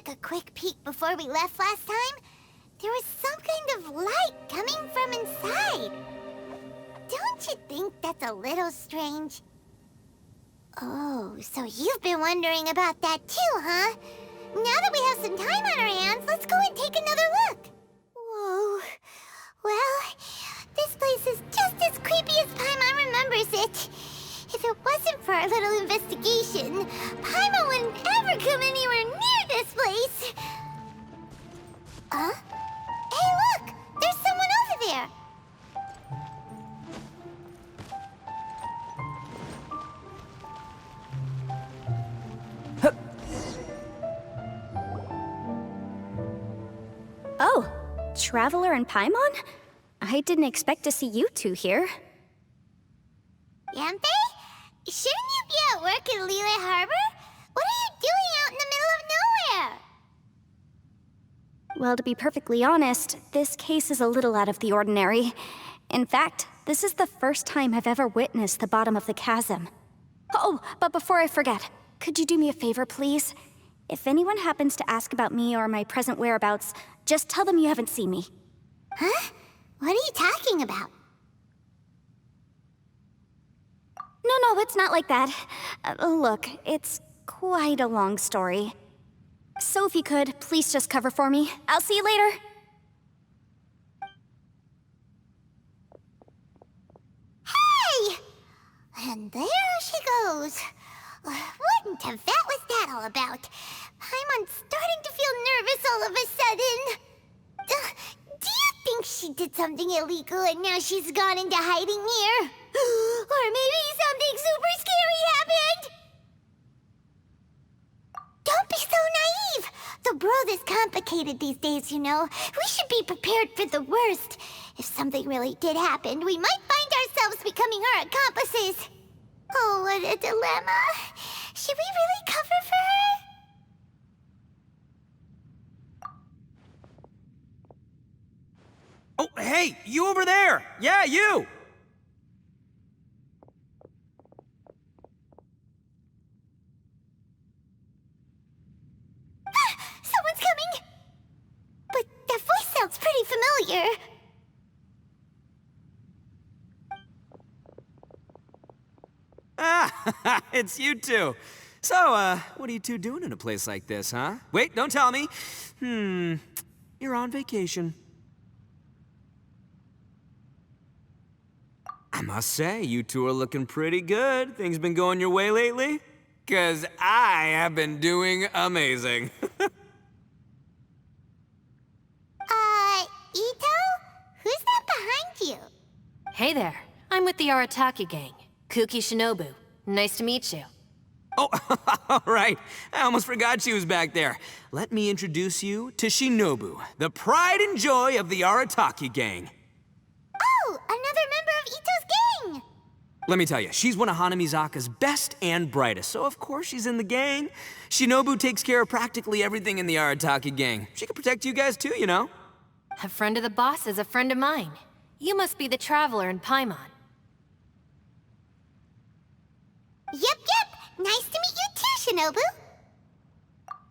a quick peek before we left last time, there was some kind of light coming from inside. Don't you think that's a little strange? Oh, so you've been wondering about that too, huh? Now that we have some time on our hands, let's go and take another look. Whoa. Well, this place is just as creepy as Paimon remembers it. If it wasn't for our little investigation, Paimon wouldn't ever come anywhere near this place. Huh? Hey, look! There's someone over there! Oh, Traveler and Paimon? I didn't expect to see you two here. Yanfei? Shouldn't you be at work in Liyue Harbor? What are you doing out in the middle of nowhere? Well, to be perfectly honest, this case is a little out of the ordinary. In fact, this is the first time I've ever witnessed the bottom of the chasm. Oh, but before I forget, could you do me a favor, please? If anyone happens to ask about me or my present whereabouts, just tell them you haven't seen me. Huh? What are you talking about? No, it's not like that. Look, it's quite a long story. So if you could, please just cover for me. I'll see you later. Hey! And there she goes. What in Teyvat was that all about? Paimon's starting to feel nervous all of a sudden. Do you think she did something illegal and now she's gone into hiding here? Or maybe something super scary happened? Don't be so naive! The world is complicated these days, you know. We should be prepared for the worst. If something really did happen, we might find ourselves becoming her accomplices. Oh, what a dilemma. Should we really cover for her? Oh, hey, you over there! Yeah, you! Someone's coming! But that voice sounds pretty familiar. Ah, it's you two. So, what are you two doing in a place like this, huh? Wait, don't tell me. You're on vacation. I must say, you two are looking pretty good. Things been going your way lately? 'Cause I have been doing amazing. Ito? Who's that behind you? Hey there, I'm with the Arataki gang. Kuki Shinobu. Nice to meet you. Oh, all right. I almost forgot she was back there. Let me introduce you to Shinobu, the pride and joy of the Arataki gang. Oh, another member of Ito's gang! Let me tell you, she's one of Hanamizaka's best and brightest, so of course she's in the gang. Shinobu takes care of practically everything in the Arataki gang. She can protect you guys too, you know. A friend of the boss is a friend of mine. You must be the Traveler in Paimon. Yep. Nice to meet you too, Shinobu.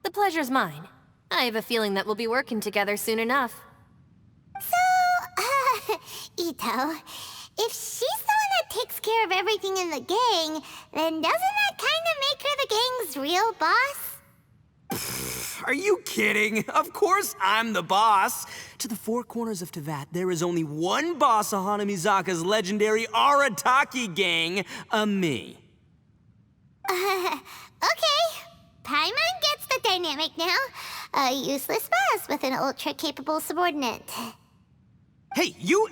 The pleasure's mine. I have a feeling that we'll be working together soon enough. So, Ito, if she's the one that takes care of everything in the gang, then doesn't that kind of make her the gang's real boss? Are you kidding? Of course I'm the boss. To the four corners of Teyvat, there is only one boss of Hanamizaka's legendary Arataki gang, me. Okay. Paimon gets the dynamic now. A useless boss with an ultra-capable subordinate. Hey, you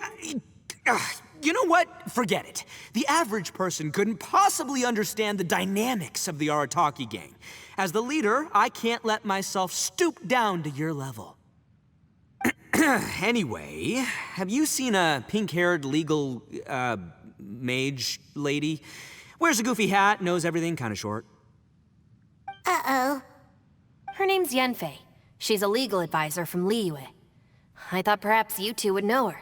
know what? Forget it. The average person couldn't possibly understand the dynamics of the Arataki gang. As the leader, I can't let myself stoop down to your level. Anyway, have you seen a pink-haired legal, mage lady? Wears a goofy hat, knows everything, kinda short. Uh-oh. Her name's Yanfei. She's a legal advisor from Liyue. I thought perhaps you two would know her.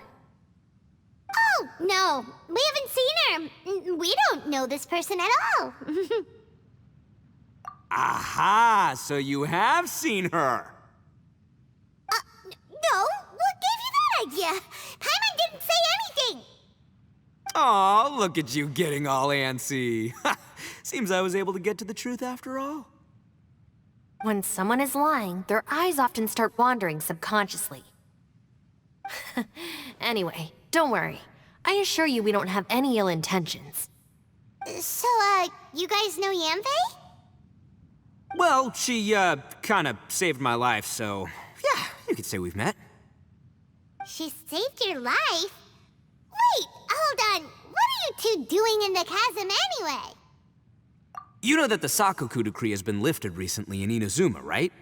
Oh, no. We haven't seen her. We don't know this person at all. Aha! So you have seen her. Aw, look at you getting all antsy. Seems I was able to get to the truth after all. When someone is lying, their eyes often start wandering subconsciously. Anyway, don't worry. I assure you we don't have any ill intentions. So, you guys know Yanfei? Well, she, kinda saved my life, so yeah, you could say we've met. She saved your life? Wait, hold on. What are you two doing in the chasm anyway? You know that the Sakoku decree has been lifted recently in Inazuma, right?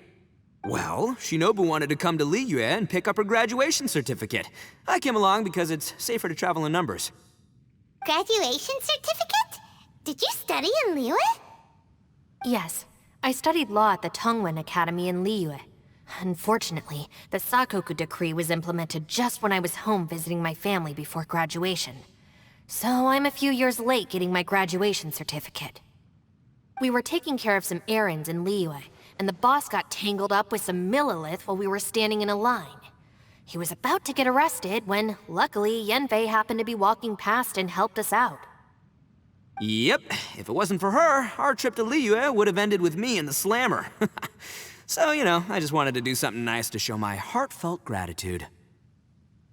Well, Shinobu wanted to come to Liyue and pick up her graduation certificate. I came along because it's safer to travel in numbers. Graduation certificate? Did you study in Liyue? Yes, I studied law at the Tongwen Academy in Liyue. Unfortunately, the Sakoku decree was implemented just when I was home visiting my family before graduation. So I'm a few years late getting my graduation certificate. We were taking care of some errands in Liyue, and the boss got tangled up with some Millilith while we were standing in a line. He was about to get arrested when, luckily, Yanfei happened to be walking past and helped us out. Yep, if it wasn't for her, our trip to Liyue would have ended with me and the slammer. So, you know, I just wanted to do something nice to show my heartfelt gratitude.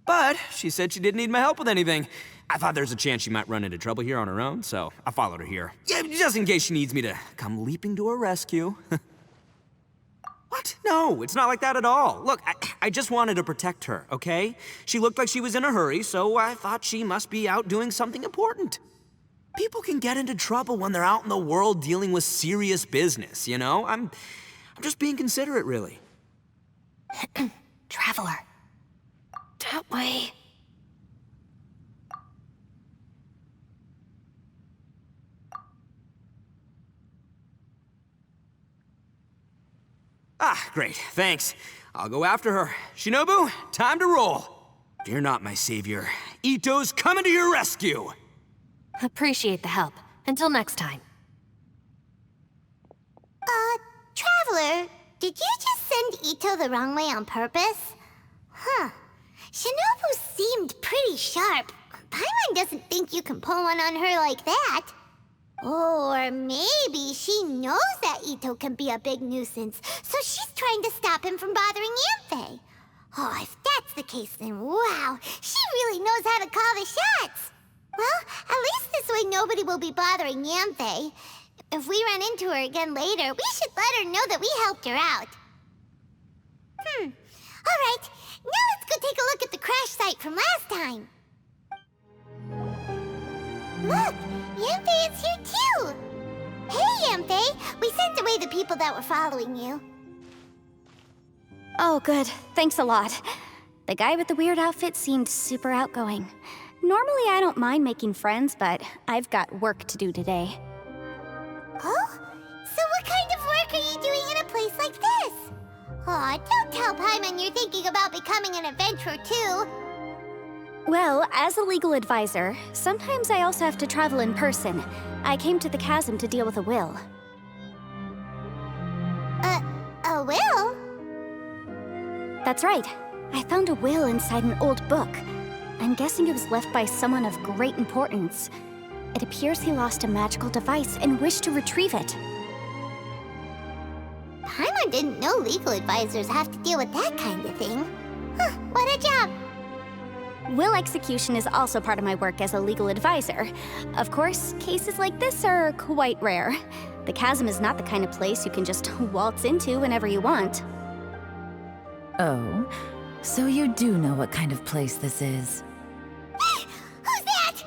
But she said she didn't need my help with anything. I thought there's a chance she might run into trouble here on her own, so I followed her here. Yeah, just in case she needs me to come leaping to her rescue. What? No, it's not like that at all. Look, I just wanted to protect her, okay? She looked like she was in a hurry, so I thought she must be out doing something important. People can get into trouble when they're out in the world dealing with serious business, you know? I'm just being considerate, really. Traveler. That way. Ah, great, thanks. I'll go after her. Shinobu, time to roll. Fear not, my savior. Ito's coming to your rescue. Appreciate the help. Until next time. Traveler, did you just send Ito the wrong way on purpose? Huh. Shinobu seemed pretty sharp. Paimon doesn't think you can pull one on her like that. Or maybe she knows that Ito can be a big nuisance, so she's trying to stop him from bothering Yanfei. Oh, if that's the case, then wow, she really knows how to call the shots. Well, at least this way nobody will be bothering Yanfei. If we run into her again later, we should let her know that we helped her out. Alright, now let's go take a look at the crash site from last time. Look, Yanfei is here too! Hey, Yanfei! We sent away the people that were following you. Oh, good. Thanks a lot. The guy with the weird outfit seemed super outgoing. Normally I don't mind making friends, but I've got work to do today. Oh? So what kind of work are you doing in a place like this? Aw, don't tell Paimon you're thinking about becoming an adventurer too. Well, as a legal advisor, sometimes I also have to travel in person. I came to the chasm to deal with a will. A will? That's right. I found a will inside an old book. I'm guessing it was left by someone of great importance. It appears he lost a magical device and wished to retrieve it. Paimon didn't know legal advisors have to deal with that kind of thing. Huh, what a job! Will execution is also part of my work as a legal advisor. Of course, cases like this are quite rare. The chasm is not the kind of place you can just waltz into whenever you want. Oh, so you do know what kind of place this is. Who's that?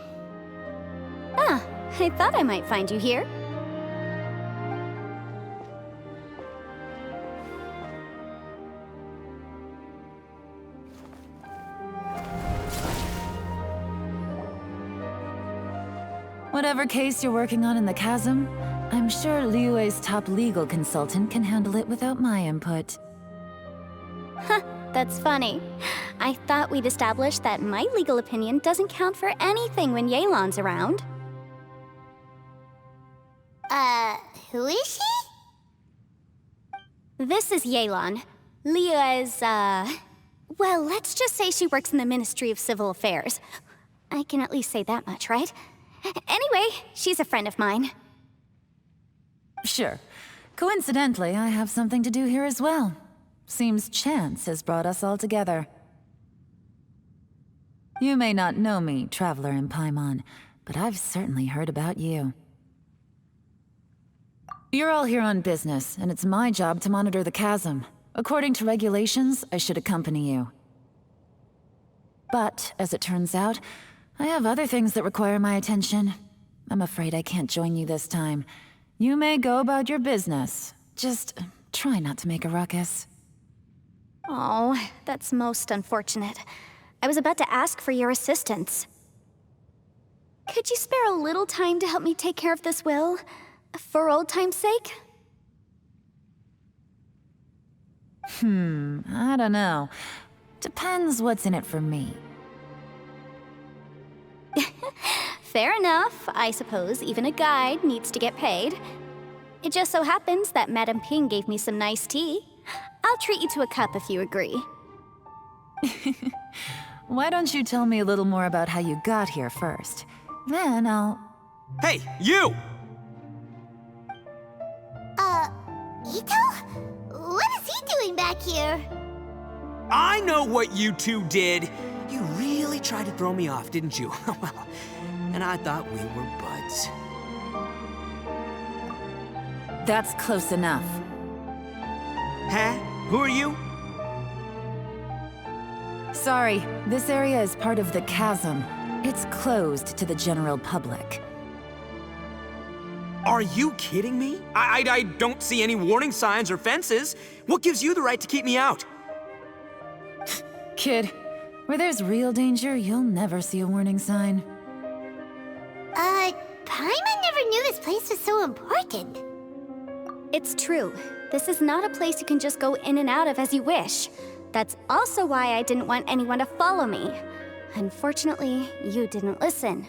Ah, I thought I might find you here. Whatever case you're working on in the chasm, I'm sure Liyue's top legal consultant can handle it without my input. That's funny. I thought we'd established that my legal opinion doesn't count for anything when Yelan's around. Who is she? This is Yelan. Liyue's, well, let's just say she works in the Ministry of Civil Affairs. I can at least say that much, right? Anyway, she's a friend of mine. Sure. Coincidentally, I have something to do here as well. Seems chance has brought us all together. You may not know me, Traveler in Paimon, but I've certainly heard about you. You're all here on business, and it's my job to monitor the chasm. According to regulations, I should accompany you. But, as it turns out, I have other things that require my attention. I'm afraid I can't join you this time. You may go about your business. Just try not to make a ruckus. Oh, that's most unfortunate. I was about to ask for your assistance. Could you spare a little time to help me take care of this will? For old time's sake? I don't know. Depends what's in it for me. Fair enough. I suppose even a guide needs to get paid. It just so happens that Madame Ping gave me some nice tea. I'll treat you to a cup if you agree. Why don't you tell me a little more about how you got here first? Then I'll... Hey, you! Ito? What is he doing back here? I know what you two did. You really tried to throw me off, didn't you? Well, and I thought we were buds. That's close enough. Huh? Who are you? Sorry, this area is part of the chasm. It's closed to the general public. Are you kidding me? I don't see any warning signs or fences. What gives you the right to keep me out? Kid, where there's real danger, you'll never see a warning sign. Paimon never knew this place was so important. It's true. This is not a place you can just go in and out of as you wish. That's also why I didn't want anyone to follow me. Unfortunately, you didn't listen.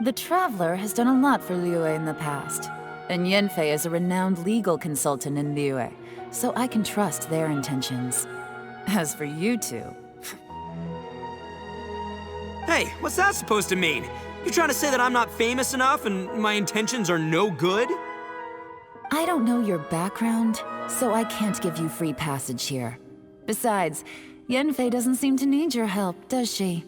The Traveler has done a lot for Liyue in the past, and Yanfei is a renowned legal consultant in Liyue, so I can trust their intentions. As for you two... Hey, what's that supposed to mean? You trying to say that I'm not famous enough and my intentions are no good? I don't know your background, so I can't give you free passage here. Besides, Yanfei doesn't seem to need your help, does she?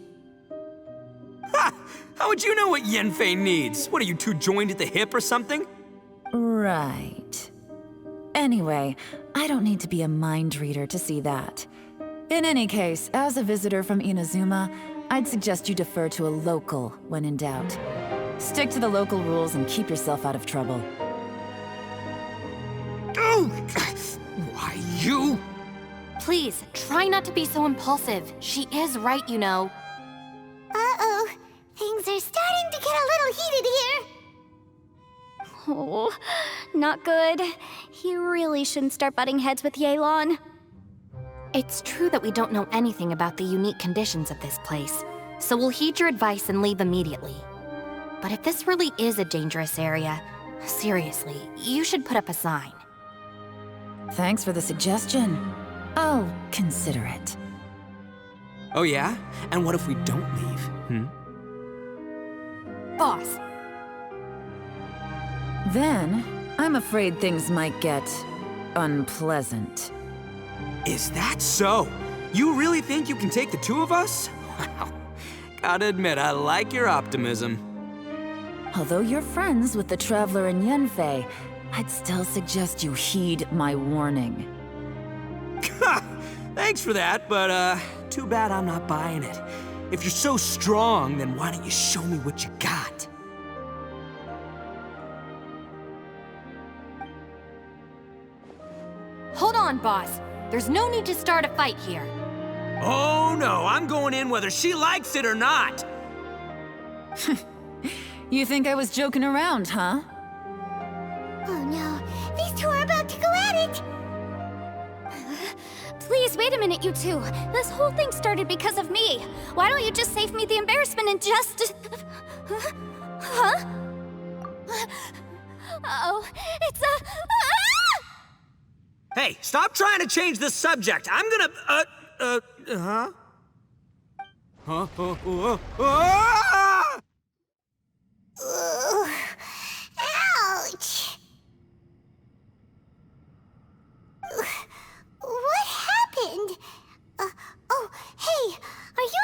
Ha! How would you know what Yanfei needs? What, are you two joined at the hip or something? Right. Anyway, I don't need to be a mind reader to see that. In any case, as a visitor from Inazuma, I'd suggest you defer to a local when in doubt. Stick to the local rules and keep yourself out of trouble. Oh! Why, you? Please, try not to be so impulsive. She is right, you know. Uh-oh. Things are starting to get a little heated here. Oh, not good. He really shouldn't start butting heads with Yelan. It's true that we don't know anything about the unique conditions of this place, so we'll heed your advice and leave immediately. But if this really is a dangerous area, seriously, you should put up a sign. Thanks for the suggestion. I'll consider it. Oh yeah? And what if we don't leave? Boss, Then, I'm afraid things might get... unpleasant. Is that so? You really think you can take the two of us? Wow. Gotta admit, I like your optimism. Although you're friends with the Traveler and Yanfei, I'd still suggest you heed my warning. Thanks for that, but too bad I'm not buying it. If you're so strong, then why don't you show me what you got? hold on, boss. There's no need to start a fight here. Oh no, I'm going in whether she likes it or not. You think I was joking around, huh? Oh no, these two are about to go at it. Please, wait a minute, you two. This whole thing started because of me. Why don't you just save me the embarrassment and just... Huh? Uh-oh, it's a... Ah! Hey, stop trying to change the subject. I'm gonna, huh? Huh? Ah! Ugh. Ouch! Ugh. What happened? Oh, hey, are you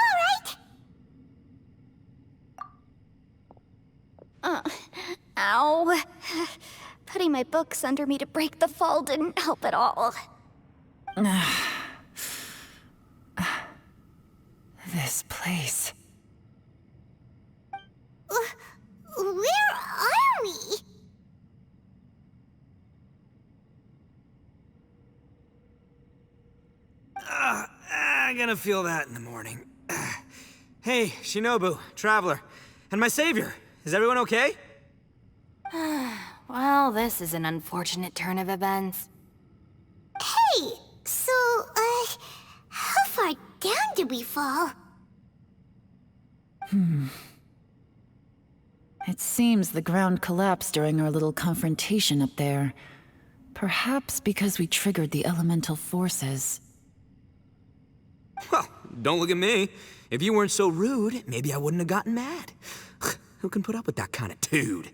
alright? Ow. Putting my books under me to break the fall didn't help at all. This place. Where are we? I'm gonna feel that in the morning. Hey, Shinobu, Traveler, and my savior. Is everyone okay? Well, this is an unfortunate turn of events. Hey, so, how far down did we fall? It seems the ground collapsed during our little confrontation up there. Perhaps because we triggered the elemental forces. Well, don't look at me. If you weren't so rude, maybe I wouldn't have gotten mad. Who can put up with that kind of dude?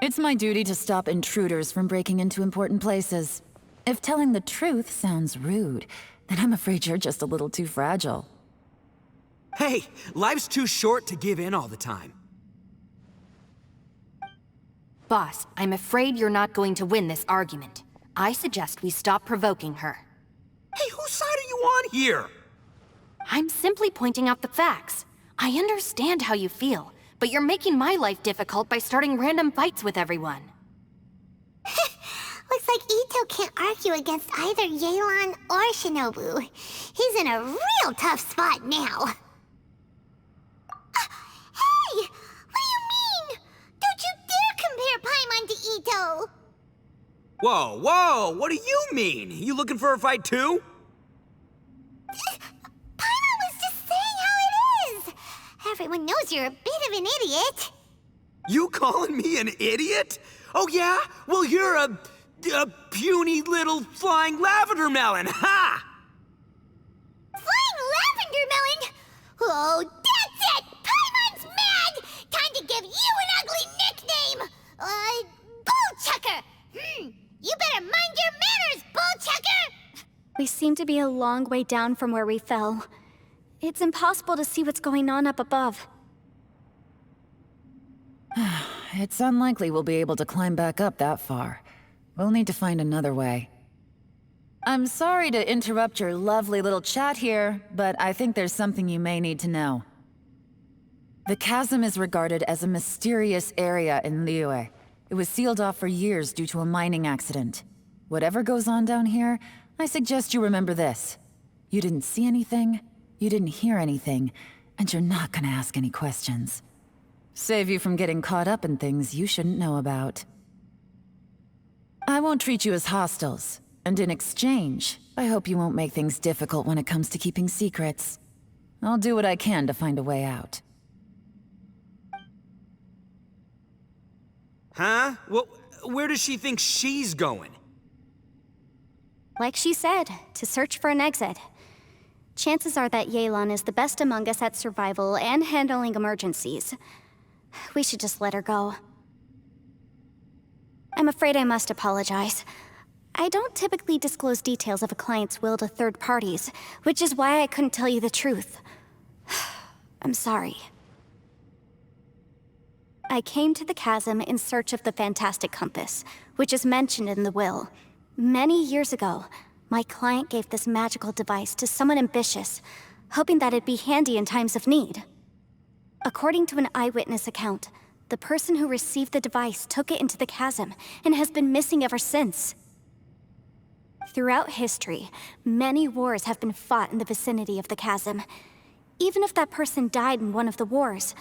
It's my duty to stop intruders from breaking into important places. If telling the truth sounds rude, then I'm afraid you're just a little too fragile. Hey, life's too short to give in all the time. Boss, I'm afraid you're not going to win this argument. I suggest we stop provoking her. Hey, whose side are you on here? I'm simply pointing out the facts. I understand how you feel, but you're making my life difficult by starting random fights with everyone. Looks like Ito can't argue against either Yelan or Shinobu. He's in a real tough spot now. Hey! What do you mean? Don't you dare compare Paimon to Ito! Whoa, whoa, what do you mean? You looking for a fight too? Paimon was just saying how it is! Everyone knows you're a bit of an idiot. You calling me an idiot? Oh yeah? Well, you're a puny little flying lavender melon, ha! Flying lavender melon? Oh, that's it! Paimon's mad! Time to give you an ugly nickname! Bullchucker! You better mind your manners, Bullchucker! We seem to be a long way down from where we fell. It's impossible to see what's going on up above. It's unlikely we'll be able to climb back up that far. We'll need to find another way. I'm sorry to interrupt your lovely little chat here, but I think there's something you may need to know. The chasm is regarded as a mysterious area in Liyue. It was sealed off for years due to a mining accident. Whatever goes on down here, I suggest you remember this. You didn't see anything, you didn't hear anything, and you're not gonna ask any questions. Save you from getting caught up in things you shouldn't know about. I won't treat you as hostiles, and in exchange, I hope you won't make things difficult when it comes to keeping secrets. I'll do what I can to find a way out. Huh? Well, where does she think she's going? Like she said, to search for an exit. Chances are that Yelan is the best among us at survival and handling emergencies. We should just let her go. I'm afraid I must apologize. I don't typically disclose details of a client's will to third parties, which is why I couldn't tell you the truth. I'm sorry. I came to the chasm in search of the fantastic compass, which is mentioned in the will. Many years ago, my client gave this magical device to someone ambitious, hoping that it'd be handy in times of need. According to an eyewitness account, the person who received the device took it into the chasm and has been missing ever since. Throughout history, many wars have been fought in the vicinity of the chasm. Even if that person died in one of the wars,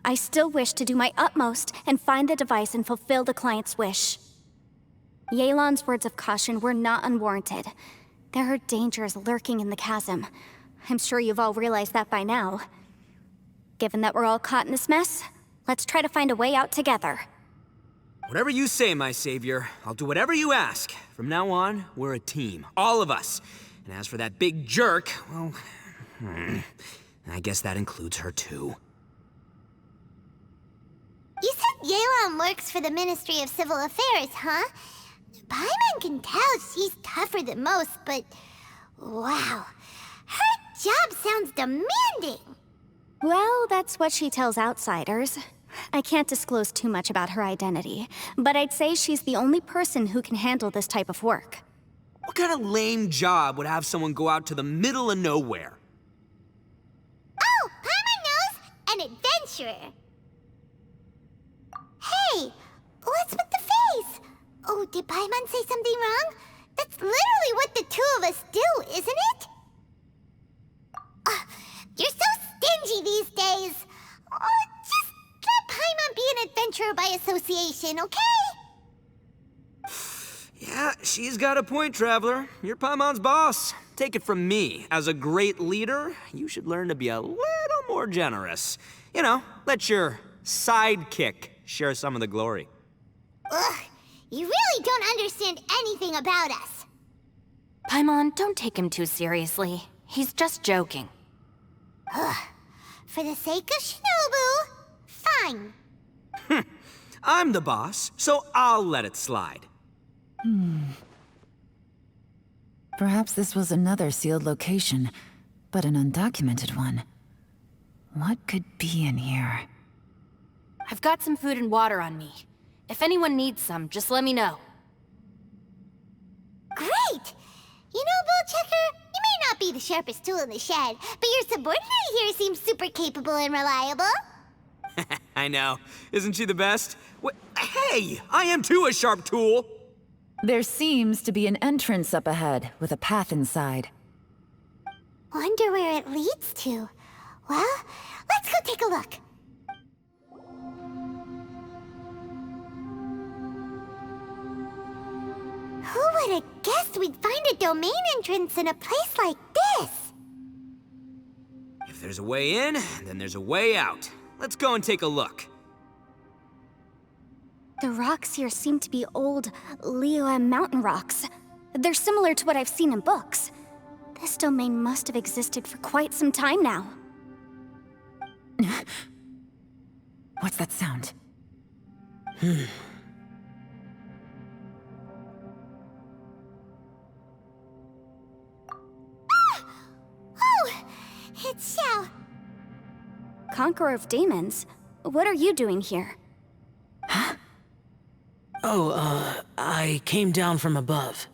I still wish to do my utmost and find the device and fulfill the client's wish. Yelan's words of caution were not unwarranted. There are dangers lurking in the chasm. I'm sure you've all realized that by now. Given that we're all caught in this mess, let's try to find a way out together. Whatever you say, my savior. I'll do whatever you ask. From now on, we're a team. All of us. And as for that big jerk, well, I guess that includes her too. You said Yelan works for the Ministry of Civil Affairs, huh? Paimon can tell she's tougher than most, but... wow. Her job sounds demanding. Well, that's what she tells outsiders. I can't disclose too much about her identity, but I'd say she's the only person who can handle this type of work. What kind of lame job would have someone go out to the middle of nowhere? Oh, Paimon knows! An adventurer. Hey, what's with the face? Oh, did Paimon say something wrong? That's literally what the two of us do, isn't it? You're so stingy these days. Oh, just let Paimon be an adventurer by association, okay? Yeah, she's got a point, Traveler. You're Paimon's boss. Take it from me. As a great leader, you should learn to be a little more generous. You know, let your sidekick share some of the glory. Ugh, you really don't understand anything about us. Paimon, don't take him too seriously. He's just joking. For the sake of Shinobu, fine. I'm the boss, so I'll let it slide. Perhaps this was another sealed location, but an undocumented one. What could be in here? I've got some food and water on me. If anyone needs some, just let me know. Great! You know, Bullchecker, you may not be the sharpest tool in the shed, but your subordinate here seems super capable and reliable. I know. Isn't she the best? Hey, I am too a sharp tool. There seems to be an entrance up ahead, with a path inside. Wonder where it leads to. Well, let's go take a look. Who would have guessed we'd find a domain entrance in a place like this? If there's a way in, then there's a way out. Let's go and take a look. The rocks here seem to be old Liyue mountain rocks. They're similar to what I've seen in books. This domain must have existed for quite some time now. What's that sound? Oh, it's Xiao. Conqueror of Demons? What are you doing here? Oh, I came down from above.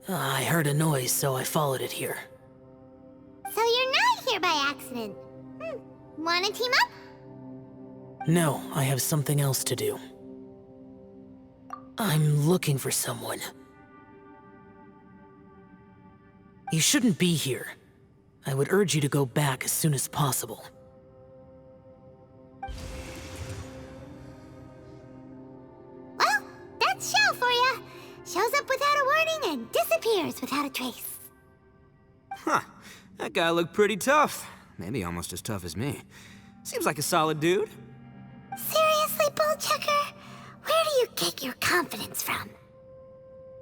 I heard a noise, so I followed it here. So you're not here by accident. Wanna team up? No, I have something else to do. I'm looking for someone. You shouldn't be here. I would urge you to go back as soon as possible. Well, that's Xiao for ya. Shows up without a warning and disappears without a trace. Huh. That guy looked pretty tough. Maybe almost as tough as me. Seems like a solid dude. Seriously, Bullchecker? Where do you get your confidence from?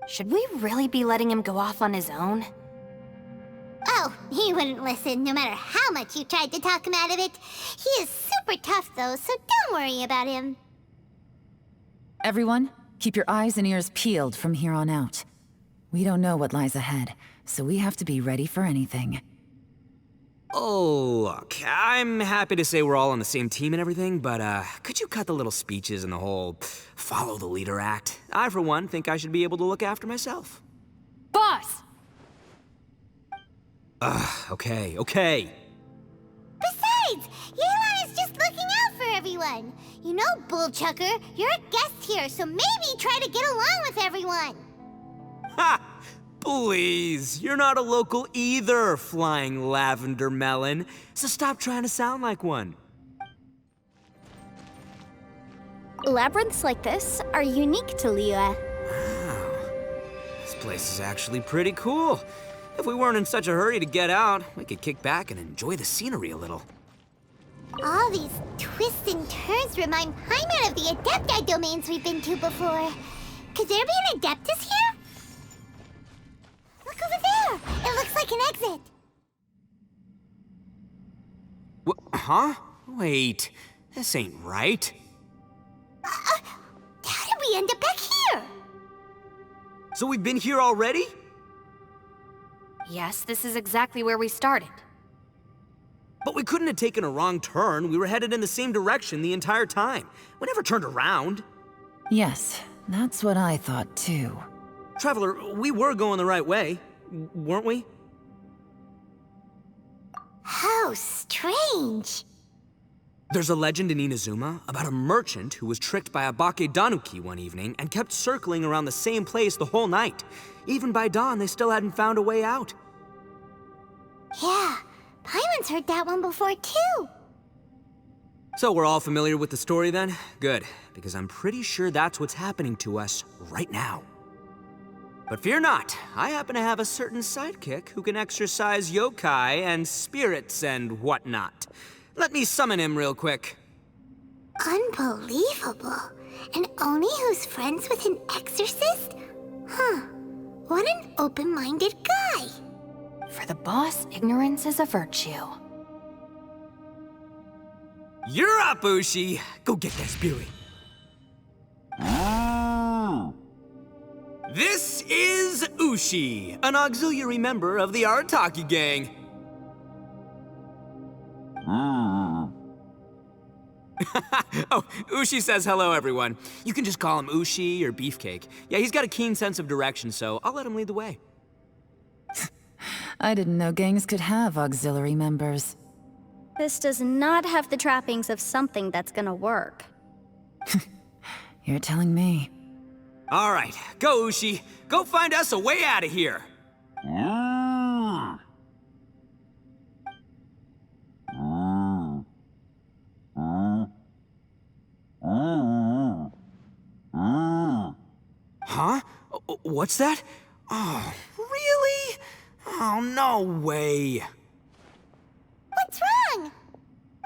Should we really be letting him go off on his own? Oh, he wouldn't listen no matter how much you tried to talk him out of it. He is super tough though, so don't worry about him. Everyone, keep your eyes and ears peeled from here on out. We don't know what lies ahead, so we have to be ready for anything. Oh, look, I'm happy to say we're all on the same team and everything, but could you cut the little speeches and the whole follow the leader act? I, for one, think I should be able to look after myself. Boss! Okay. Besides, Yelan is just looking out for everyone. You know, Bullchucker, you're a guest here, so maybe try to get along with everyone. Ha! Please, you're not a local either, flying lavender melon, so stop trying to sound like one. Labyrinths like this are unique to Liyue. Wow. This place is actually pretty cool. If we weren't in such a hurry to get out, we could kick back and enjoy the scenery a little. All these twists and turns remind Paimon of the Adepti domains we've been to before. Could there be an Adeptus here? Look over there! It looks like an exit. Huh? Wait, this ain't right. How did we end up back here? So we've been here already? Yes, this is exactly where we started. But we couldn't have taken a wrong turn. We were headed in the same direction the entire time. We never turned around. Yes, that's what I thought too. Traveler, we were going the right way, weren't we? How strange. There's a legend in Inazuma about a merchant who was tricked by a Bakedanuki one evening and kept circling around the same place the whole night. Even by dawn, they still hadn't found a way out. Yeah, Paimon's heard that one before too. So we're all familiar with the story then? Good, because I'm pretty sure that's what's happening to us right now. But fear not, I happen to have a certain sidekick who can exercise yokai and spirits and whatnot. Let me summon him real quick. Unbelievable. An Oni who's friends with an exorcist? Huh. What an open-minded guy. For the boss, ignorance is a virtue. You're up, Ushi. Go get that spirit. This is Ushi, an auxiliary member of the Arataki gang. Oh, Ushi says hello, everyone. You can just call him Ushi or Beefcake. Yeah, he's got a keen sense of direction, so I'll let him lead the way. I didn't know gangs could have auxiliary members. This does not have the trappings of something that's gonna work. You're telling me. All right, go, Ushi. Go find us a way out of here. Huh? What's that? Oh, really? Oh, no way. What's wrong?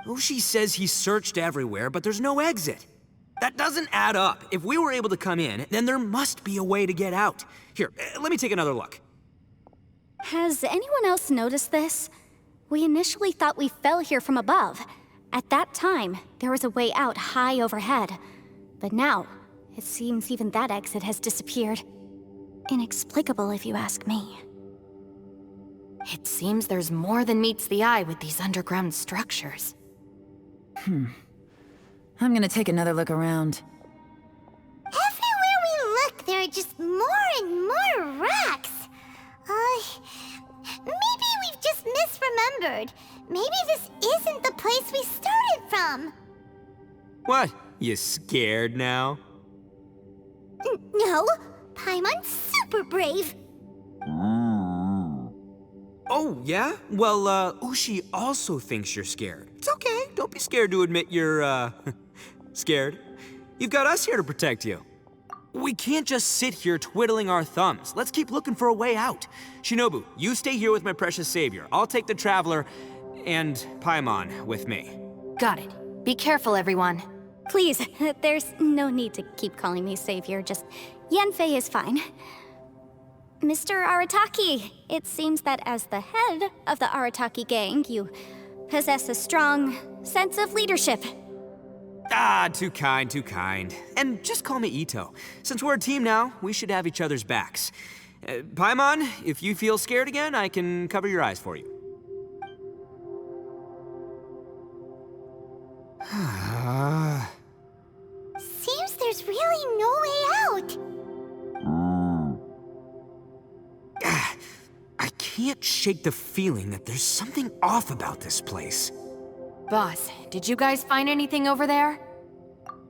Ushi says he searched everywhere, but there's no exit. That doesn't add up. If we were able to come in, then there must be a way to get out. Here, let me take another look. Has anyone else noticed this? We initially thought we fell here from above. At that time, there was a way out high overhead. But now, it seems even that exit has disappeared. Inexplicable, if you ask me. It seems there's more than meets the eye with these underground structures. I'm gonna take another look around. Everywhere we look, there are just more and more rocks. Maybe we've just misremembered. Maybe this isn't the place we started from. What? You scared now? No, Paimon's super brave. Oh, yeah? Well, Ushi also thinks you're scared. It's okay. Don't be scared to admit you're, scared. You've got us here to protect you. We can't just sit here twiddling our thumbs. Let's keep looking for a way out. Shinobu, you stay here with my precious savior. I'll take the Traveler and Paimon with me. Got it. Be careful, everyone. Please, there's no need to keep calling me savior, just Yanfei is fine. Mr. Arataki, it seems that as the head of the Arataki gang, you possess a strong sense of leadership. Ah, too kind, too kind. And just call me Ito. Since we're a team now, we should have each other's backs. Paimon, if you feel scared again, I can cover your eyes for you. Seems there's really no way out. I can't shake the feeling that there's something off about this place. Boss, did you guys find anything over there?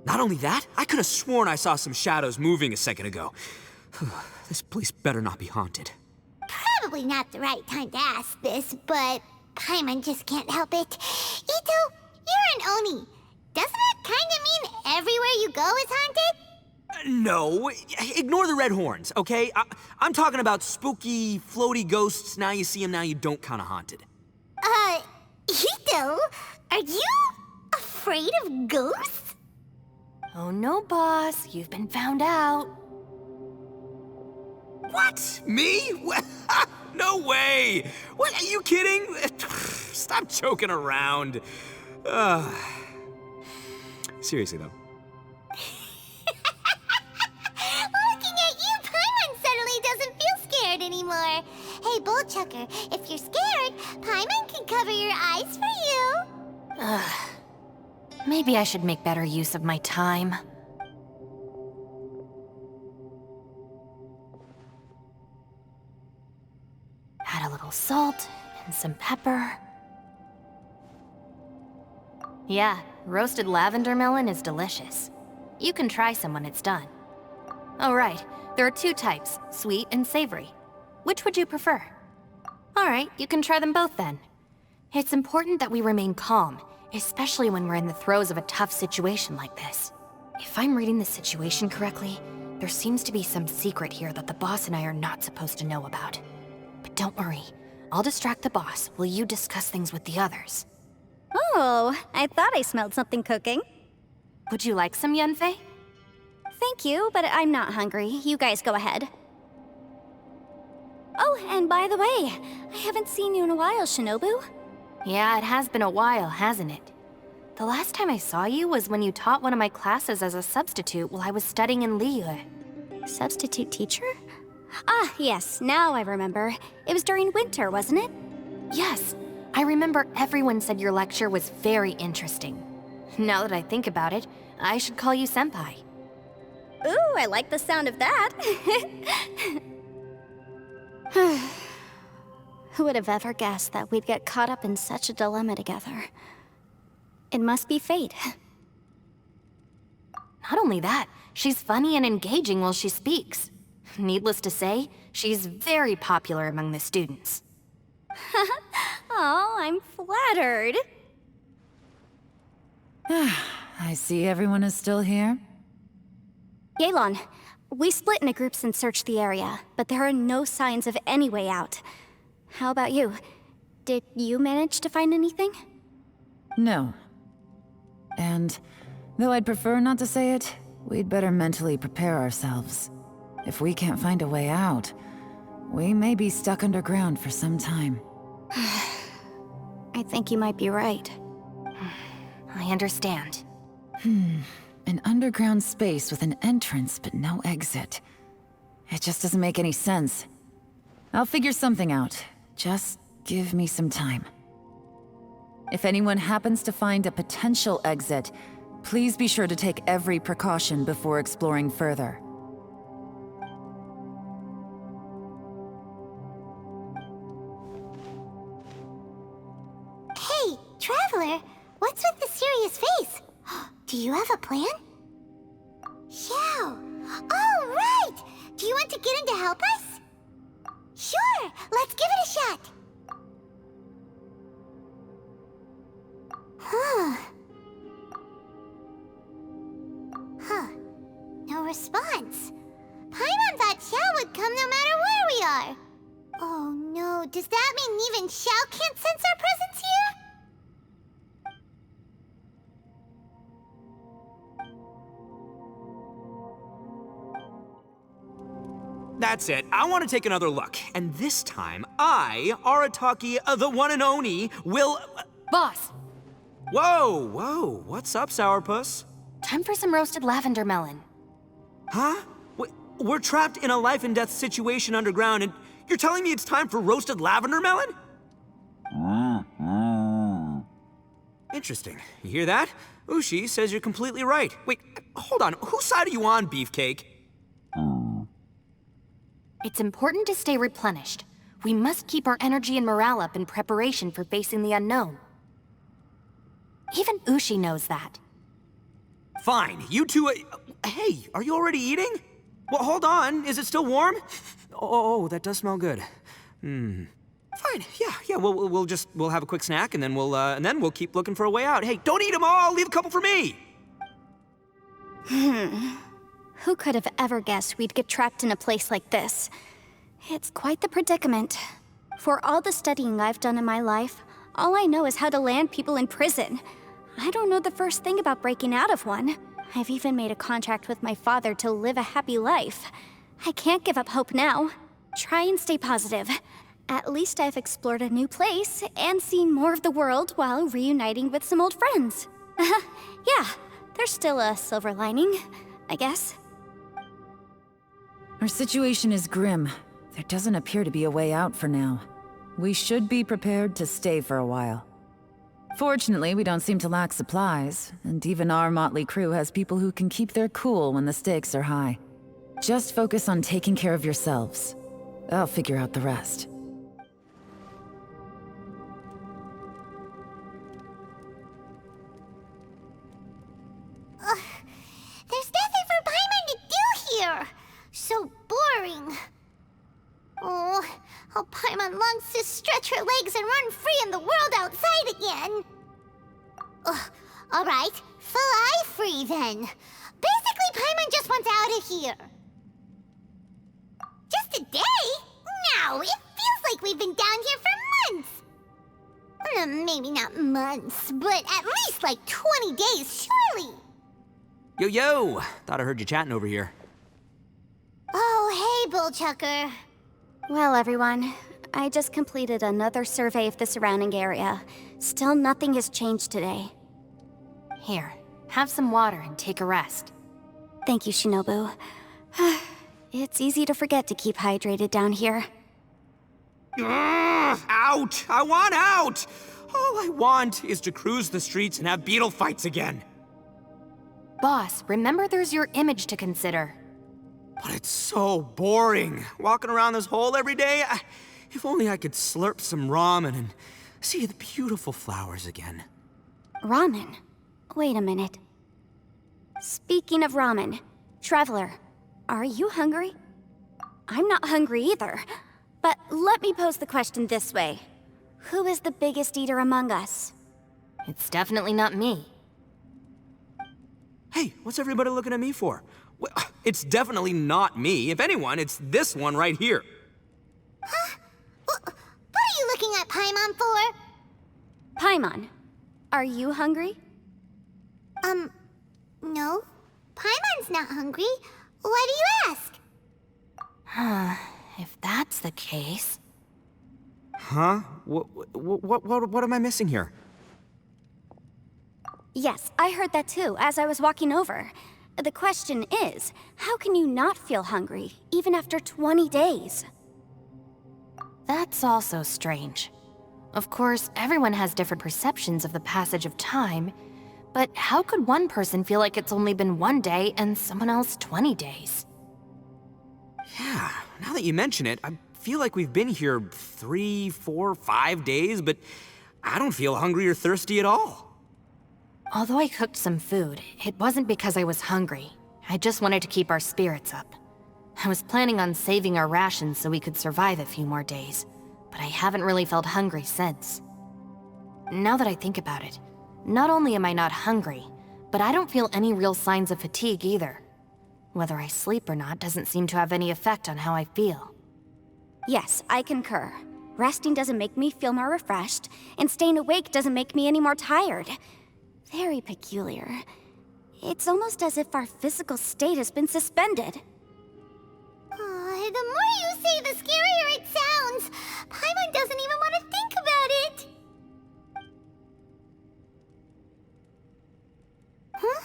Not only that, I could have sworn I saw some shadows moving a second ago. This place better not be haunted. Probably not the right time to ask this, but Paimon just can't help it. Ito, you're an Oni. Doesn't that kind of mean everywhere you go is haunted? No, ignore the red horns, okay? I'm talking about spooky, floaty ghosts. Now you see them, now you don't kind of haunted. Ito, are you afraid of ghosts? Oh no, boss. You've been found out. What? Me? No way! What, are you kidding? Stop joking around. Seriously, though. Looking at you, Paimon suddenly doesn't feel scared anymore. Hey, Bullchucker, if you're scared, Paimon can cover your eyes for you. Maybe I should make better use of my time. Add a little salt and some pepper. Yeah, roasted lavender melon is delicious. You can try some when it's done. Oh right, there are 2 types, sweet and savory. Which would you prefer? Alright, you can try them both then. It's important that we remain calm, especially when we're in the throes of a tough situation like this. If I'm reading the situation correctly, there seems to be some secret here that the boss and I are not supposed to know about. But don't worry, I'll distract the boss while you discuss things with the others. Oh, I thought I smelled something cooking. Would you like some, Yunfei? Thank you, but I'm not hungry. You guys go ahead. Oh, and by the way, I haven't seen you in a while, Shinobu. Yeah, it has been a while, hasn't it? The last time I saw you was when you taught one of my classes as a substitute while I was studying in Liyue. Substitute teacher? Ah, yes, now I remember. It was during winter, wasn't it? Yes, I remember everyone said your lecture was very interesting. Now that I think about it, I should call you Senpai. Ooh, I like the sound of that. Who would have ever guessed that we'd get caught up in such a dilemma together? It must be fate. Not only that, she's funny and engaging while she speaks. Needless to say, she's very popular among the students. Oh, I'm flattered. I see everyone is still here. Yelan, we split into groups and searched the area, but there are no signs of any way out. How about you? Did you manage to find anything? No. And though I'd prefer not to say it, we'd better mentally prepare ourselves. If we can't find a way out, we may be stuck underground for some time. I think you might be right. I understand. An underground space with an entrance but no exit. It just doesn't make any sense. I'll figure something out. Just give me some time. If anyone happens to find a potential exit, please be sure to take every precaution before exploring further. Hey, Traveler, what's with the serious face? Do you have a plan? Xiao! Oh, right! Do you want to get in to help us? Sure, let's give it a shot! No response. Paimon thought Xiao would come no matter where we are. Oh no, does that mean even Xiao can't sense our presence here? That's it. I want to take another look. And this time, I, Arataki, the one and only, will... Boss, Whoa, whoa. What's up, Sourpuss? time for some roasted lavender melon. Huh? We're trapped in a life and death situation underground, and you're telling me it's time for roasted lavender melon? Interesting. You hear that? Ushi says you're completely right. Wait, hold on. Whose side are you on, Beefcake? It's important to stay replenished. We must keep our energy and morale up in preparation for facing the unknown. Even Ushi knows that. Fine, you two... hey, are you already eating? Well, hold on. Is it still warm? Oh, that does smell good. Fine, yeah. We'll have a quick snack, and then we'll keep looking for a way out. Hey, don't eat them all. Leave a couple for me. Who could have ever guessed we'd get trapped in a place like this? It's quite the predicament. For all the studying I've done in my life, all I know is how to land people in prison. I don't know the first thing about breaking out of one. I've even made a contract with my father to live a happy life. I can't give up hope now. Try and stay positive. At least I've explored a new place and seen more of the world while reuniting with some old friends. Yeah, there's still a silver lining, I guess. Our situation is grim. There doesn't appear to be a way out for now. We should be prepared to stay for a while. Fortunately, we don't seem to lack supplies, and even our motley crew has people who can keep their cool when the stakes are high. Just focus on taking care of yourselves. I'll figure out the rest. There's nothing for Paimon to do here. So boring. Oh, how Paimon longs to stretch her legs and run free in the world outside again. All right, fly free then. Basically, Paimon just wants out of here. Just a day? No, it feels like we've been down here for months. Maybe not months, but at least like 20 days, surely. Yo! Thought I heard you chatting over here. Oh, hey, Bullchucker. Well, everyone, I just completed another survey of the surrounding area. Still nothing has changed today. Here, have some water and take a rest. Thank you, Shinobu. It's easy to forget to keep hydrated down here. Ugh, out! I want out! All I want is to cruise the streets and have beetle fights again. Boss, remember there's your image to consider. But it's so boring, walking around this hole every day. If only I could slurp some ramen and see the beautiful flowers again. Ramen? Wait a minute. Speaking of ramen, Traveler, are you hungry? I'm not hungry either. But let me pose the question this way. Who is the biggest eater among us? It's definitely not me. Hey, what's everybody looking at me for? Well, it's definitely not me. If anyone, it's this one right here. Huh? What are you looking at Paimon for? Paimon, are you hungry? No. Paimon's not hungry. Why do you ask? If that's the case... Huh? What am I missing here? Yes, I heard that too, as I was walking over. The question is, how can you not feel hungry, even after 20 days? That's also strange. Of course, everyone has different perceptions of the passage of time, but how could one person feel like it's only been 1 day and someone else 20 days? Yeah, now that you mention it, I feel like we've been here 3, 4, 5 days, but I don't feel hungry or thirsty at all. Although I cooked some food, it wasn't because I was hungry. I just wanted to keep our spirits up. I was planning on saving our rations so we could survive a few more days, but I haven't really felt hungry since. Now that I think about it, not only am I not hungry, but I don't feel any real signs of fatigue either. Whether I sleep or not doesn't seem to have any effect on how I feel. Yes, I concur. Resting doesn't make me feel more refreshed, and staying awake doesn't make me any more tired. Very peculiar. It's almost as if our physical state has been suspended. The more you say, the scarier it sounds. Paimon doesn't even want to think about it. Huh?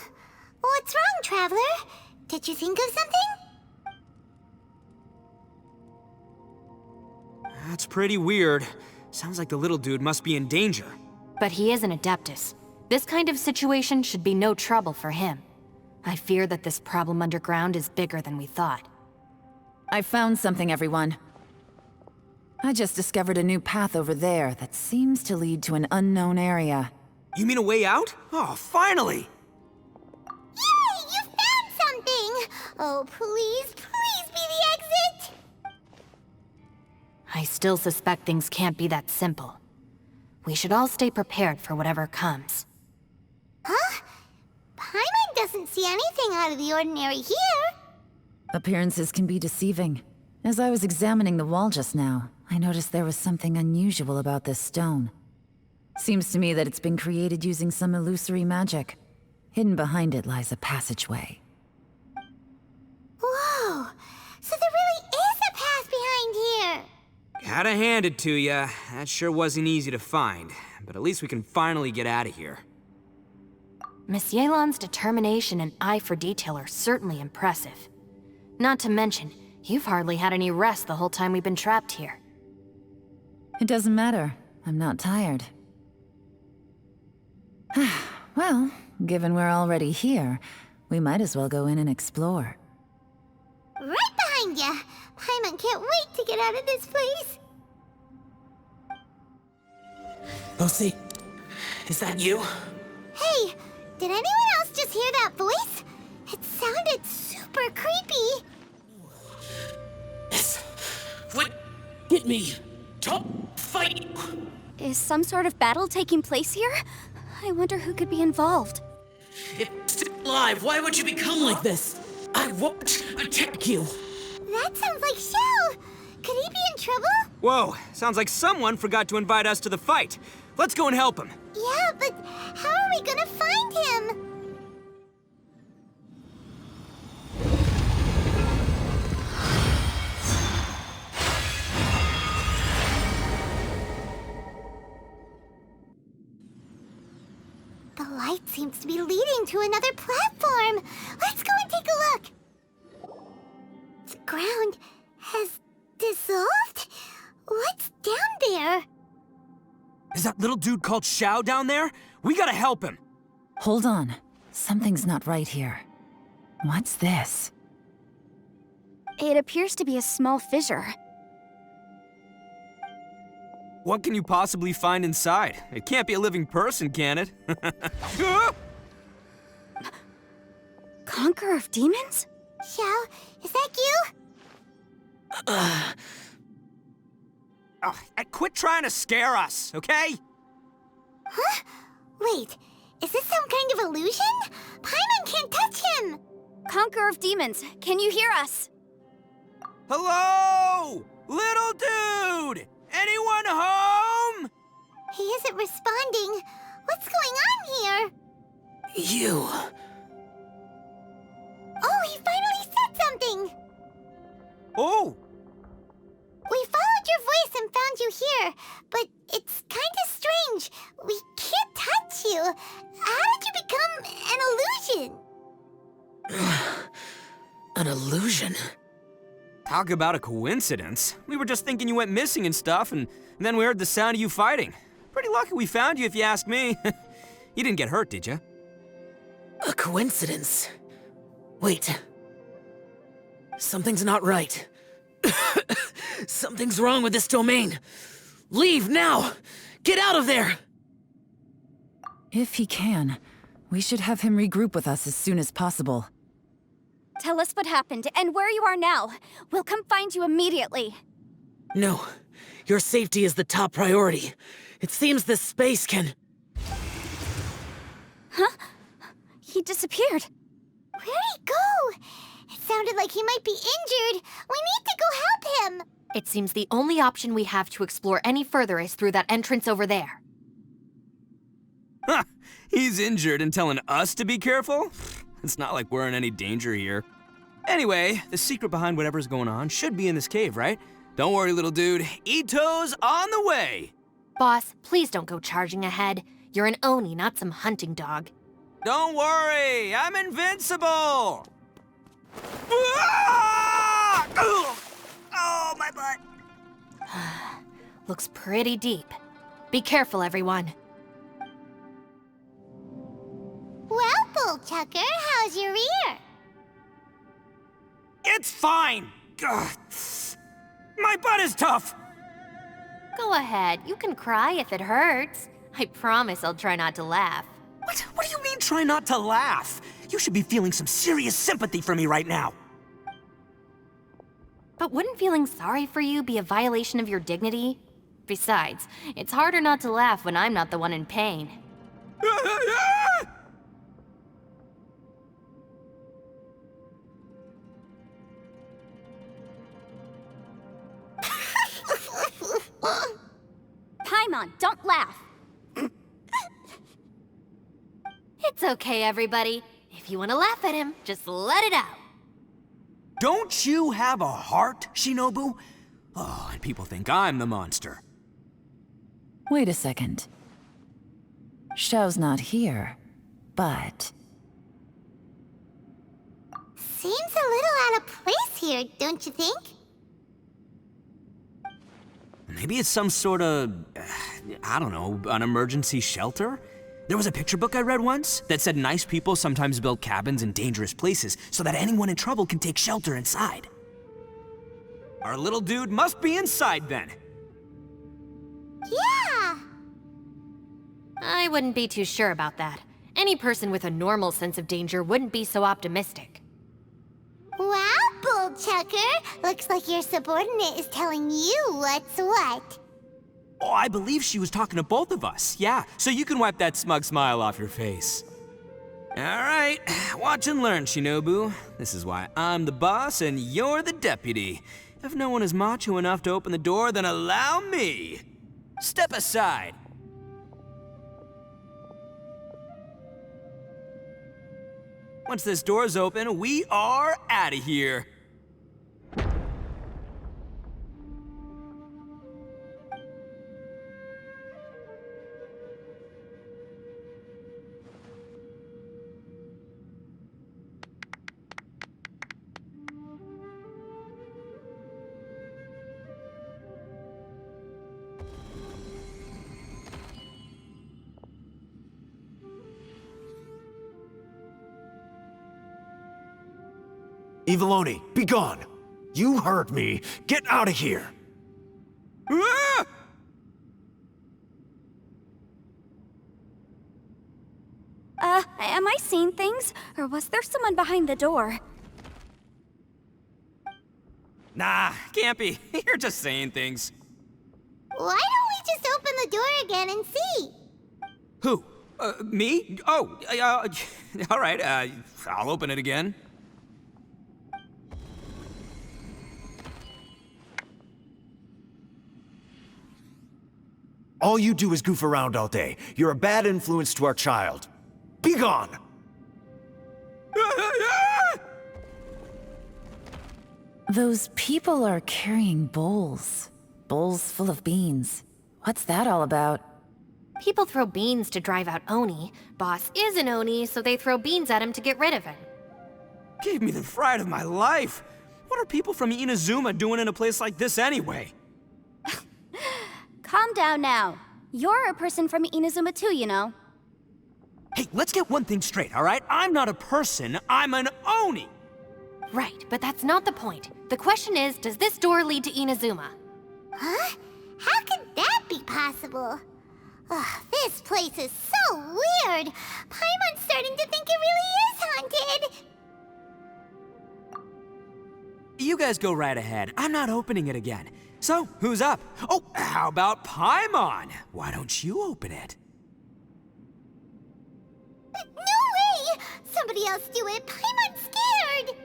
What's wrong, Traveler? Did you think of something? That's pretty weird. Sounds like the little dude must be in danger. But he is an Adeptus. This kind of situation should be no trouble for him. I fear that this problem underground is bigger than we thought. I found something, everyone. I just discovered a new path over there that seems to lead to an unknown area. You mean a way out? Oh, finally! Yay! You found something! Oh, please, please be the exit! I still suspect things can't be that simple. We should all stay prepared for whatever comes. Huh? Paimon doesn't see anything out of the ordinary here. Appearances can be deceiving. As I was examining the wall just now, I noticed there was something unusual about this stone. Seems to me that it's been created using some illusory magic. Hidden behind it lies a passageway. Whoa! So there really is a path behind here! Gotta hand it to ya. That sure wasn't easy to find. But at least we can finally get out of here. Miss Yelan's determination and eye for detail are certainly impressive. Not to mention, you've hardly had any rest the whole time we've been trapped here. It doesn't matter. I'm not tired. Well, given we're already here, we might as well go in and explore. Right behind ya! Paimon can't wait to get out of this place! Lucy, is that you? Hey, did anyone else just hear that voice? It sounded super creepy. This would get me. Top fight. Is some sort of battle taking place here? I wonder who could be involved. If still alive, why would you become like this? I won't attack you. That sounds like Shell! Could he be in trouble? Whoa, sounds like someone forgot to invite us to the fight. Let's go and help him. Yeah, but how are we gonna find him? The light seems to be leading to another platform. Let's go and take a look. The ground has dissolved? What's down there? Is that little dude called Xiao down there? We gotta help him. Hold on. Something's not right here. What's this? It appears to be a small fissure. What can you possibly find inside? It can't be a living person, can it? Conqueror of demons? Xiao, is that you? Oh, quit trying to scare us, okay? Huh? Wait, is this some kind of illusion? Paimon can't touch him! Conqueror of demons, can you hear us? Hello? Little dude! Anyone home? He isn't responding. What's going on here? You. Oh, he finally said something! Oh! We followed your voice and found you here, but it's kind of strange. We can't touch you. How did you become an illusion? An illusion? Talk about a coincidence. We were just thinking you went missing and stuff, and then we heard the sound of you fighting. Pretty lucky we found you, if you ask me. You didn't get hurt, did you? A coincidence? Wait. Something's not right. Something's wrong with this domain. Leave now! Get out of there! If he can, we should have him regroup with us as soon as possible. Tell us what happened and where you are now. We'll come find you immediately. No. Your safety is the top priority. It seems this space can... Huh? He disappeared. Where'd he go? It sounded like he might be injured. We need to go help him. It seems the only option we have to explore any further is through that entrance over there. Huh. He's injured and telling us to be careful? It's not like we're in any danger here. Anyway, the secret behind whatever's going on should be in this cave, right? Don't worry, little dude. Ito's on the way! Boss, please don't go charging ahead. You're an Oni, not some hunting dog. Don't worry, I'm invincible! Ah! Ugh! Oh, my butt! Looks pretty deep. Be careful, everyone. Well, Bullchucker, how's your ear? It's fine! Ugh. My butt is tough! Go ahead, you can cry if it hurts. I promise I'll try not to laugh. What do you mean, try not to laugh? You should be feeling some serious sympathy for me right now. But wouldn't feeling sorry for you be a violation of your dignity? Besides, it's harder not to laugh when I'm not the one in pain. Paimon, don't laugh. It's okay, everybody. If you want to laugh at him, just let it out. Don't you have a heart, Shinobu? Oh, and people think I'm the monster. Wait a second. Xiao's not here, but... Seems a little out of place here, don't you think? Maybe it's some sort of, I don't know, an emergency shelter? There was a picture book I read once that said nice people sometimes build cabins in dangerous places so that anyone in trouble can take shelter inside. Our little dude must be inside then. Yeah! I wouldn't be too sure about that. Any person with a normal sense of danger wouldn't be so optimistic. Wow, Bullchucker! Looks like your subordinate is telling you what's what. Oh, I believe she was talking to both of us. Yeah, so you can wipe that smug smile off your face. All right, watch and learn, Shinobu. This is why I'm the boss and you're the deputy. If no one is macho enough to open the door, then allow me. Step aside. Once this door's open, we are out of here. Eviloni, be gone! You heard me! Get out of here! Ah! Am I seeing things? Or was there someone behind the door? Nah, can't be. You're just saying things. Why don't we just open the door again and see? Who? Me? Oh, all right, I'll open it again. All you do is goof around all day. You're a bad influence to our child. Be gone! Those people are carrying bowls. Bowls full of beans. What's that all about? People throw beans to drive out Oni. Boss is an Oni, so they throw beans at him to get rid of him. Gave me the fright of my life. What are people from Inazuma doing in a place like this anyway? Calm down now. You're a person from Inazuma too, you know. Hey, let's get one thing straight, all right? I'm not a person, I'm an Oni! Right, but that's not the point. The question is, does this door lead to Inazuma? Huh? How could that be possible? Ugh, this place is so weird. Paimon's starting to think it really is haunted. You guys go right ahead. I'm not opening it again. So, who's up? Oh, how about Paimon? Why don't you open it? No way! Somebody else do it. Paimon's scared.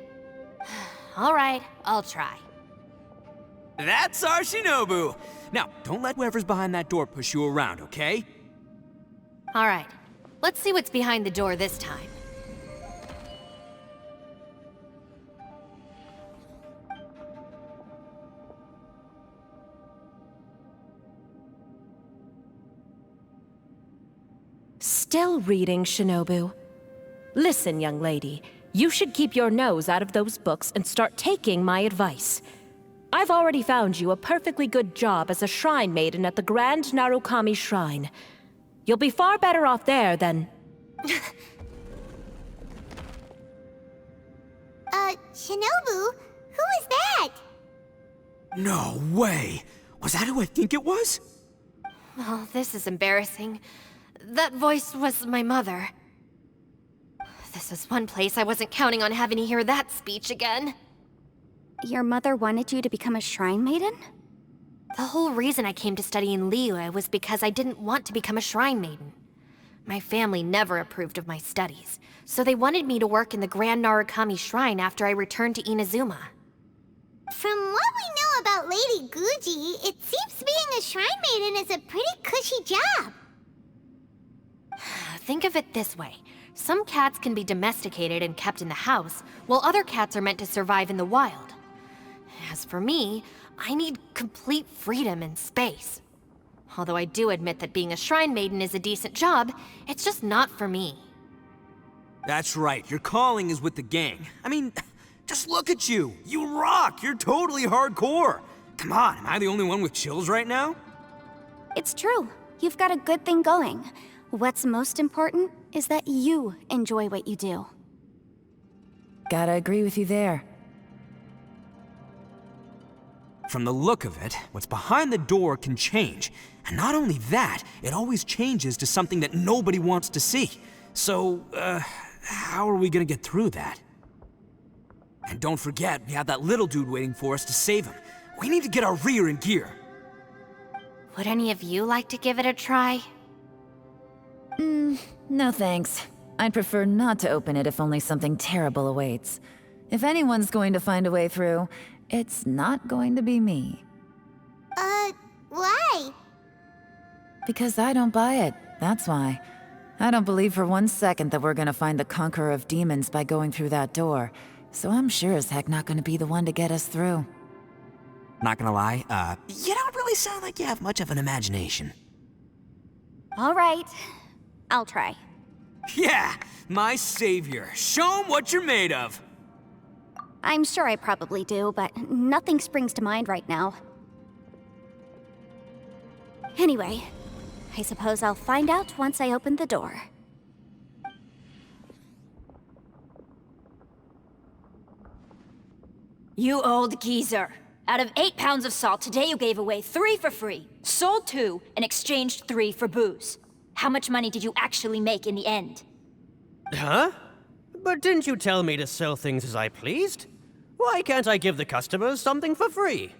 All right, I'll try. That's our Shinobu! Now, don't let whoever's behind that door push you around, okay? All right, let's see what's behind the door this time. Still reading, Shinobu. Listen, young lady, you should keep your nose out of those books and start taking my advice. I've already found you a perfectly good job as a shrine maiden at the Grand Narukami Shrine. You'll be far better off there than... Shinobu? Who is that? No way! Was that who I think it was? Oh, this is embarrassing. That voice was my mother. This is one place I wasn't counting on having to hear that speech again. Your mother wanted you to become a shrine maiden? The whole reason I came to study in Liyue was because I didn't want to become a shrine maiden. My family never approved of my studies, so they wanted me to work in the Grand Narukami Shrine after I returned to Inazuma. From what we know about Lady Guji, it seems being a shrine maiden is a pretty cushy job. Think of it this way. Some cats can be domesticated and kept in the house, while other cats are meant to survive in the wild. As for me, I need complete freedom and space. Although I do admit that being a shrine maiden is a decent job, it's just not for me. That's right, your calling is with the gang. I mean, just look at you. You rock, you're totally hardcore. Come on, am I the only one with chills right now? It's true. You've got a good thing going. What's most important is that you enjoy what you do. Gotta agree with you there. From the look of it, what's behind the door can change. And not only that, it always changes to something that nobody wants to see. So, how are we gonna get through that? And don't forget, we have that little dude waiting for us to save him. We need to get our rear in gear. Would any of you like to give it a try? No thanks. I'd prefer not to open it if only something terrible awaits. If anyone's going to find a way through, it's not going to be me. Why? Because I don't buy it, that's why. I don't believe for 1 second that we're gonna find the Conqueror of Demons by going through that door. So I'm sure as heck not gonna be the one to get us through. Not gonna lie, you don't really sound like you have much of an imagination. All right, I'll try. Yeah, my savior. Show 'em what you're made of. I'm sure I probably do, but nothing springs to mind right now. Anyway, I suppose I'll find out once I open the door. You old geezer. Out of 8 pounds of salt, today you gave away 3 for free, sold 2, and exchanged 3 for booze. How much money did you actually make in the end? Huh? But didn't you tell me to sell things as I pleased? Why can't I give the customers something for free?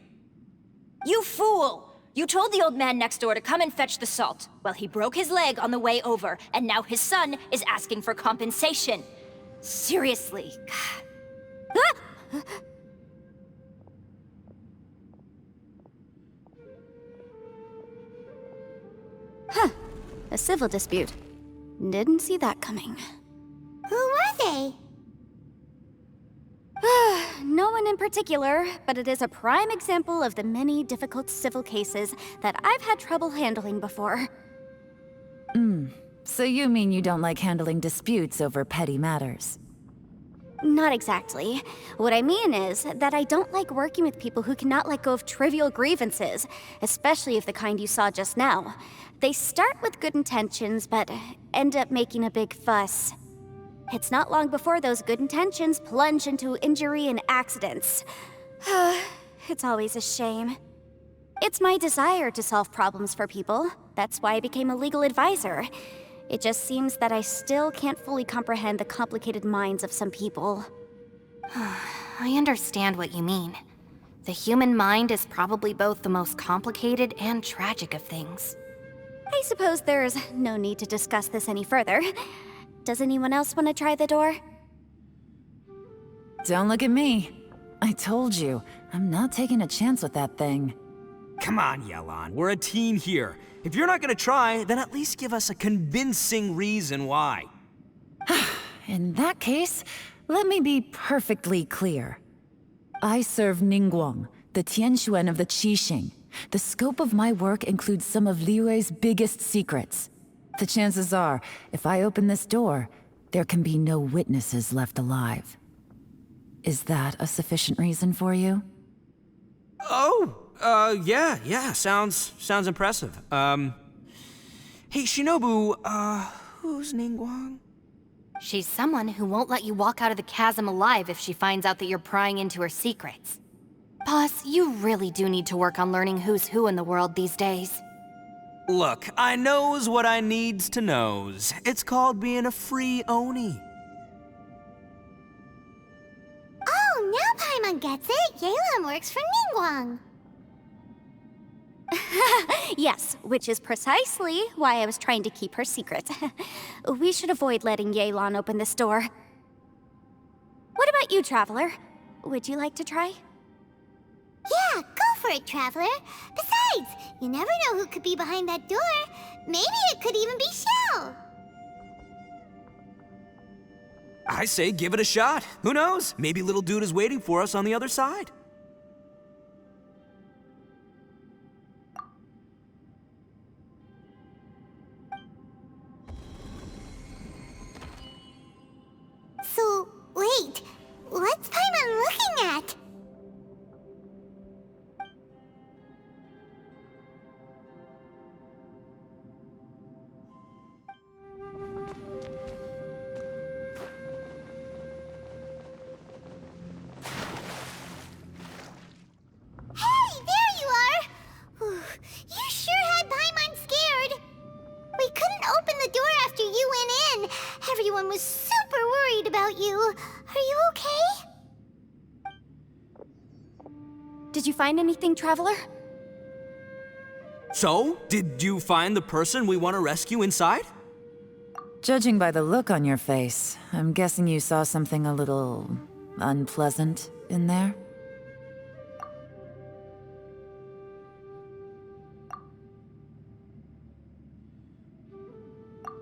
You fool! You told the old man next door to come and fetch the salt. Well, he broke his leg on the way over, and now his son is asking for compensation. Seriously. Ah! Huh. A civil dispute. Didn't see that coming. Who were they? No one in particular, but it is a prime example of the many difficult civil cases that I've had trouble handling before. So you mean you don't like handling disputes over petty matters? Not exactly. What I mean is that I don't like working with people who cannot let go of trivial grievances, especially of the kind you saw just now. They start with good intentions, but end up making a big fuss. It's not long before those good intentions plunge into injury and accidents. It's always a shame. It's my desire to solve problems for people. That's why I became a legal advisor. It just seems that I still can't fully comprehend the complicated minds of some people. I understand what you mean. The human mind is probably both the most complicated and tragic of things. I suppose there's no need to discuss this any further. Does anyone else want to try the door? Don't look at me. I told you, I'm not taking a chance with that thing. Come on, Yelan, we're a team here. If you're not gonna try, then at least give us a convincing reason why. In that case, let me be perfectly clear. I serve Ningguang, the Tianxuan of the Qixing. The scope of my work includes some of Liyue's biggest secrets. The chances are, if I open this door, there can be no witnesses left alive. Is that a sufficient reason for you? Yeah, sounds impressive. Hey, Shinobu, who's Ningguang? She's someone who won't let you walk out of the chasm alive if she finds out that you're prying into her secrets. Boss, you really do need to work on learning who's who in the world these days. Look, I knows what I needs to knows. It's called being a free Oni. Oh, now Paimon gets it. Yelan works for Ningguang. Yes, which is precisely why I was trying to keep her secret. We should avoid letting Yelan open this door. What about you, Traveler? Would you like to try? Yeah, go for it, Traveler. Besides, you never know who could be behind that door. Maybe it could even be Shell. I say give it a shot. Who knows? Maybe little dude is waiting for us on the other side. the door after you went in. Everyone was super worried about you. Are you okay? Did you find anything, Traveler? So, did you find the person we want to rescue inside? Judging by the look on your face, I'm guessing you saw something a little unpleasant in there?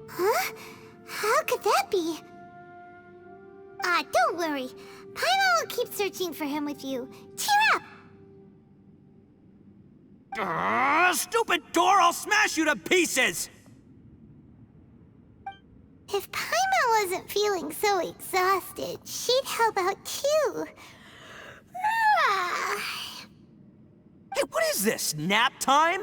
Huh? How could that be? Don't worry. Paimon will keep searching for him with you. Cheer up! Stupid door! I'll smash you to pieces! If Paimon wasn't feeling so exhausted, she'd help out too. Hey, what is this? Nap time?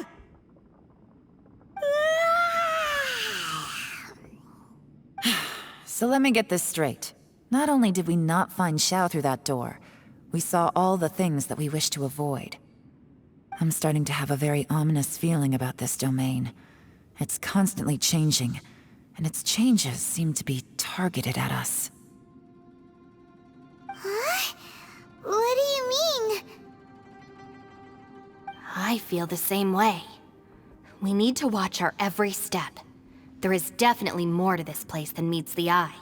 So let me get this straight. Not only did we not find Xiao through that door, we saw all the things that we wish to avoid. I'm starting to have a very ominous feeling about this domain. It's constantly changing, and its changes seem to be targeted at us. Huh? What do you mean? I feel the same way. We need to watch our every step. There is definitely more to this place than meets the eye.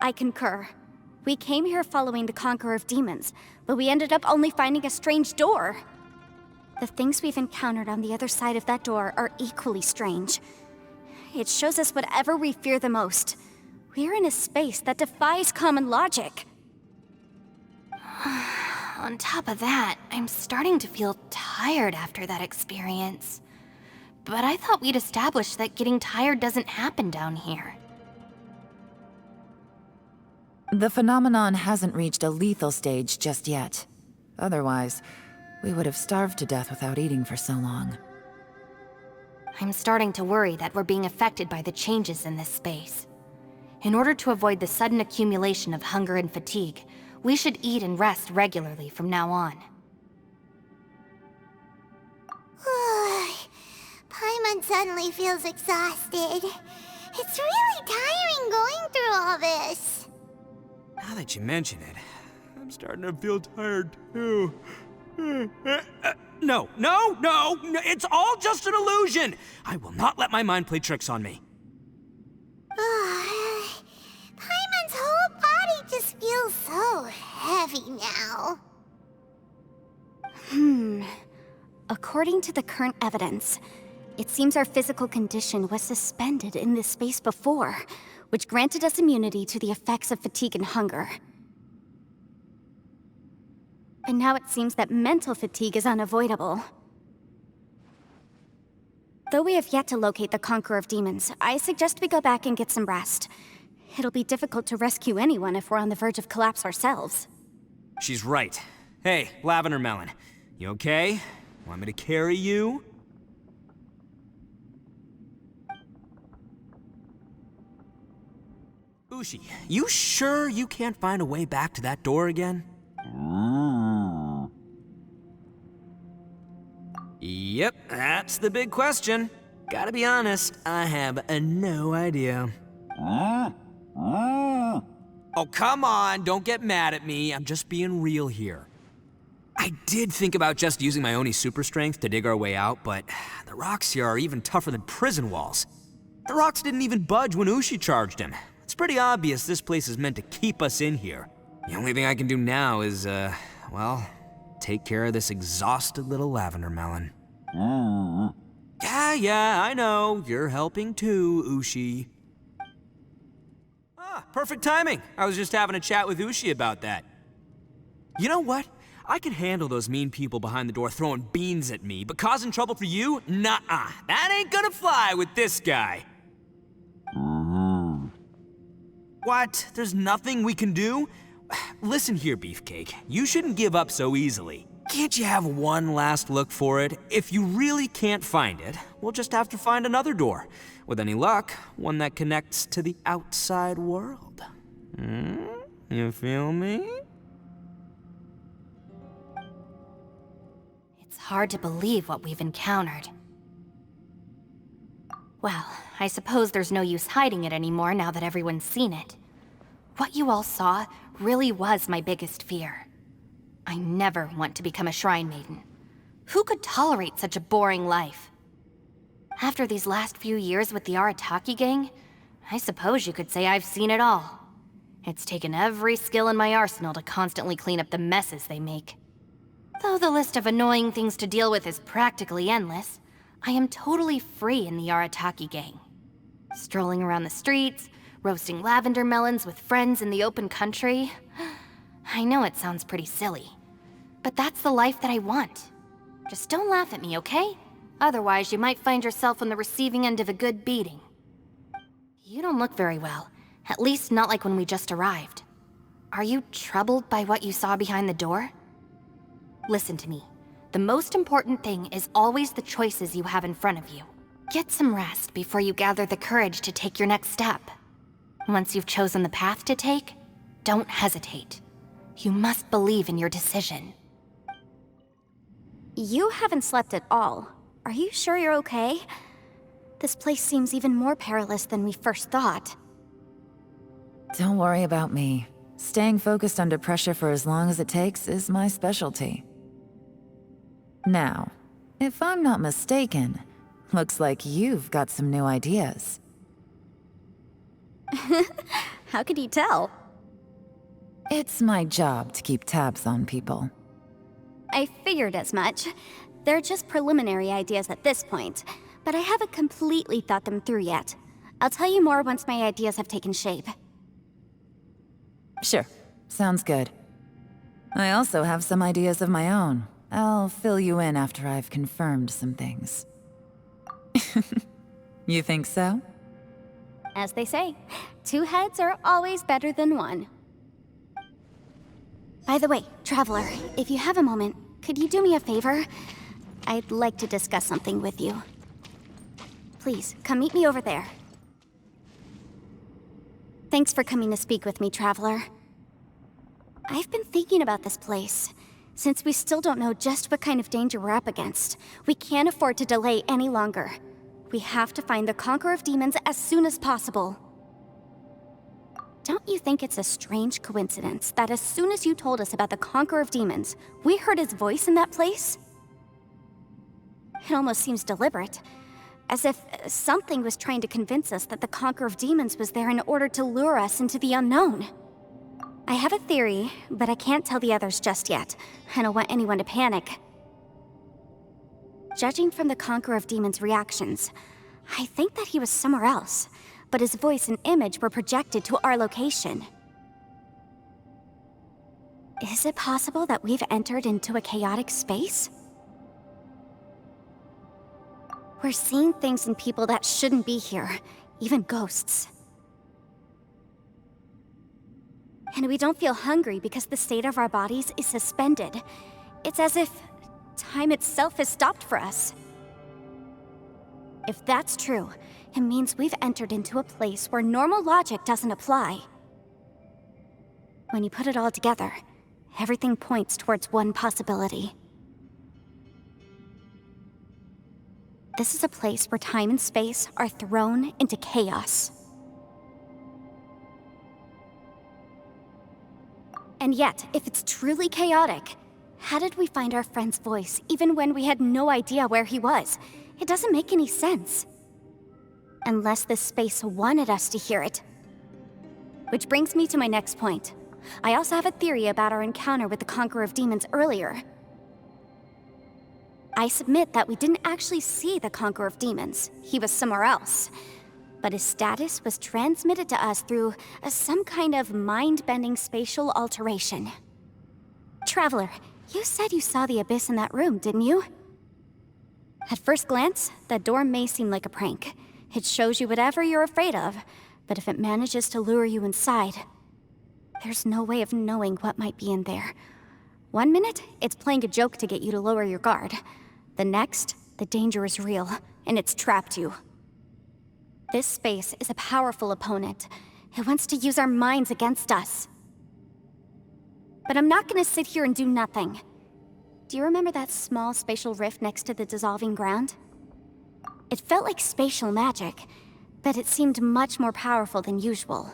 I concur. We came here following the Conqueror of Demons, but we ended up only finding a strange door. The things we've encountered on the other side of that door are equally strange. It shows us whatever we fear the most. We're in a space that defies common logic. On top of that, I'm starting to feel tired after that experience. But I thought we'd established that getting tired doesn't happen down here. The phenomenon hasn't reached a lethal stage just yet. Otherwise, we would have starved to death without eating for so long. I'm starting to worry that we're being affected by the changes in this space. In order to avoid the sudden accumulation of hunger and fatigue, we should eat and rest regularly from now on. Paimon suddenly feels exhausted. It's really tiring going through all this. Now that you mention it, I'm starting to feel tired too. No, it's all just an illusion! I will not let my mind play tricks on me. Paimon's whole body just feels so heavy now. According to the current evidence, it seems our physical condition was suspended in this space before, which granted us immunity to the effects of fatigue and hunger. And now it seems that mental fatigue is unavoidable. Though we have yet to locate the Conqueror of Demons, I suggest we go back and get some rest. It'll be difficult to rescue anyone if we're on the verge of collapse ourselves. She's right. Hey, Lavender Melon, you okay? Want me to carry you? Ushi, you sure you can't find a way back to that door again? Yep, that's the big question. Gotta be honest, I have no idea. Oh, come on, don't get mad at me. I'm just being real here. I did think about just using my Oni super strength to dig our way out, but the rocks here are even tougher than prison walls. The rocks didn't even budge when Ushi charged him. It's pretty obvious this place is meant to keep us in here. The only thing I can do now is, well, take care of this exhausted little Lavender Melon. Yeah, I know. You're helping too, Ushi. Ah, perfect timing. I was just having a chat with Ushi about that. You know what? I can handle those mean people behind the door throwing beans at me, but causing trouble for you? Nuh-uh. That ain't gonna fly with this guy. What? There's nothing we can do? Listen here, Beefcake. You shouldn't give up so easily. Can't you have one last look for it? If you really can't find it, we'll just have to find another door. With any luck, one that connects to the outside world. You feel me? It's hard to believe what we've encountered. Well, I suppose there's no use hiding it anymore now that everyone's seen it. What you all saw really was my biggest fear. I never want to become a Shrine Maiden. Who could tolerate such a boring life? After these last few years with the Arataki gang, I suppose you could say I've seen it all. It's taken every skill in my arsenal to constantly clean up the messes they make. Though the list of annoying things to deal with is practically endless, I am totally free in the Arataki gang. Strolling around the streets, roasting lavender melons with friends in the open country. I know it sounds pretty silly, but that's the life that I want. Just don't laugh at me, okay? Otherwise, you might find yourself on the receiving end of a good beating. You don't look very well, at least not like when we just arrived. Are you troubled by what you saw behind the door? Listen to me. The most important thing is always the choices you have in front of you. Get some rest before you gather the courage to take your next step. Once you've chosen the path to take, don't hesitate. You must believe in your decision. You haven't slept at all. Are you sure you're okay? This place seems even more perilous than we first thought. Don't worry about me. Staying focused under pressure for as long as it takes is my specialty. Now, if I'm not mistaken, looks like you've got some new ideas. How could you tell? It's my job to keep tabs on people. I figured as much. They're just preliminary ideas at this point, but I haven't completely thought them through yet. I'll tell you more once my ideas have taken shape. Sure, sounds good. I also have some ideas of my own. I'll fill you in after I've confirmed some things. You think so? As they say, 2 heads are always better than 1. By the way, Traveler, if you have a moment, could you do me a favor? I'd like to discuss something with you. Please, come meet me over there. Thanks for coming to speak with me, Traveler. I've been thinking about this place. Since we still don't know just what kind of danger we're up against, we can't afford to delay any longer. We have to find the Conqueror of Demons as soon as possible. Don't you think it's a strange coincidence that as soon as you told us about the Conqueror of Demons, we heard his voice in that place? It almost seems deliberate, as if something was trying to convince us that the Conqueror of Demons was there in order to lure us into the unknown. I have a theory, but I can't tell the others just yet. I don't want anyone to panic. Judging from the Conqueror of Demons' reactions, I think that he was somewhere else, but his voice and image were projected to our location. Is it possible that we've entered into a chaotic space? We're seeing things in people that shouldn't be here, even ghosts. And we don't feel hungry because the state of our bodies is suspended. It's as if time itself has stopped for us. If that's true, it means we've entered into a place where normal logic doesn't apply. When you put it all together, everything points towards one possibility. This is a place where time and space are thrown into chaos. And yet, if it's truly chaotic, how did we find our friend's voice even when we had no idea where he was? It doesn't make any sense. Unless this space wanted us to hear it. Which brings me to my next point. I also have a theory about our encounter with the Conqueror of Demons earlier. I submit that we didn't actually see the Conqueror of Demons. He was somewhere else. But his status was transmitted to us through some kind of mind-bending spatial alteration. Traveler, you said you saw the abyss in that room, didn't you? At first glance, that door may seem like a prank. It shows you whatever you're afraid of, but if it manages to lure you inside, there's no way of knowing what might be in there. 1 minute, it's playing a joke to get you to lower your guard. The next, the danger is real, and it's trapped you. This space is a powerful opponent. It wants to use our minds against us. But I'm not gonna sit here and do nothing. Do you remember that small spatial rift next to the dissolving ground? It felt like spatial magic, but it seemed much more powerful than usual.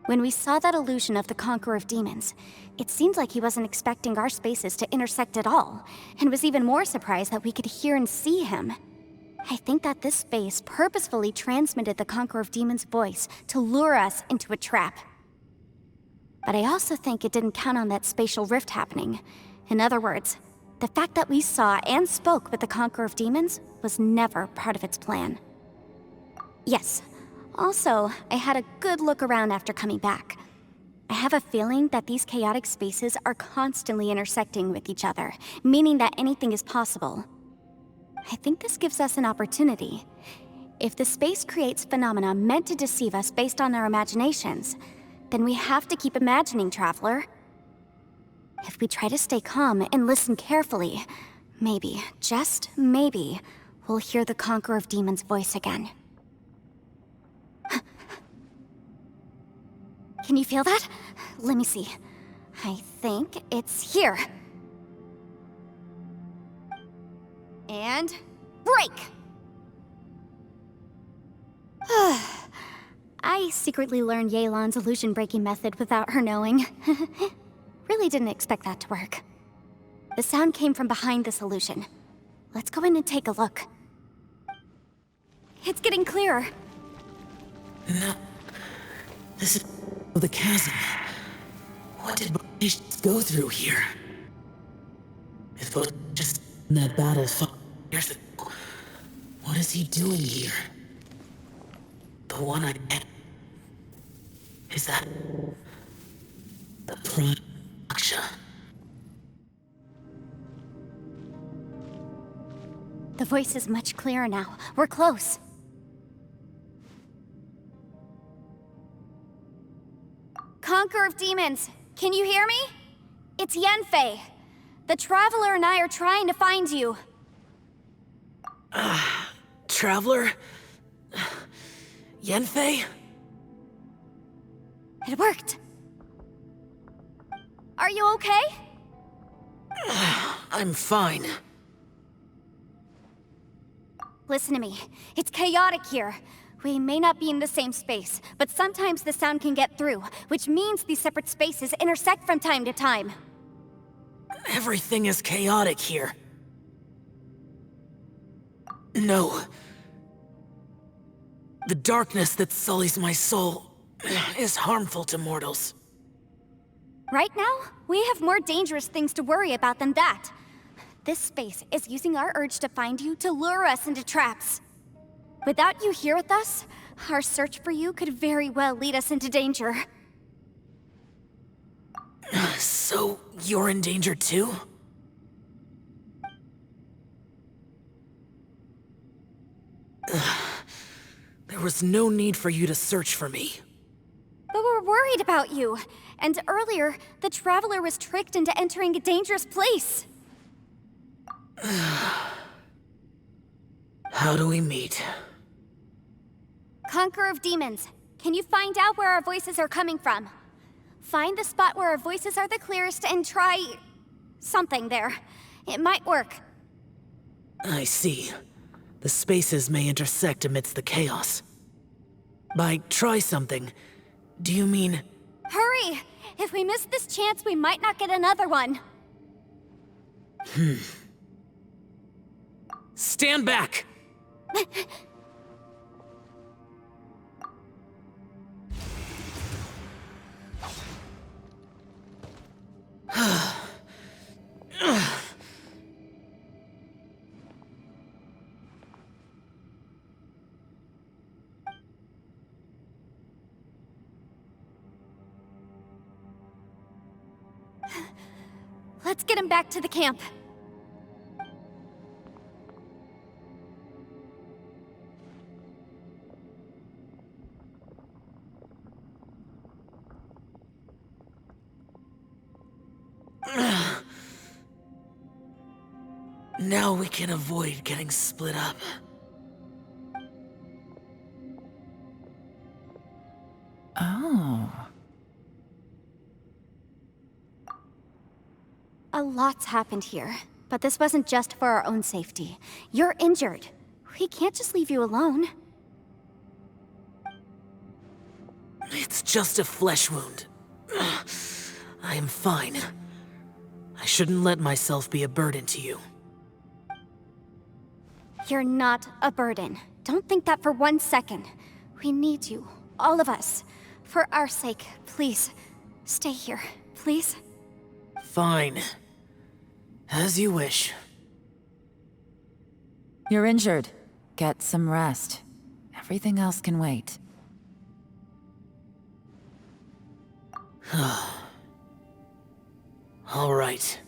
When we saw that illusion of the Conqueror of Demons, it seemed like he wasn't expecting our spaces to intersect at all, and was even more surprised that we could hear and see him. I think that this space purposefully transmitted the Conqueror of Demons' voice to lure us into a trap. But I also think it didn't count on that spatial rift happening. In other words, the fact that we saw and spoke with the Conqueror of Demons was never part of its plan. Yes. Also, I had a good look around after coming back. I have a feeling that these chaotic spaces are constantly intersecting with each other, meaning that anything is possible. I think this gives us an opportunity. If the space creates phenomena meant to deceive us based on our imaginations, then we have to keep imagining, Traveler. If we try to stay calm and listen carefully, maybe, just maybe, we'll hear the Conqueror of Demons' voice again. Can you feel that? Let me see. I think it's here. And break! I secretly learned Yelan's illusion-breaking method without her knowing. Really didn't expect that to work. The sound came from behind this illusion. Let's go in and take a look. It's getting clearer. No. This is the chasm. What did Bartish go through here? If it just in that battle 5 years ago, what is he doing here? The one I met. Is that the Prime Aksha? The voice is much clearer now. We're close. Conqueror of Demons, can you hear me? It's Yanfei. The Traveler and I are trying to find you. Traveler? Yanfei? It worked. Are you okay? I'm fine. Listen to me. It's chaotic here. We may not be in the same space, but sometimes the sound can get through, which means these separate spaces intersect from time to time. Everything is chaotic here. No. The darkness that sullies my soul is harmful to mortals. Right now, we have more dangerous things to worry about than that. This space is using our urge to find you to lure us into traps. Without you here with us, our search for you could very well lead us into danger. So, you're in danger too? There was no need for you to search for me. But we're worried about you. And earlier, the Traveler was tricked into entering a dangerous place. How do we meet? Conqueror of Demons, can you find out where our voices are coming from? Find the spot where our voices are the clearest and try... something there. It might work. I see. The spaces may intersect amidst the chaos. By try something, do you mean... Hurry! If we miss this chance, we might not get another one. Stand back! Let's get him back to the camp. Now we can avoid getting split up. Oh. A lot's happened here. But this wasn't just for our own safety. You're injured. We can't just leave you alone. It's just a flesh wound. I am fine. I shouldn't let myself be a burden to you. You're not a burden. Don't think that for 1 second. We need you, all of us. For our sake, please. Stay here, please. Fine. As you wish. You're injured. Get some rest. Everything else can wait. All right.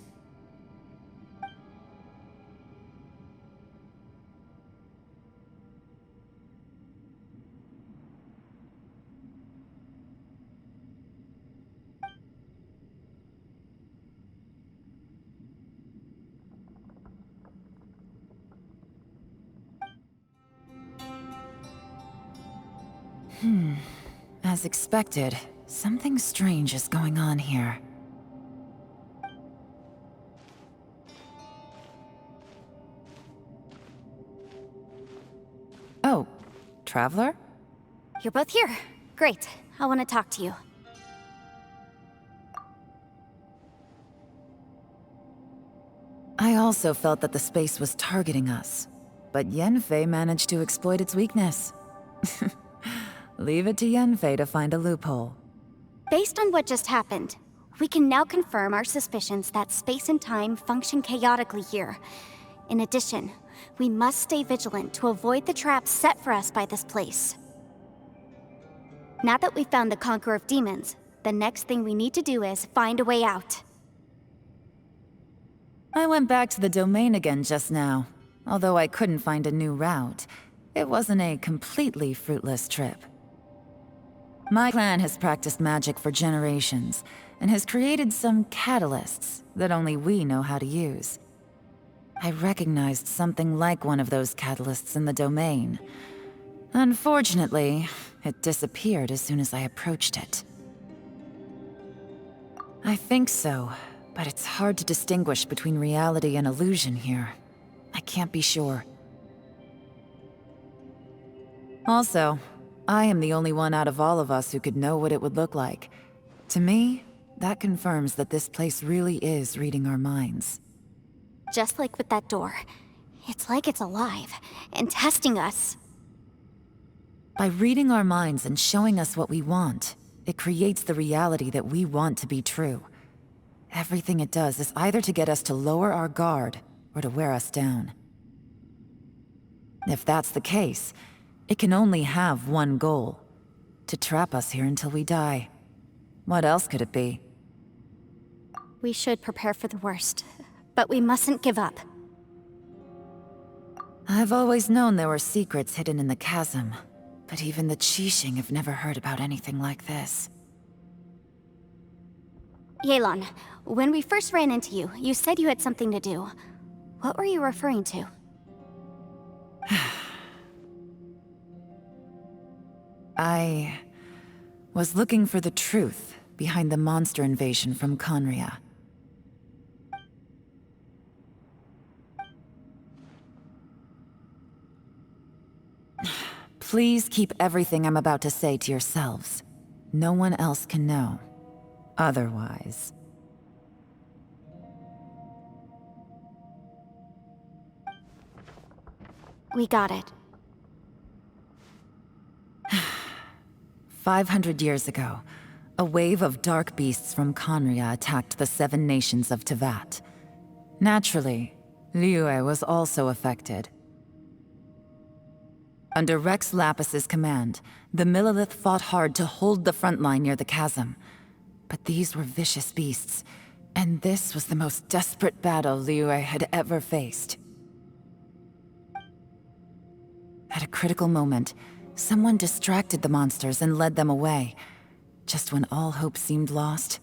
As expected, something strange is going on here. Oh, Traveler? You're both here. Great. I want to talk to you. I also felt that the space was targeting us, but Yenfei managed to exploit its weakness. Leave it to Yenfei to find a loophole. Based on what just happened, we can now confirm our suspicions that space and time function chaotically here. In addition, we must stay vigilant to avoid the traps set for us by this place. Now that we've found the Conqueror of Demons, the next thing we need to do is find a way out. I went back to the domain again just now. Although I couldn't find a new route, it wasn't a completely fruitless trip. My clan has practiced magic for generations, and has created some catalysts that only we know how to use. I recognized something like one of those catalysts in the domain. Unfortunately, it disappeared as soon as I approached it. I think so, but it's hard to distinguish between reality and illusion here. I can't be sure. Also, I am the only one out of all of us who could know what it would look like. To me, that confirms that this place really is reading our minds. Just like with that door. It's like it's alive, and testing us. By reading our minds and showing us what we want, it creates the reality that we want to be true. Everything it does is either to get us to lower our guard, or to wear us down. If that's the case, it can only have one goal: to trap us here until we die. What else could it be? We should prepare for the worst, but we mustn't give up. I've always known there were secrets hidden in the chasm, but even the Qixing have never heard about anything like this. Yelan, when we first ran into you, you said you had something to do. What were you referring to? I was looking for the truth behind the monster invasion from Conria. Please keep everything I'm about to say to yourselves. No one else can know. Otherwise... We got it. 500 years ago, a wave of dark beasts from Conria attacked the 7 nations of Tevat. Naturally, Liyue was also affected. Under Rex Lapis's command, the Millelith fought hard to hold the front line near the chasm. But these were vicious beasts, and this was the most desperate battle Liyue had ever faced. At a critical moment, someone distracted the monsters and led them away. Just when all hope seemed lost,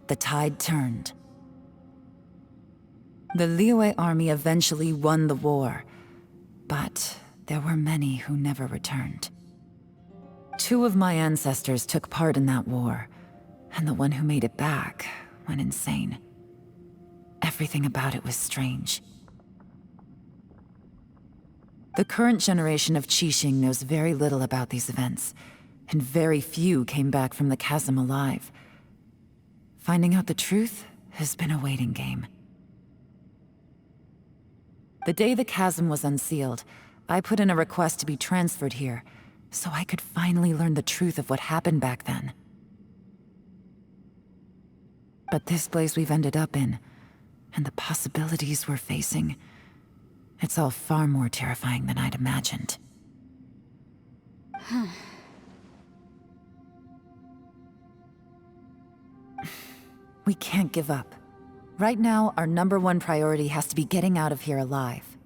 the tide turned. The Liyue army eventually won the war, but there were many who never returned. 2 of my ancestors took part in that war, and the one who made it back went insane. Everything about it was strange. The current generation of Qixing knows very little about these events, and very few came back from the chasm alive. Finding out the truth has been a waiting game. The day the chasm was unsealed, I put in a request to be transferred here, so I could finally learn the truth of what happened back then. But this place we've ended up in, and the possibilities we're facing, it's all far more terrifying than I'd imagined. We can't give up. Right now, our #1 priority has to be getting out of here alive.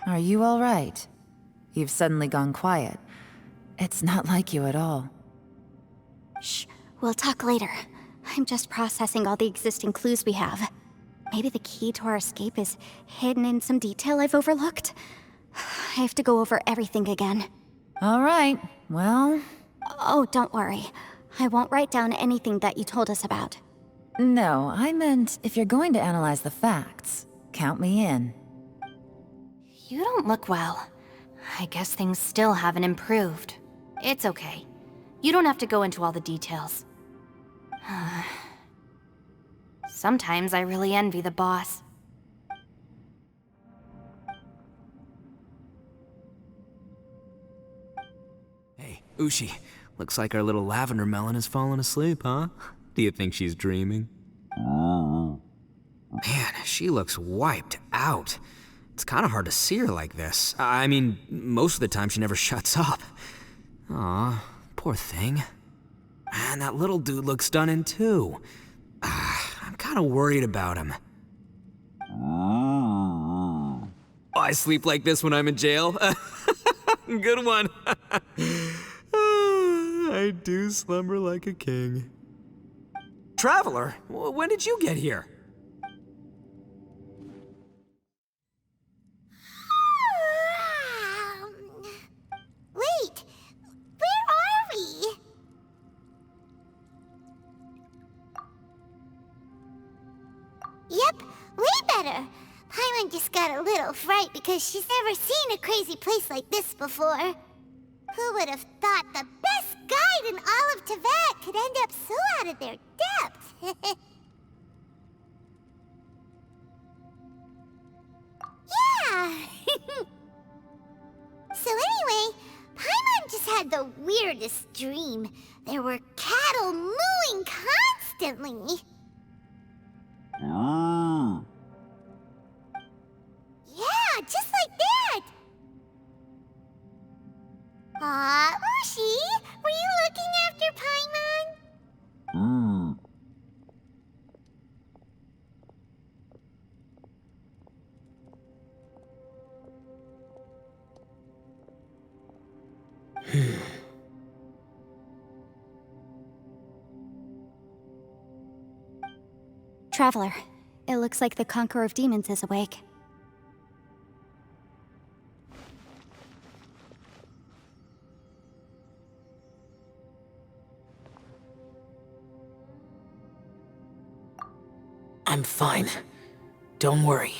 Are you all right? You've suddenly gone quiet. It's not like you at all. Shh, we'll talk later. I'm just processing all the existing clues we have. Maybe the key to our escape is hidden in some detail I've overlooked. I have to go over everything again. All right, well... Oh, don't worry. I won't write down anything that you told us about. No, I meant if you're going to analyze the facts, count me in. You don't look well. I guess things still haven't improved. It's okay. You don't have to go into all the details. Sometimes I really envy the boss. Hey, Ushi. Looks like our little lavender melon has fallen asleep, huh? Do you think she's dreaming? Man, she looks wiped out. It's kind of hard to see her like this. I mean, most of the time she never shuts up. Aw, poor thing. Man, that little dude looks stunning too. I'm kind of worried about him. I sleep like this when I'm in jail. Good one. I do slumber like a king. Traveler, when did you get here? Wait, where are we? Yep, way better. Paimon just got a little fright because she's never seen a crazy place like this before. Who would have thought the best guide in all of Teyvat could end up so out of their depth? Yeah! So anyway, Paimon just had the weirdest dream. There were cattle mooing constantly. Yeah, just like that. Aw, Ushi, were you looking after Paimon? Traveler, it looks like the Conqueror of Demons is awake. I'm fine. Don't worry.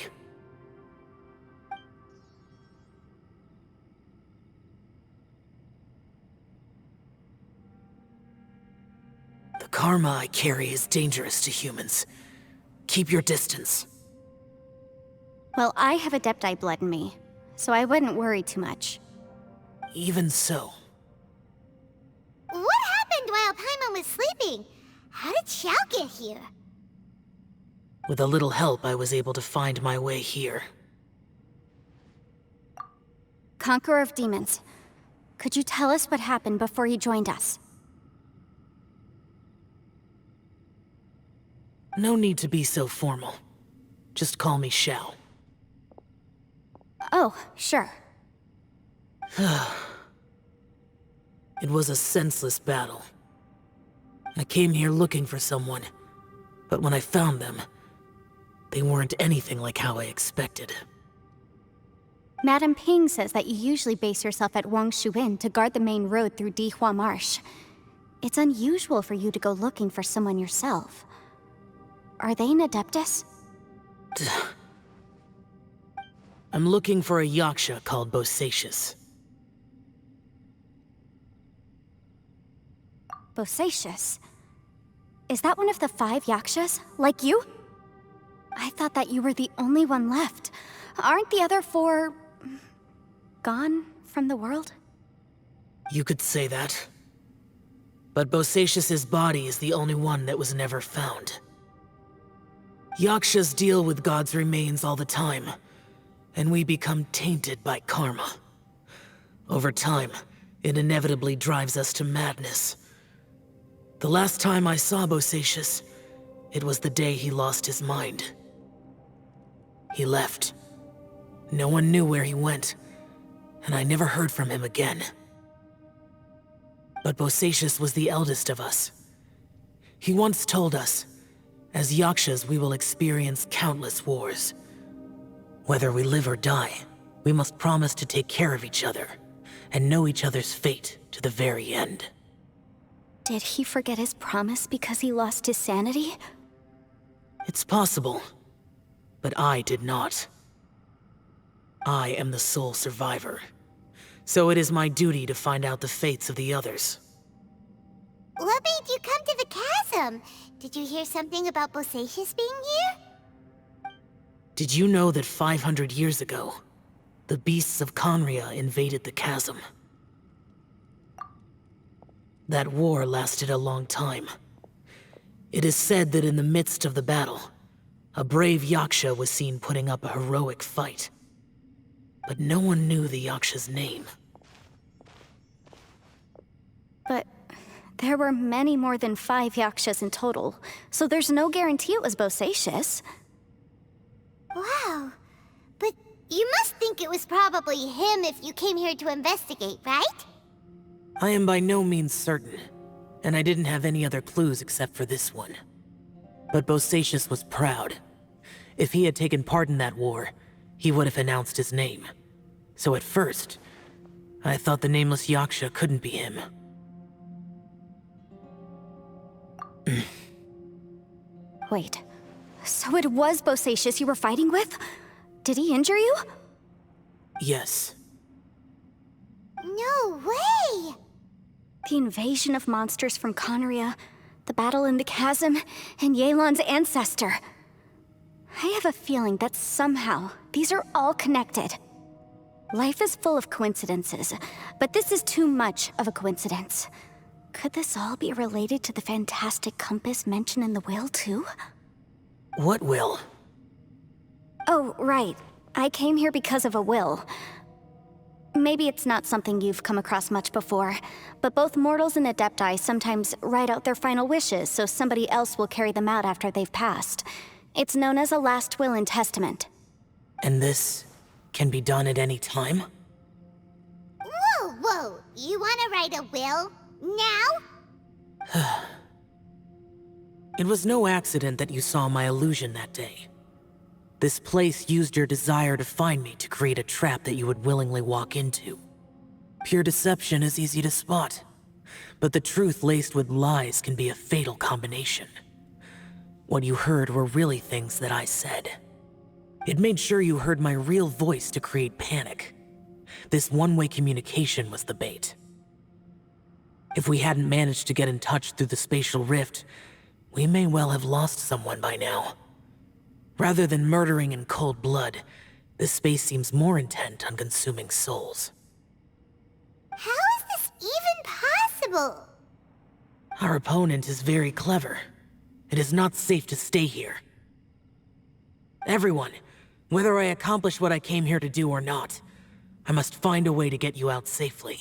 The karma I carry is dangerous to humans. Keep your distance. Well, I have Adepti blood in me, so I wouldn't worry too much. Even so. What happened while Paimon was sleeping? How did Xiao get here? With a little help, I was able to find my way here. Conqueror of Demons, could you tell us what happened before you joined us? No need to be so formal. Just call me Xiao. Oh, sure. It was a senseless battle. I came here looking for someone, but when I found them, they weren't anything like how I expected. Madame Ping says that you usually base yourself at Wangshuin to guard the main road through Dihua Marsh. It's unusual for you to go looking for someone yourself. Are they an Adeptus? I'm looking for a Yaksha called Bosacius. Bosacius? Is that one of the 5 Yakshas, like you? I thought that you were the only one left. Aren't the other 4... gone from the world? You could say that. But Bosacius's body is the only one that was never found. Yakshas deal with God's remains all the time, and we become tainted by karma. Over time, it inevitably drives us to madness. The last time I saw Bosacius, it was the day he lost his mind. He left. No one knew where he went, and I never heard from him again. But Bosacius was the eldest of us. He once told us, as Yakshas we will experience countless wars. Whether we live or die, we must promise to take care of each other, and know each other's fate to the very end. Did he forget his promise because he lost his sanity? It's possible, but I did not. I am the sole survivor, so it is my duty to find out the fates of the others. What made you come to the chasm? Did you hear something about Bosacius being here? Did you know that 500 years ago, the beasts of Conria invaded the chasm? That war lasted a long time. It is said that in the midst of the battle, a brave Yaksha was seen putting up a heroic fight. But no one knew the Yaksha's name. But there were many more than 5 Yakshas in total, so there's no guarantee it was Bosacius. Wow. But you must think it was probably him if you came here to investigate, right? I am by no means certain, and I didn't have any other clues except for this one. But Bosacius was proud. If he had taken part in that war, he would have announced his name. So at first, I thought the nameless Yaksha couldn't be him. Wait, so it was Bosacius you were fighting with? Did he injure you? Yes. No way! The invasion of monsters from Conria, the battle in the chasm, and Yelan's ancestor. I have a feeling that somehow these are all connected. Life is full of coincidences, but this is too much of a coincidence. Could this all be related to the fantastic compass mentioned in the will, too? What will? Oh, right. I came here because of a will. Maybe it's not something you've come across much before, but both mortals and Adepti sometimes write out their final wishes so somebody else will carry them out after they've passed. It's known as a last will and testament. And this can be done at any time? Whoa! You wanna write a will? Now? It was no accident that you saw my illusion that day. This place used your desire to find me to create a trap that you would willingly walk into. Pure deception is easy to spot, but the truth laced with lies can be a fatal combination. What you heard were really things that I said. It made sure you heard my real voice to create panic. This one-way communication was the bait. If we hadn't managed to get in touch through the spatial rift, we may well have lost someone by now. Rather than murdering in cold blood, this space seems more intent on consuming souls. How is this even possible? Our opponent is very clever. It is not safe to stay here. Everyone, whether I accomplish what I came here to do or not, I must find a way to get you out safely.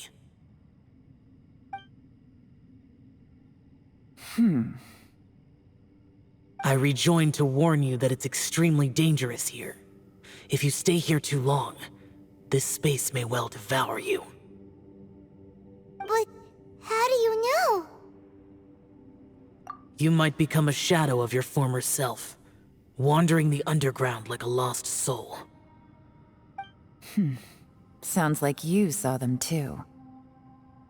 I rejoined to warn you that it's extremely dangerous here. If you stay here too long, this space may well devour you. But how do you know? You might become a shadow of your former self, wandering the underground like a lost soul. Sounds like you saw them too.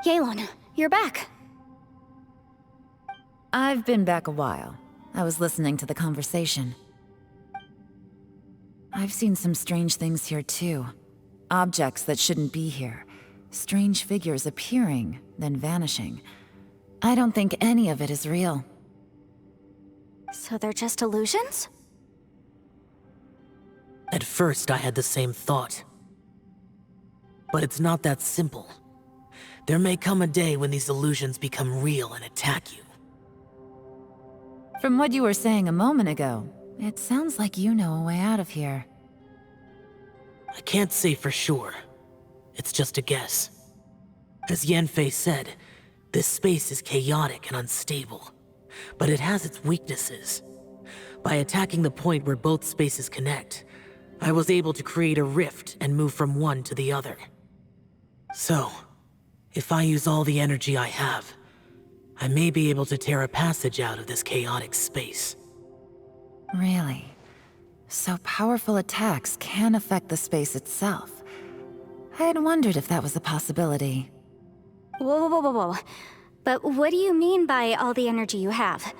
Yelan, you're back. I've been back a while. I was listening to the conversation. I've seen some strange things here too. Objects that shouldn't be here. Strange figures appearing, then vanishing. I don't think any of it is real. So they're just illusions? At first, I had the same thought. But it's not that simple. There may come a day when these illusions become real and attack you. From what you were saying a moment ago, it sounds like you know a way out of here. I can't say for sure. It's just a guess. As Yanfei said, this space is chaotic and unstable, but it has its weaknesses. By attacking the point where both spaces connect, I was able to create a rift and move from one to the other. So, if I use all the energy I have, I may be able to tear a passage out of this chaotic space. Really? So powerful attacks can affect the space itself. I had wondered if that was a possibility. Whoa, whoa, whoa, whoa. But what do you mean by all the energy you have?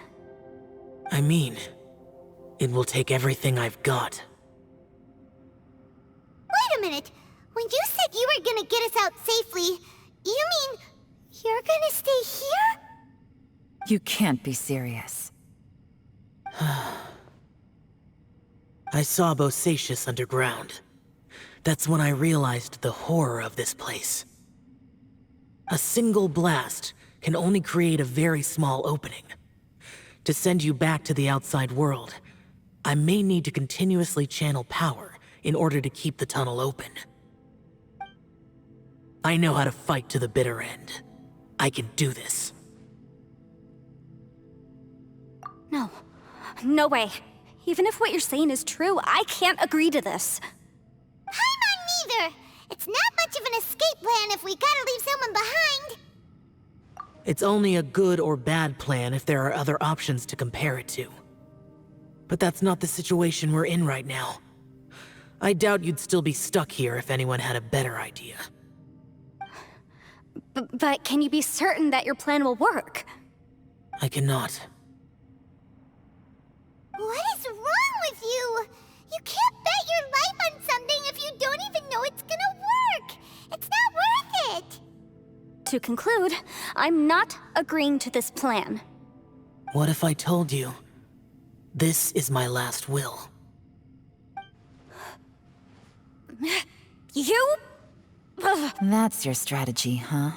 I mean, it will take everything I've got. Wait a minute. When you said you were gonna get us out safely, you mean you're gonna stay here? You can't be serious. I saw Bosacius underground. That's when I realized the horror of this place. A single blast can only create a very small opening. To send you back to the outside world, I may need to continuously channel power in order to keep the tunnel open. I know how to fight to the bitter end. I can do this. No. No way. Even if what you're saying is true, I can't agree to this. I'm not neither. It's not much of an escape plan if we gotta leave someone behind. It's only a good or bad plan if there are other options to compare it to. But that's not the situation we're in right now. I doubt you'd still be stuck here if anyone had a better idea. But can you be certain that your plan will work? I cannot. What is wrong with you? You can't bet your life on something if you don't even know it's gonna work. It's not worth it. To conclude, I'm not agreeing to this plan. What if I told you, this is my last will? You? That's your strategy, huh?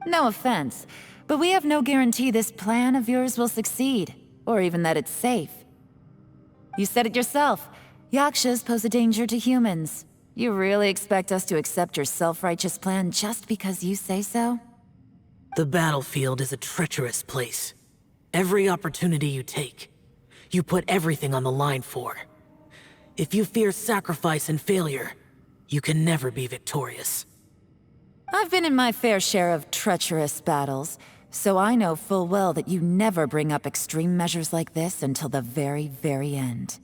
No offense, but we have no guarantee this plan of yours will succeed, or even that it's safe. You said it yourself. Yakshas pose a danger to humans. You really expect us to accept your self-righteous plan just because you say so? The battlefield is a treacherous place. Every opportunity you take, you put everything on the line for. If you fear sacrifice and failure, you can never be victorious. I've been in my fair share of treacherous battles, so I know full well that you never bring up extreme measures like this until the very, very end.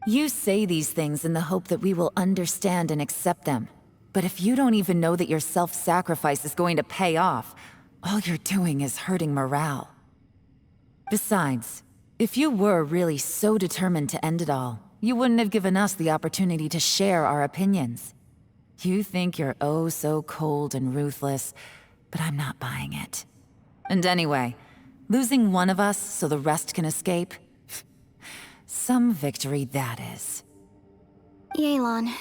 You say these things in the hope that we will understand and accept them. But if you don't even know that your self-sacrifice is going to pay off, all you're doing is hurting morale. Besides, if you were really so determined to end it all, you wouldn't have given us the opportunity to share our opinions. You think you're oh so cold and ruthless, but I'm not buying it. And anyway, losing one of us so the rest can escape? Some victory that is. Yelan,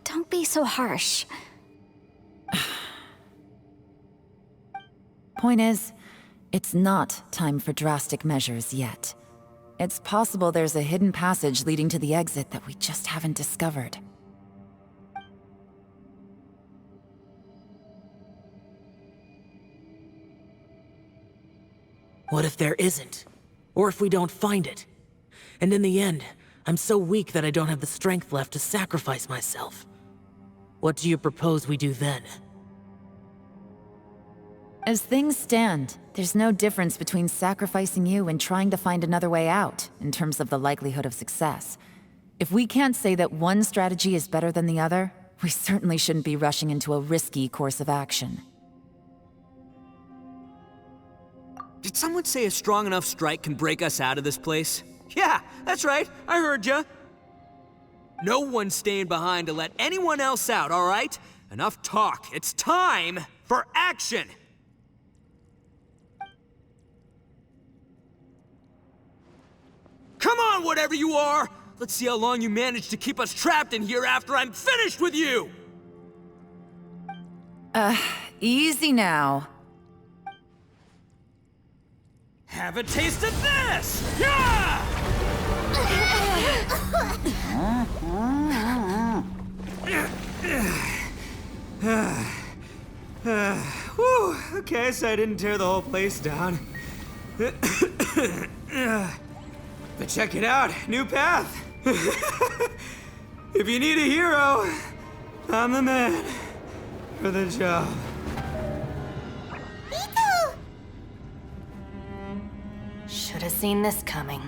don't be so harsh. Point is, it's not time for drastic measures yet. It's possible there's a hidden passage leading to the exit that we just haven't discovered. What if there isn't? Or if we don't find it? And in the end, I'm so weak that I don't have the strength left to sacrifice myself. What do you propose we do then? As things stand, there's no difference between sacrificing you and trying to find another way out, in terms of the likelihood of success. If we can't say that one strategy is better than the other, we certainly shouldn't be rushing into a risky course of action. Did someone say a strong enough strike can break us out of this place? Yeah, that's right. I heard ya. No one's staying behind to let anyone else out, all right? Enough talk. It's time for action! Come on, whatever you are! Let's see how long you manage to keep us trapped in here after I'm finished with you! Easy now. Have a taste of this! Yeah! Whew, okay, so I didn't tear the whole place down. But check it out, new path. If you need a hero, I'm the man for the job. Should have seen this coming.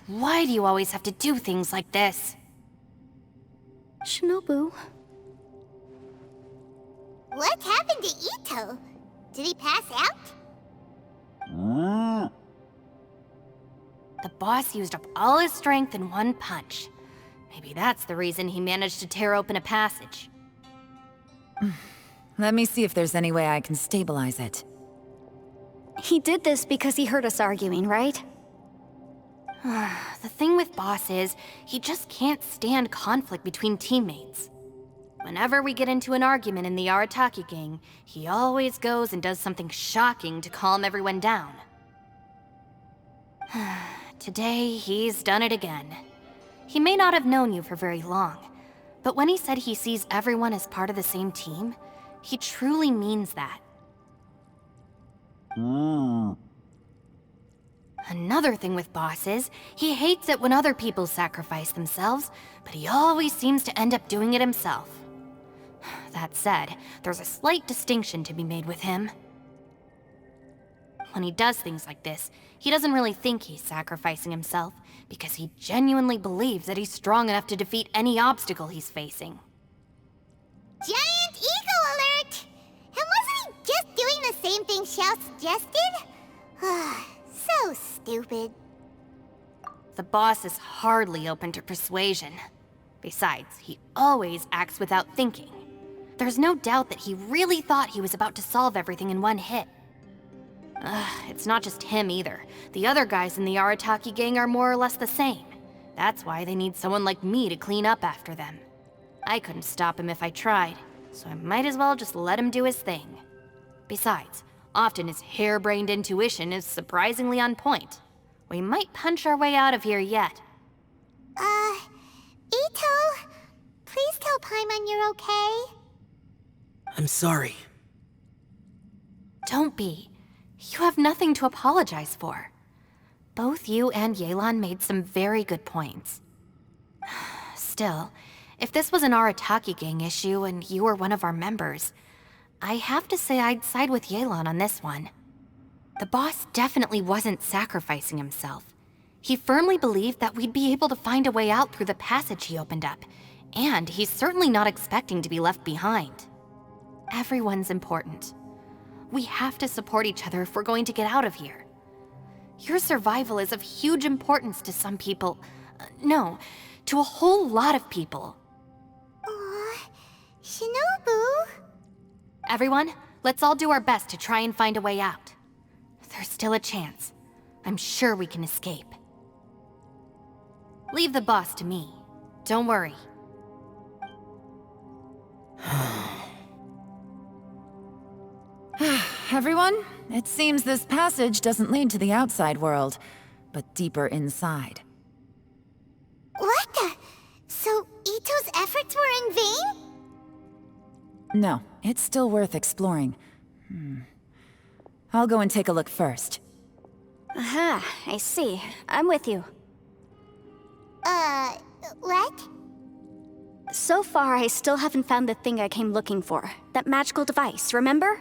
Why do you always have to do things like this? Shinobu, What happened to Ito? Did he pass out? The boss used up all his strength in one punch. Maybe that's the reason he managed to tear open a passage. Let me see if there's any way I can stabilize it. he did this because he heard us arguing, right? The thing with Boss is, he just can't stand conflict between teammates. Whenever we get into an argument in the Arataki gang, he always goes and does something shocking to calm everyone down. Today, he's done it again. He may not have known you for very long, but when he said he sees everyone as part of the same team, he truly means that. Another thing with Boss is, he hates it when other people sacrifice themselves, but he always seems to end up doing it himself. That said, there's a slight distinction to be made with him. When he does things like this, he doesn't really think he's sacrificing himself, because he genuinely believes that he's strong enough to defeat any obstacle he's facing. Giant eagle alert! And wasn't he just doing the same thing Xiao suggested? So stupid. The boss is hardly open to persuasion. Besides, he always acts without thinking. There's no doubt that he really thought he was about to solve everything in one hit. It's not just him either. The other guys in the Arataki gang are more or less the same. That's why they need someone like me to clean up after them. I couldn't stop him if I tried, so I might as well just let him do his thing. Besides, often his harebrained intuition is surprisingly on point. We might punch our way out of here yet. Ito, please tell Paimon you're okay. I'm sorry. Don't be. You have nothing to apologize for. Both you and Yelan made some very good points. Still, if this was an Arataki gang issue and you were one of our members, I have to say I'd side with Yelan on this one. The boss definitely wasn't sacrificing himself. He firmly believed that we'd be able to find a way out through the passage he opened up, and he's certainly not expecting to be left behind. Everyone's important. We have to support each other if we're going to get out of here. Your survival is of huge importance to some people. No, to a whole lot of people. Aw, Shinobu. Everyone, let's all do our best to try and find a way out. There's still a chance. I'm sure we can escape. Leave the boss to me. Don't worry. Everyone, it seems this passage doesn't lead to the outside world, but deeper inside. What the? So Ito's efforts were in vain? No, it's still worth exploring. I'll go and take a look first. Aha, I see. I'm with you. What? So far, I still haven't found the thing I came looking for. That magical device, remember?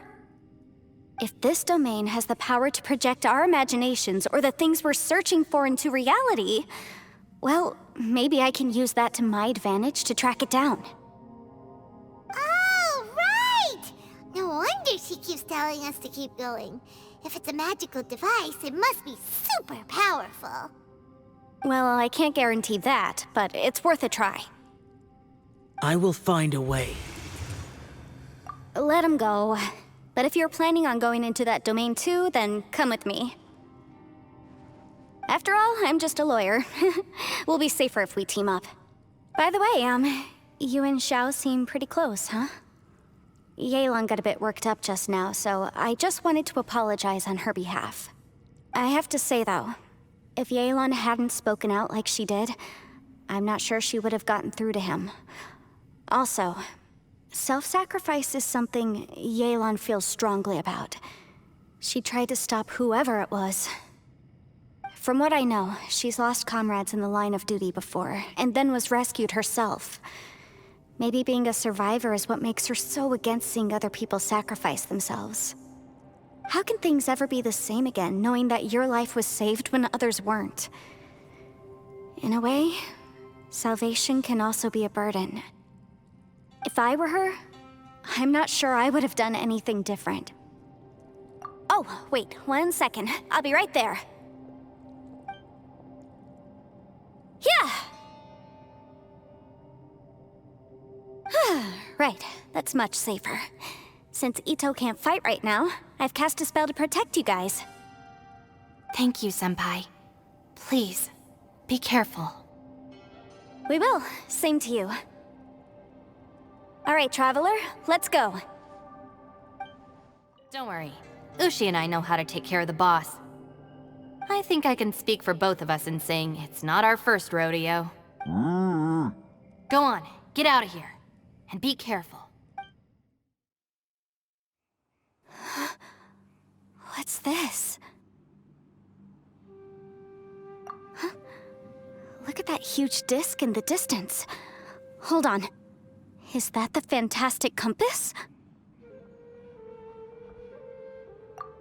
If this domain has the power to project our imaginations or the things we're searching for into reality, well, maybe I can use that to my advantage to track it down. Oh, right! No wonder she keeps telling us to keep going. If it's a magical device, it must be super powerful. Well, I can't guarantee that, but it's worth a try. I will find a way. Let him go. But if you're planning on going into that domain too, then come with me. After all, I'm just a lawyer. We'll be safer if we team up. By the way, you and Xiao seem pretty close, huh? Yelan got a bit worked up just now, so I just wanted to apologize on her behalf. I have to say though, if Yelan hadn't spoken out like she did, I'm not sure she would have gotten through to him. Also, self-sacrifice is something Yelan feels strongly about. She tried to stop whoever it was. From what I know, she's lost comrades in the line of duty before, and then was rescued herself. Maybe being a survivor is what makes her so against seeing other people sacrifice themselves. How can things ever be the same again, knowing that your life was saved when others weren't? In a way, salvation can also be a burden. If I were her, I'm not sure I would have done anything different. Oh, wait, 1 second. I'll be right there. Yeah! Right, that's much safer. Since Ito can't fight right now, I've cast a spell to protect you guys. Thank you, Senpai. Please, be careful. We will. Same to you. All right, Traveler, let's go. Don't worry. Ushi and I know how to take care of the boss. I think I can speak for both of us in saying it's not our first rodeo. Go on, get out of here. And be careful. What's this? Huh? Look at that huge disc in the distance. Hold on. Is that the fantastic compass?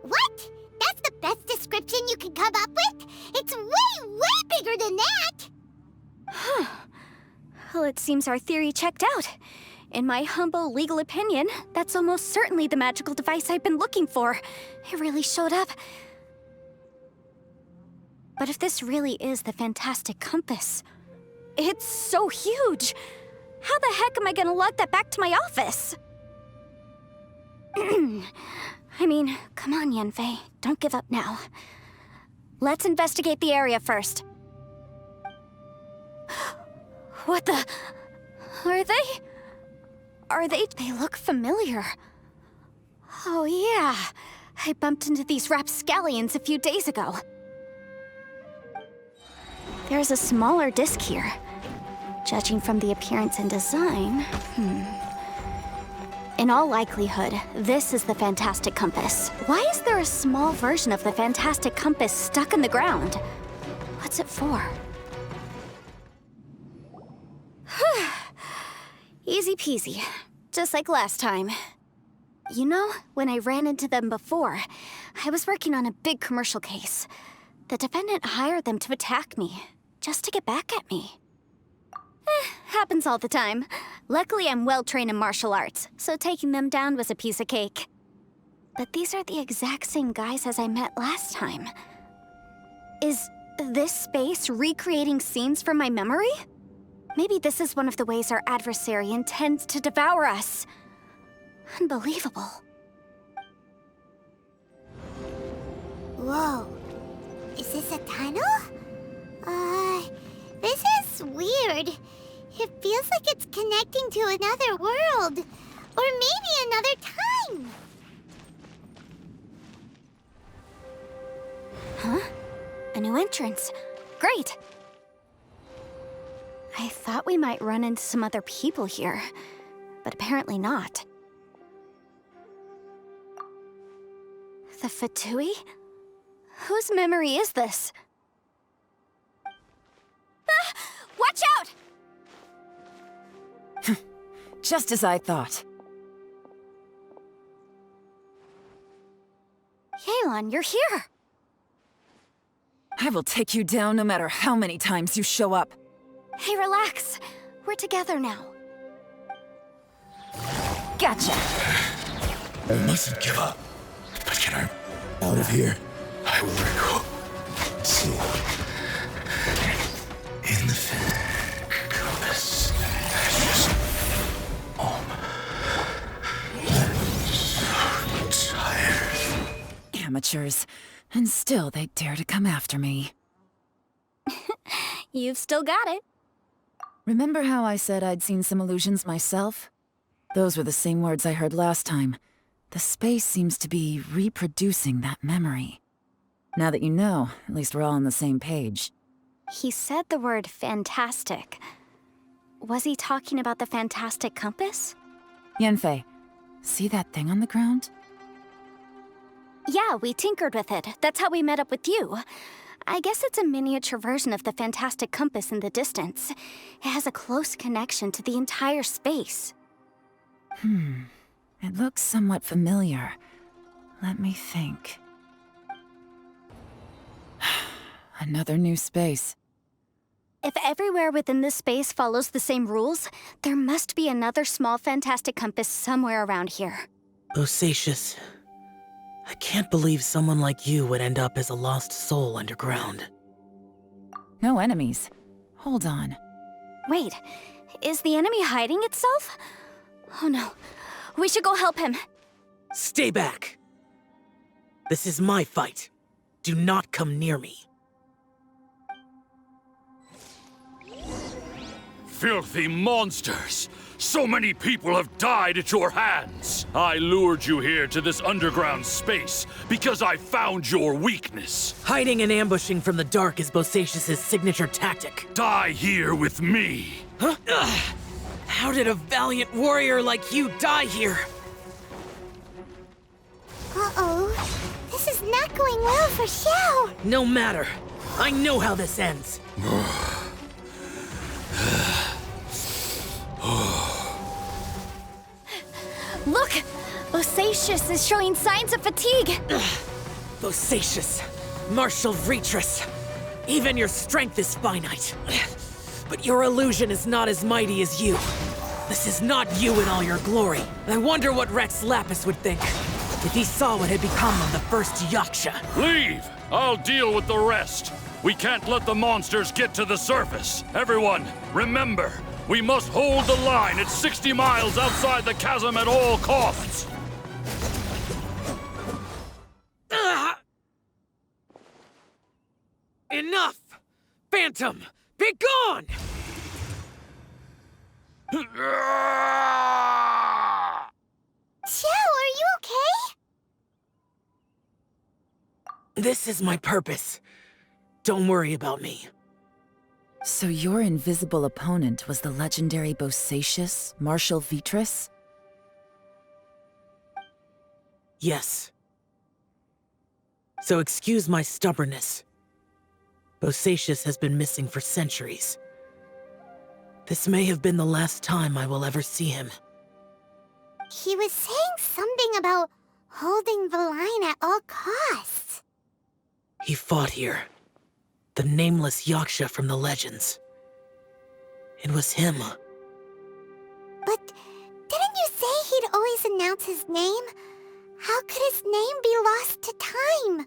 What? That's the best description you can come up with? It's way, way bigger than that! Huh. Well, it seems our theory checked out. In my humble legal opinion, that's almost certainly the magical device I've been looking for. It really showed up. But if this really is the fantastic compass, it's so huge. How the heck am I gonna lug that back to my office? I mean, come on, Yanfei. Don't give up now. Let's investigate the area first. What the... Are they... They look familiar. Oh yeah, I bumped into these rapscallions a few days ago. There's a smaller disc here. Judging from the appearance and design, In all likelihood, this is the fantastic compass. Why is there a small version of the fantastic compass stuck in the ground? What's it for? Easy peasy, just like last time. You know, when I ran into them before, I was working on a big commercial case. The defendant hired them to attack me, just to get back at me. Happens all the time. Luckily, I'm well-trained in martial arts, so taking them down was a piece of cake. But these are the exact same guys as I met last time. Is this space recreating scenes from my memory? Maybe this is one of the ways our adversary intends to devour us. Unbelievable. Whoa. Is this a tunnel? This is weird. It feels like it's connecting to another world. Or maybe another time. Huh? A new entrance. Great! I thought we might run into some other people here, but apparently not. The Fatui? Whose memory is this? Ah! Watch out! Just as I thought. on, you're here. I will take you down no matter how many times you show up. Hey, relax. We're together now. Gotcha. I mustn't give up. But can I out of here? I will recall. See. In the compass. Just home. I'm so tired. Amateurs. And still they dare to come after me. You've still got it. Remember how I said I'd seen some illusions myself? Those were the same words I heard last time. The space seems to be reproducing that memory. Now that you know, at least we're all on the same page. He said the word fantastic. Was he talking about the fantastic compass? Yanfei, see that thing on the ground? Yeah, we tinkered with it. That's how we met up with you. I guess it's a miniature version of the fantastic compass in the distance. It has a close connection to the entire space. It looks somewhat familiar. Let me think. Another new space. If everywhere within this space follows the same rules, there must be another small fantastic compass somewhere around here. Bosacious. I can't believe someone like you would end up as a lost soul underground. No enemies. Hold on. Wait, is the enemy hiding itself? Oh no, we should go help him. Stay back! This is my fight. Do not come near me. Filthy monsters! So many people have died at your hands! I lured you here to this underground space because I found your weakness. Hiding and ambushing from the dark is Bosacious's signature tactic. Die here with me! Huh? Ugh. How did a valiant warrior like you die here? Uh-oh. This is not going well for Xiao. No matter. I know how this ends. Look! Bosacious is showing signs of fatigue! Bosacious, martial Retris. Even your strength is finite. But your illusion is not as mighty as you. This is not you in all your glory. I wonder what Rex Lapis would think if he saw what had become of the first Yaksha. Leave! I'll deal with the rest. We can't let the monsters get to the surface. Everyone, remember, we must hold the line at 60 miles outside the chasm at all costs. Enough! Phantom, be gone! Xiao, are you okay? This is my purpose. Don't worry about me. So your invisible opponent was the legendary Bosacious, Marshal Vitris? Yes. So excuse my stubbornness. Bosacious has been missing for centuries. This may have been the last time I will ever see him. He was saying something about holding the line at all costs. He fought here. The nameless Yaksha from the legends. It was him. But didn't you say he'd always announce his name? How could his name be lost to time?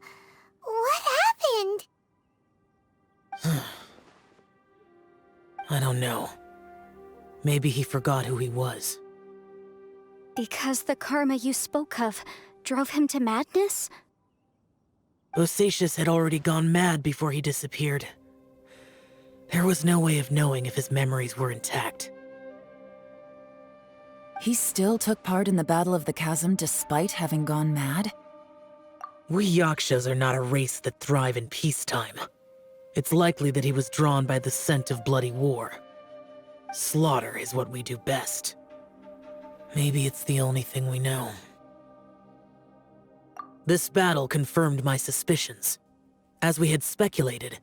What happened? I don't know. Maybe he forgot who he was. Because the karma you spoke of drove him to madness? Bosacious had already gone mad before he disappeared. There was no way of knowing if his memories were intact. He still took part in the Battle of the Chasm despite having gone mad? We Yakshas are not a race that thrive in peacetime. It's likely that he was drawn by the scent of bloody war. Slaughter is what we do best. Maybe it's the only thing we know. This battle confirmed my suspicions. As we had speculated,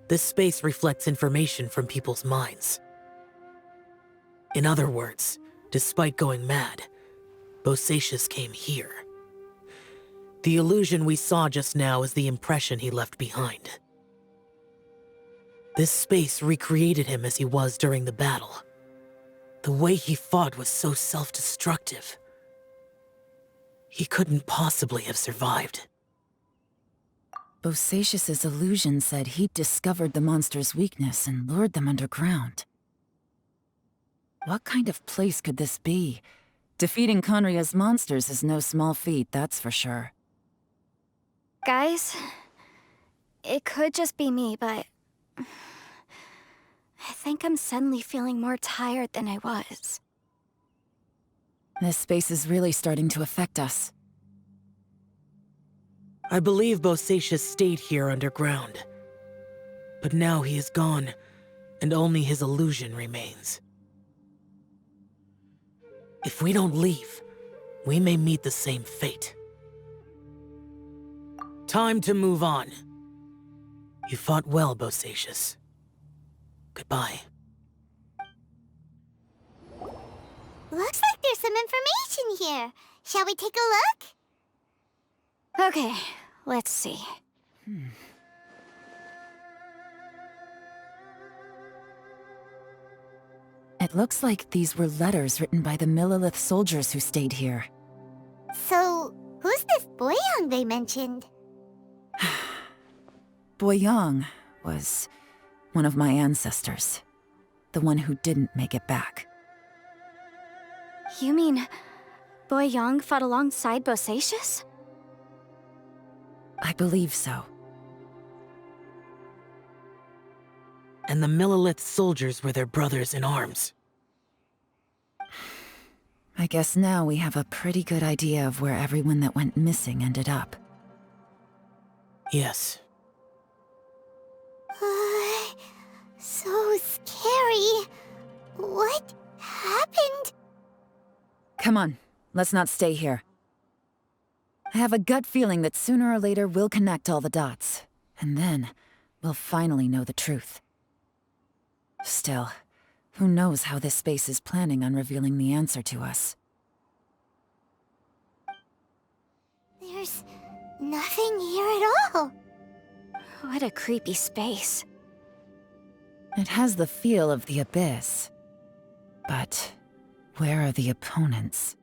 this space reflects information from people's minds. In other words, despite going mad, Bosacious came here. The illusion we saw just now is the impression he left behind. This space recreated him as he was during the battle. The way he fought was so self-destructive. He couldn't possibly have survived. Bosacius's illusion said he'd discovered the monster's weakness and lured them underground. What kind of place could this be? Defeating Conria's monsters is no small feat, that's for sure. Guys, it could just be me, but I think I'm suddenly feeling more tired than I was. This space is really starting to affect us. I believe Bosacius stayed here underground. But now he is gone, and only his illusion remains. If we don't leave, we may meet the same fate. Time to move on. You fought well, Bosacius. Goodbye. Looks like there's some information here. Shall we take a look? Okay, let's see. It looks like these were letters written by the Millelith soldiers who stayed here. So, who's this Boyang they mentioned? Boyang was one of my ancestors. The one who didn't make it back. You mean Boyang fought alongside Bosacius? I believe so. And the Millelith soldiers were their brothers in arms. I guess now we have a pretty good idea of where everyone that went missing ended up. Yes. So scary. What happened? Come on, let's not stay here. I have a gut feeling that sooner or later we'll connect all the dots, and then we'll finally know the truth. Still, who knows how this space is planning on revealing the answer to us. There's nothing here at all. What a creepy space. It has the feel of the abyss. But where are the opponents?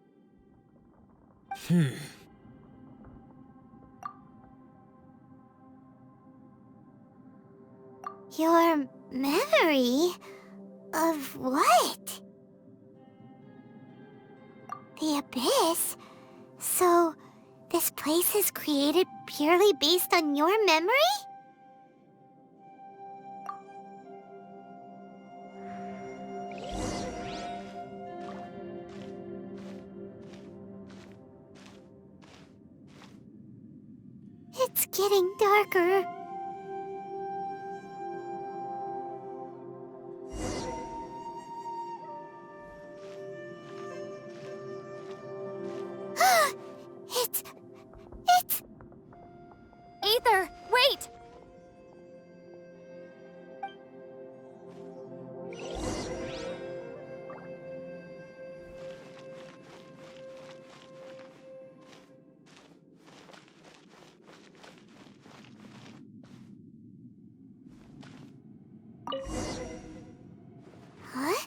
Your memory of what? The abyss? So, this place is created purely based on your memory? It's getting darker. It's... Aether, wait! Huh?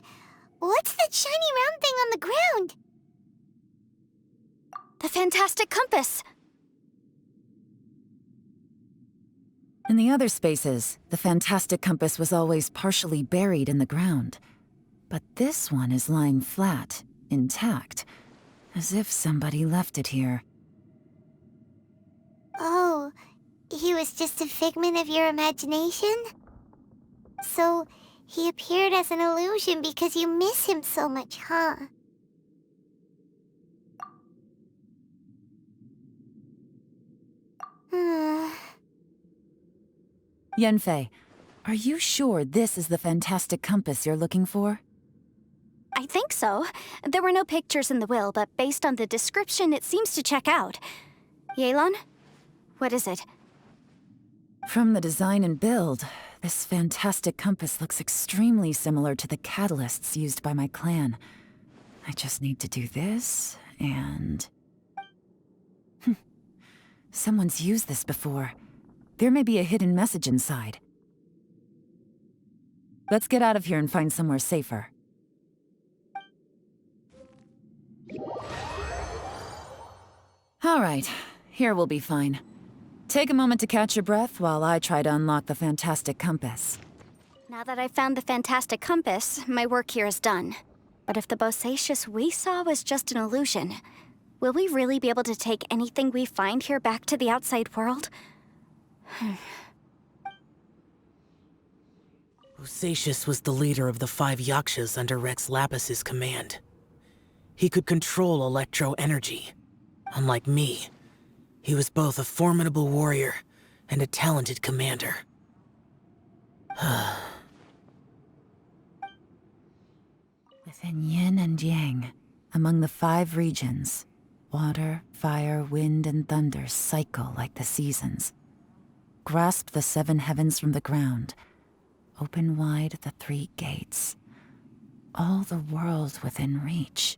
What's that shiny round thing on the ground? The fantastic compass! In the other spaces, the fantastic compass was always partially buried in the ground. But this one is lying flat, intact, as if somebody left it here. Oh, he was just a figment of your imagination? So, he appeared as an illusion because you miss him so much, huh? Yanfei, are you sure this is the fantastic compass you're looking for? I think so. There were no pictures in the will, but based on the description, it seems to check out. Yelan? What is it? From the design and build, this fantastic compass looks extremely similar to the catalysts used by my clan. I just need to do this, and... Someone's used this before. There may be a hidden message inside. Let's get out of here and find somewhere safer. All right, here we'll be fine. Take a moment to catch your breath while I try to unlock the fantastic compass. Now that I've found the fantastic compass, my work here is done. But if the Bosacius we saw was just an illusion, will we really be able to take anything we find here back to the outside world? Bosacius was the leader of the 5 Yakshas under Rex Lapis's command. He could control electro-energy. Unlike me, he was both a formidable warrior and a talented commander. Within yin and yang, among the 5 regions, water, fire, wind, and thunder cycle like the seasons. Grasp the 7 heavens from the ground. Open wide the 3 gates. All the world within reach.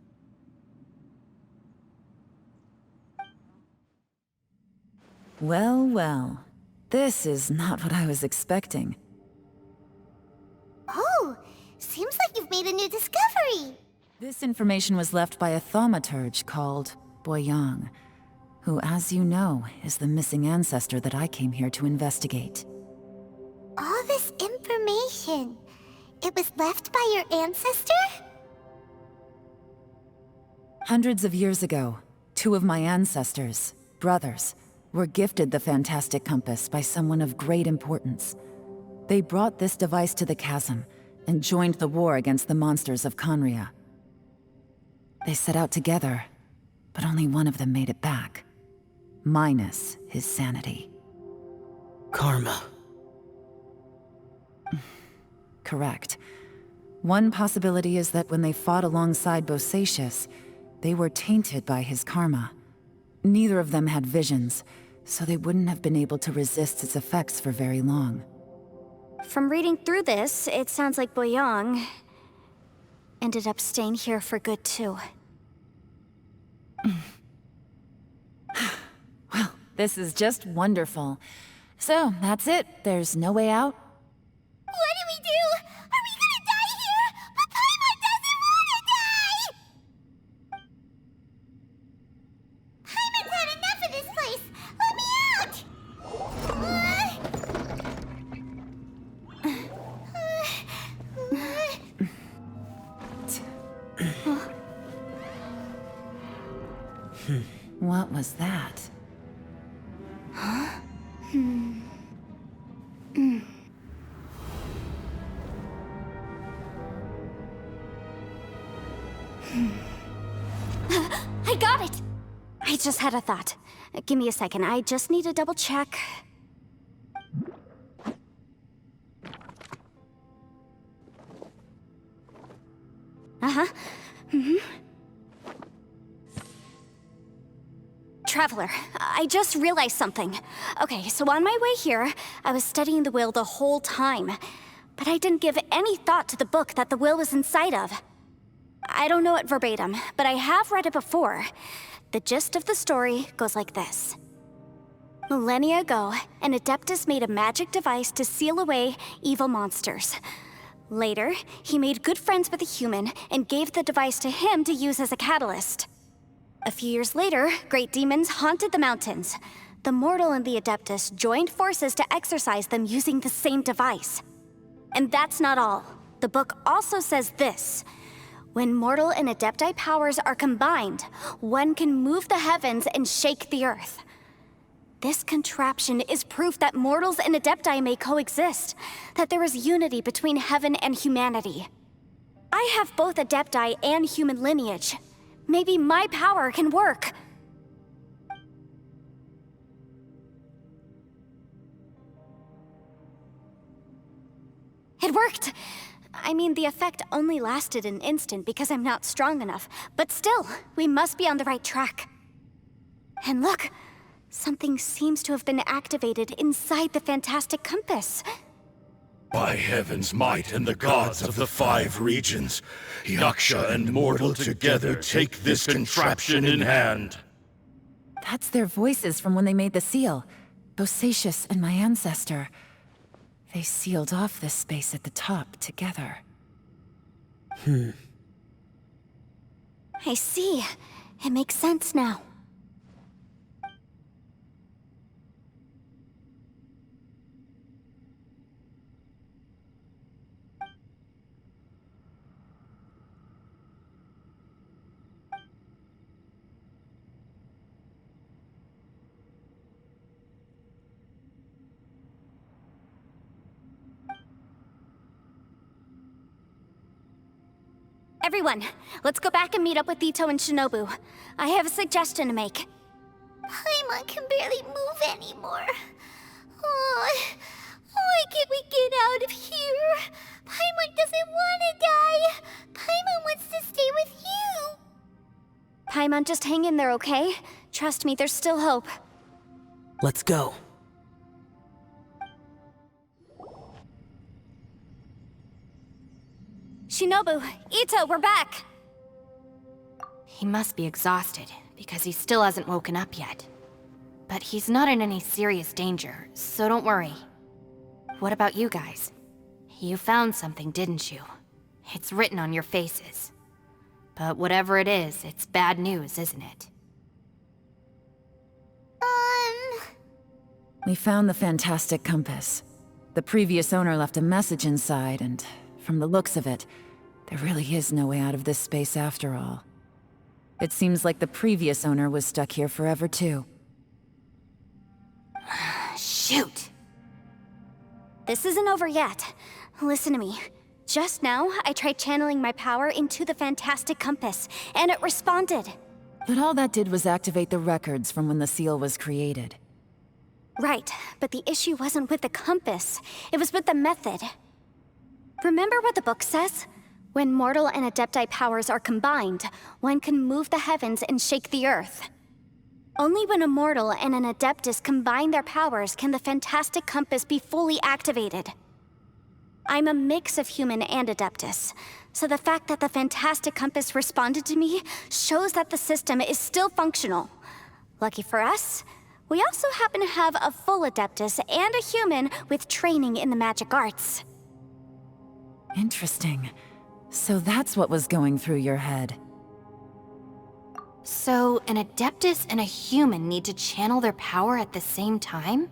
Well, well. This is not what I was expecting. Oh, seems like you've made a new discovery. This information was left by a thaumaturge called Boyang, who, as you know, is the missing ancestor that I came here to investigate. All this information, it was left by your ancestor? Hundreds of years ago, 2 of my ancestors, brothers, were gifted the fantastic compass by someone of great importance. They brought this device to the chasm and joined the war against the monsters of Conria. They set out together, but only one of them made it back, minus his sanity. Karma. Correct. One possibility is that when they fought alongside Bosacius, they were tainted by his karma. Neither of them had visions, so they wouldn't have been able to resist its effects for very long. From reading through this, it sounds like Boyang ended up staying here for good too. Well, this is just wonderful. So, that's it. There's no way out? What do we do? Are we gonna die here? But Paimon doesn't wanna die! Paimon's had enough of this place! Let me out! What was that? I got it! I just had a thought. Give me a second, I just need to double check. Traveler, I just realized something. Okay, so on my way here, I was studying the will the whole time. But I didn't give any thought to the book that the will was inside of. I don't know it verbatim, but I have read it before. The gist of the story goes like this. Millennia ago, an Adeptus made a magic device to seal away evil monsters. Later, he made good friends with a human and gave the device to him to use as a catalyst. A few years later, great demons haunted the mountains. The mortal and the Adeptus joined forces to exorcise them using the same device. And that's not all. The book also says this. When mortal and Adepti powers are combined, one can move the heavens and shake the earth. This contraption is proof that mortals and Adepti may coexist, that there is unity between heaven and humanity. I have both Adepti and human lineage. Maybe my power can work. It worked! I mean, the effect only lasted an instant because I'm not strong enough, but still, we must be on the right track. And look, something seems to have been activated inside the fantastic compass. By heaven's might and the gods of the 5 regions, Yaksha and mortal together take this contraption in hand. That's their voices from when they made the seal. Bosacius and my ancestor. They sealed off this space at the top together. I see. It makes sense now. Everyone, let's go back and meet up with Ito and Shinobu. I have a suggestion to make. Paimon can barely move anymore. Oh, why can't we get out of here? Paimon doesn't want to die. Paimon wants to stay with you. Paimon, just hang in there, okay? Trust me, there's still hope. Let's go. Shinobu, Ito, we're back! He must be exhausted, because he still hasn't woken up yet. But he's not in any serious danger, so don't worry. What about you guys? You found something, didn't you? It's written on your faces. But whatever it is, it's bad news, isn't it? We found the fantastic compass. The previous owner left a message inside, and from the looks of it, there really is no way out of this space after all. It seems like the previous owner was stuck here forever too. Shoot! This isn't over yet. Listen to me. Just now, I tried channeling my power into the fantastic compass, and it responded. But all that did was activate the records from when the seal was created. Right, but the issue wasn't with the compass. It was with the method. Remember what the book says? When mortal and adepti powers are combined, one can move the heavens and shake the earth. Only when a mortal and an adeptus combine their powers can the fantastic compass be fully activated. I'm a mix of human and adeptus, so the fact that the fantastic compass responded to me shows that the system is still functional. Lucky for us, we also happen to have a full adeptus and a human with training in the magic arts. Interesting. So that's what was going through your head. So, an adeptus and a human need to channel their power at the same time?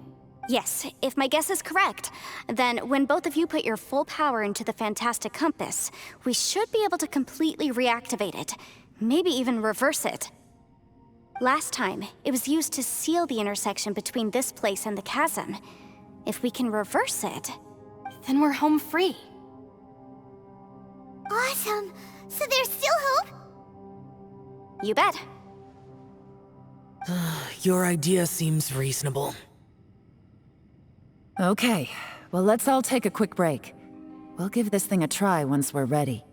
Yes, if my guess is correct, then when both of you put your full power into the fantastic compass, we should be able to completely reactivate it, maybe even reverse it. Last time, it was used to seal the intersection between this place and the chasm. If we can reverse it, Then we're home free. Awesome. So there's still hope? you bet. Your idea seems reasonable. Okay, well let's all take a quick break. We'll give this thing a try once we're ready.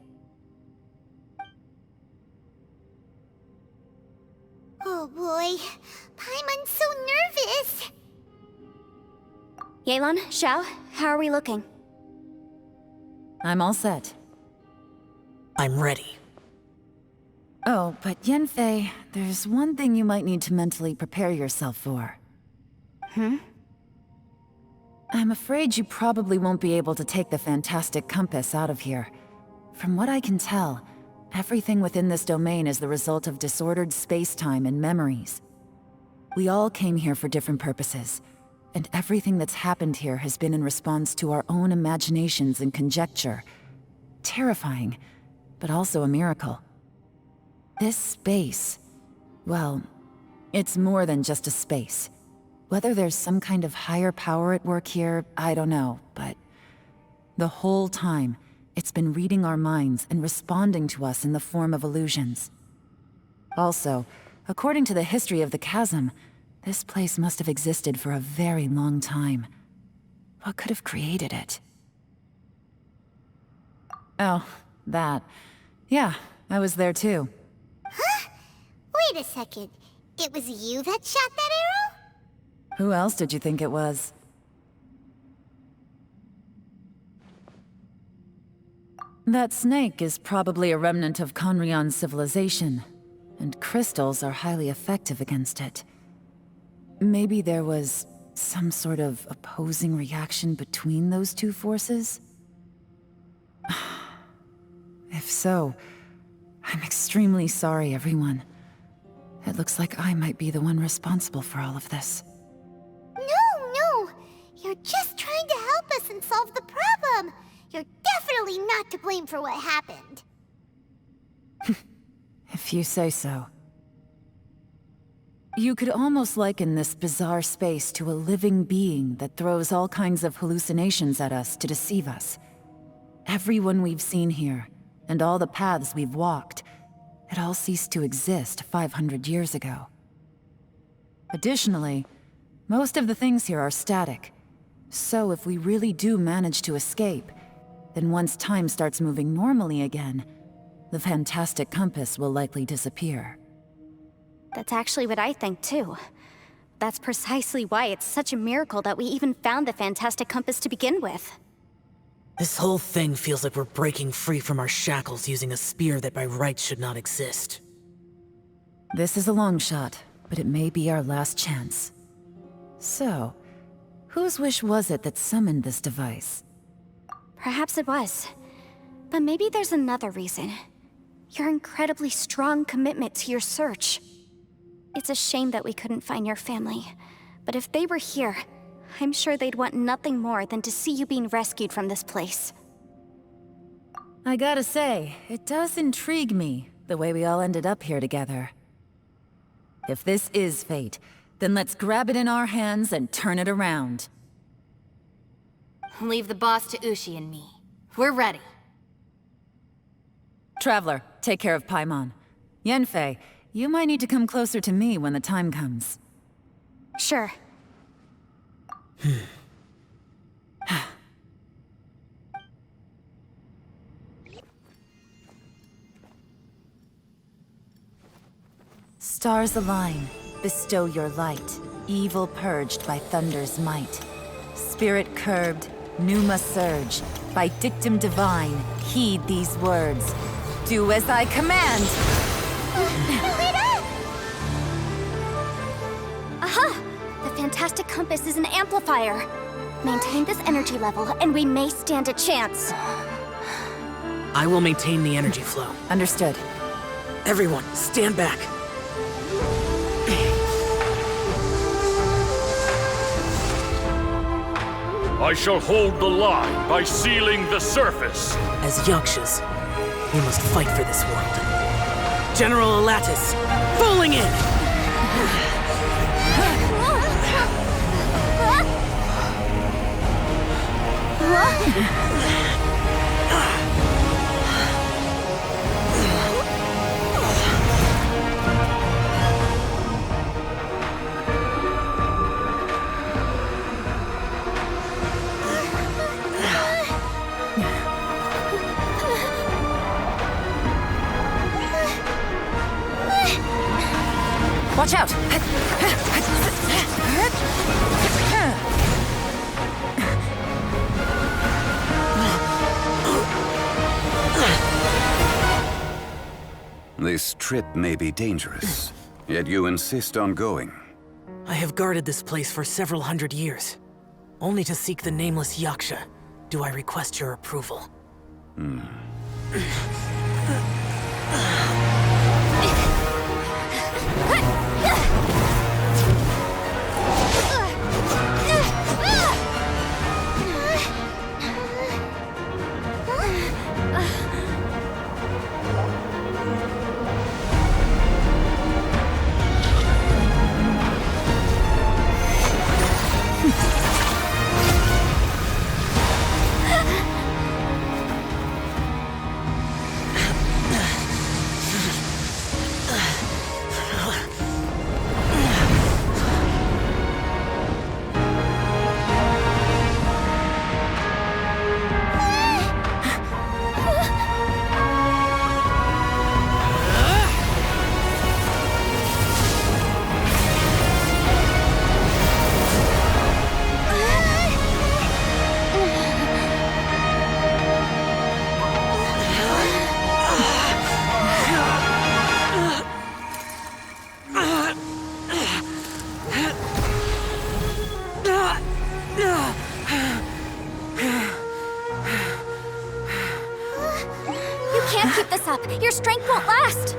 Oh boy. Paimon's so nervous. Yelan, Xiao, how are we looking? I'm all set. I'm ready. Oh, but Yanfei, there's one thing you might need to mentally prepare yourself for. I'm afraid you probably won't be able to take the fantastic compass out of here. From what I can tell, everything within this domain is the result of disordered space-time and memories. We all came here for different purposes, and everything that's happened here has been in response to our own imaginations and conjecture. Terrifying, but also a miracle. This space, well, it's more than just a space. Whether there's some kind of higher power at work here, I don't know, but the whole time, it's been reading our minds and responding to us in the form of illusions. Also, according to the history of the chasm, this place must have existed for a very long time. What could have created it? Oh, that. Yeah, I was there too. Huh? Wait a second. It was you that shot that arrow? Who else did you think it was? That snake is probably a remnant of Conrion's civilization, and crystals are highly effective against it. maybe there was some sort of opposing reaction between those two forces? If so, I'm extremely sorry, everyone. It looks like I might be the one responsible for all of this. No! You're just trying to help us and solve the problem! You're definitely not to blame for what happened. If you say so. You could almost liken this bizarre space to a living being that throws all kinds of hallucinations at us to deceive us. Everyone we've seen here, and all the paths we've walked, it all ceased to exist 500 years ago. Additionally, most of the things here are static. So if we really do manage to escape, then once time starts moving normally again, the fantastic compass will likely disappear. That's actually what I think, too. That's precisely why it's such a miracle that we even found the fantastic compass to begin with. This whole thing feels like we're breaking free from our shackles using a spear that by rights should not exist. This is a long shot, but it may be our last chance. So, whose wish was it that summoned this device? Perhaps it was. But maybe there's another reason. Your incredibly strong commitment to your search. It's a shame that we couldn't find your family. But if they were here, I'm sure they'd want nothing more than to see you being rescued from this place. I gotta say, it does intrigue me, the way we all ended up here together. If this is fate, then let's grab it in our hands and turn it around. Leave the boss to Ushi and me. We're ready. Traveler, take care of Paimon. Yanfei, you might need to come closer to me when the time comes. Sure. Stars align, bestow your light, evil purged by thunder's might. Spirit curbed, pneuma surge, by dictum divine, heed these words. Do as I command! Aha! The fantastic compass is an amplifier. Maintain this energy level, and we may stand a chance. I will maintain the energy flow. Understood. Everyone, stand back. I shall hold the line by sealing the surface. As Yakshas, we must fight for this world. General Alatus, falling in! Watch out! This trip may be dangerous, yet you insist on going. I have guarded this place for several hundred years. Only to seek the nameless Yaksha do I request your approval. can't keep this up. Your strength won't last.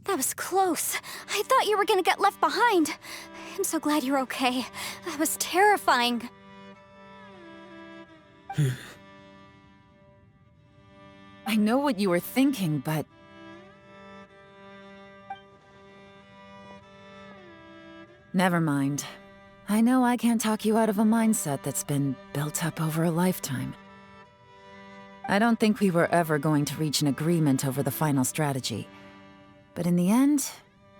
That was close. I thought you were gonna get left behind. I'm so glad you're okay. That was terrifying. I know what you were thinking, but... Never mind. I know I can't talk you out of a mindset that's been built up over a lifetime. I don't think we were ever going to reach an agreement over the final strategy. But in the end,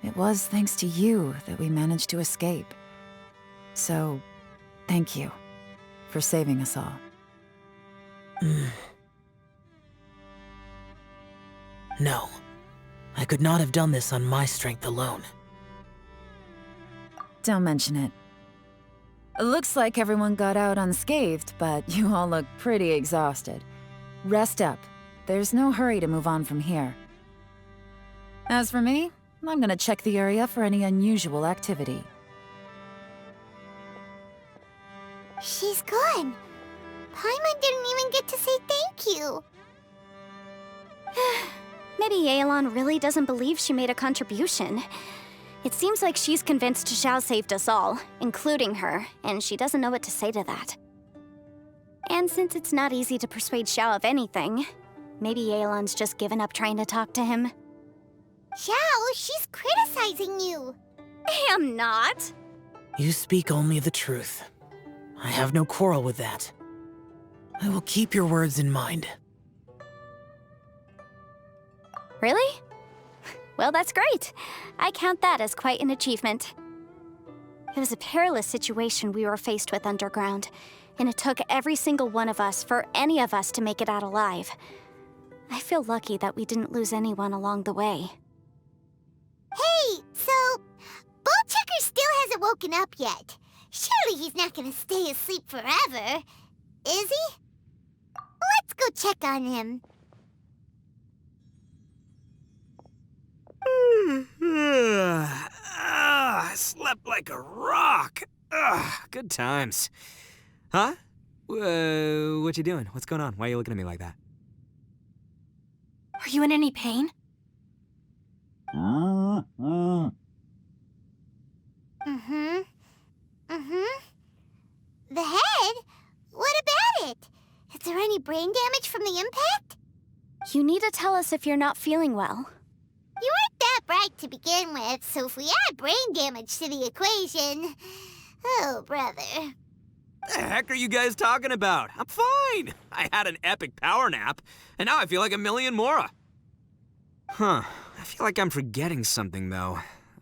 it was thanks to you that we managed to escape. So, thank you for saving us all. No. I could not have done this on my strength alone. Don't mention it. It looks like everyone got out unscathed, but you all look pretty exhausted. Rest up. There's no hurry to move on from here. As for me, I'm gonna check the area for any unusual activity. She's gone. Paimon didn't even get to say thank you. Maybe Yelan really doesn't believe she made a contribution. It seems like she's convinced Xiao saved us all, including her, and she doesn't know what to say to that. And since it's not easy to persuade Xiao of anything, maybe Yelan's just given up trying to talk to him. Xiao, she's criticizing you. I'm not. You speak only the truth. I have no quarrel with that. I will keep your words in mind. Really? Well, that's great. I count that as quite an achievement. It was a perilous situation we were faced with underground, and it took every single one of us for any of us to make it out alive. I feel lucky that we didn't lose anyone along the way. Hey, so Bullchecker still hasn't woken up yet. Surely he's not gonna stay asleep forever, is he? Let's go check on him. I slept like a rock. Good times. Huh? What you doing? What's going on? Why are you looking at me like that? Are you in any pain? The head? What about it? Is there any brain damage from the impact? You need to tell us if you're not feeling well. You weren't that bright to begin with, so if we add brain damage to the equation... Oh, brother. The heck are you guys talking about? I'm fine. I had an epic power nap, and now I feel like a million more. Huh. I feel like I'm forgetting something, though.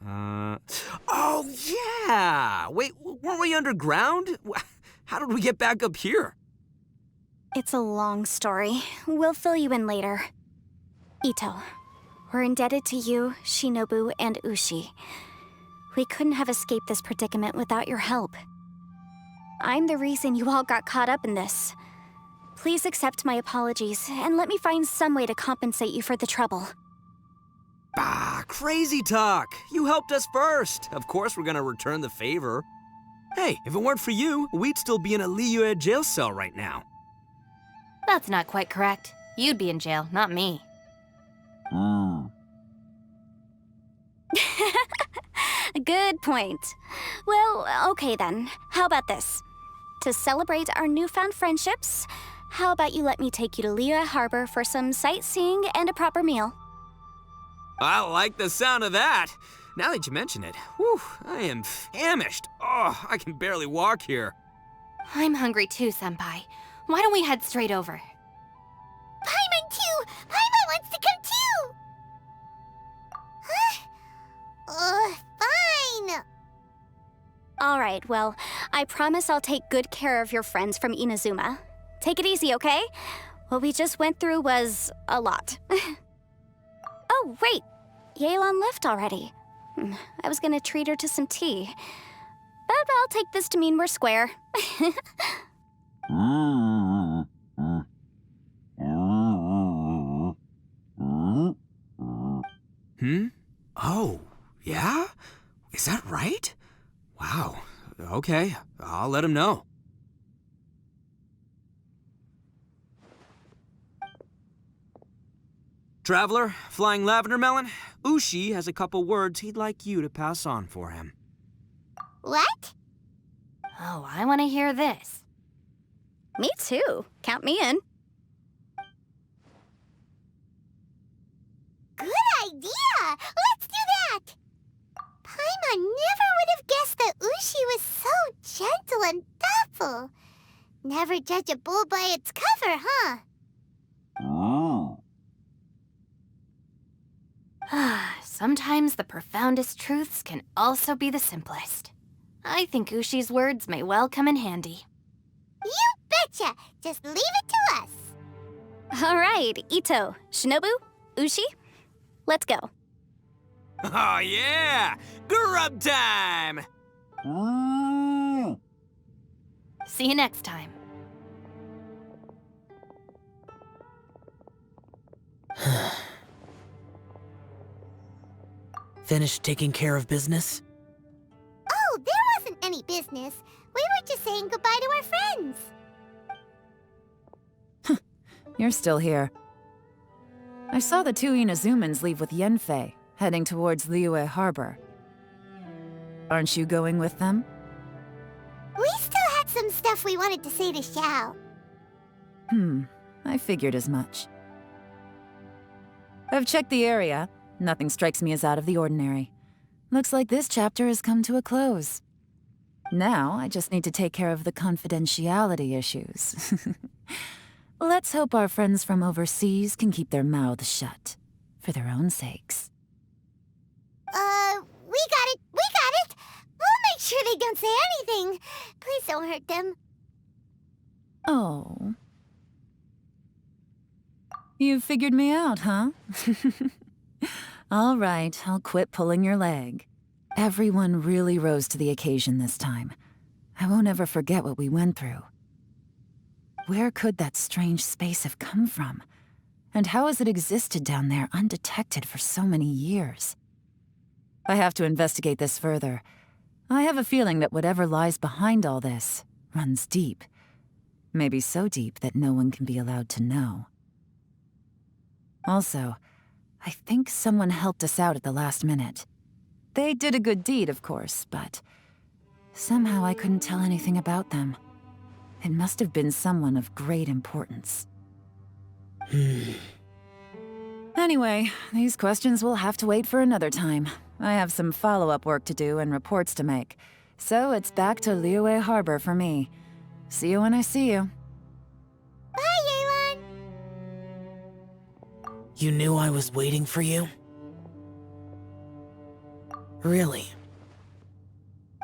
Oh, yeah! Wait, weren't we underground? How did we get back up here? It's a long story. We'll fill you in later. Ito, we're indebted to you, Shinobu, and Ushi. We couldn't have escaped this predicament without your help. I'm the reason you all got caught up in this. Please accept my apologies, and let me find some way to compensate you for the trouble. Bah, crazy talk. You helped us first. Of course we're gonna return the favor. Hey, if it weren't for you, we'd still be in a Liyue jail cell right now. That's not quite correct. You'd be in jail, not me. Good point. Well, okay then. How about this? to celebrate our newfound friendships, how about you let me take you to Liyue Harbor for some sightseeing and a proper meal? I like the sound of that. Now that you mention it, whew, I am famished. Oh, I can barely walk here. I'm hungry too, Senpai. Why don't we head straight over? Paimon too! Paimon wants to come too! Fine! All right, well, I promise I'll take good care of your friends from Inazuma. Take it easy, okay? What we just went through was a lot. Oh, wait! Yelan left already. I was gonna treat her to some tea. But I'll take this to mean we're square. Oh, yeah? Is that right? Wow. Okay, I'll let him know. Traveler, Flying Lavender Melon, Ushi has a couple words he'd like you to pass on for him. What? Oh, I want to hear this. Me too. Count me in. Good idea! Let's do that! Paimon never would have guessed that Ushi was so gentle and thoughtful. Never judge a bull by its cover, huh? Sometimes the profoundest truths can also be the simplest. I think Ushi's words may well come in handy. You betcha! Just leave it to us. All right, Ito, Shinobu, Ushi, let's go. Oh, yeah! Grub time! See you next time. Finished taking care of business? Oh, there wasn't any business. We were just saying goodbye to our friends. You're still here. I saw the two Inazumans leave with Yenfei, heading towards Liyue Harbor. Aren't you going with them? We still had some stuff we wanted to say to Xiao. I figured as much. I've checked the area. Nothing strikes me as out of the ordinary. Looks like this chapter has come to a close. Now, I just need to take care of the confidentiality issues. Let's hope our friends from overseas can keep their mouths shut, for their own sakes. We got it! We got it! We'll make sure they don't say anything. Please don't hurt them. Oh. You figured me out, huh? All right, I'll quit pulling your leg. Everyone really rose to the occasion this time. I won't ever forget what we went through. Where could that strange space have come from? And how has it existed down there undetected for so many years? I have to investigate this further. I have a feeling that whatever lies behind all this runs deep. Maybe so deep that no one can be allowed to know. Also, I think someone helped us out at the last minute. They did a good deed, of course, but somehow I couldn't tell anything about them. It must have been someone of great importance. Anyway, these questions will have to wait for another time. I have some follow-up work to do and reports to make. So it's back to Liyue Harbor for me. See you when I see you. Bye, Yelan! You knew I was waiting for you? Really?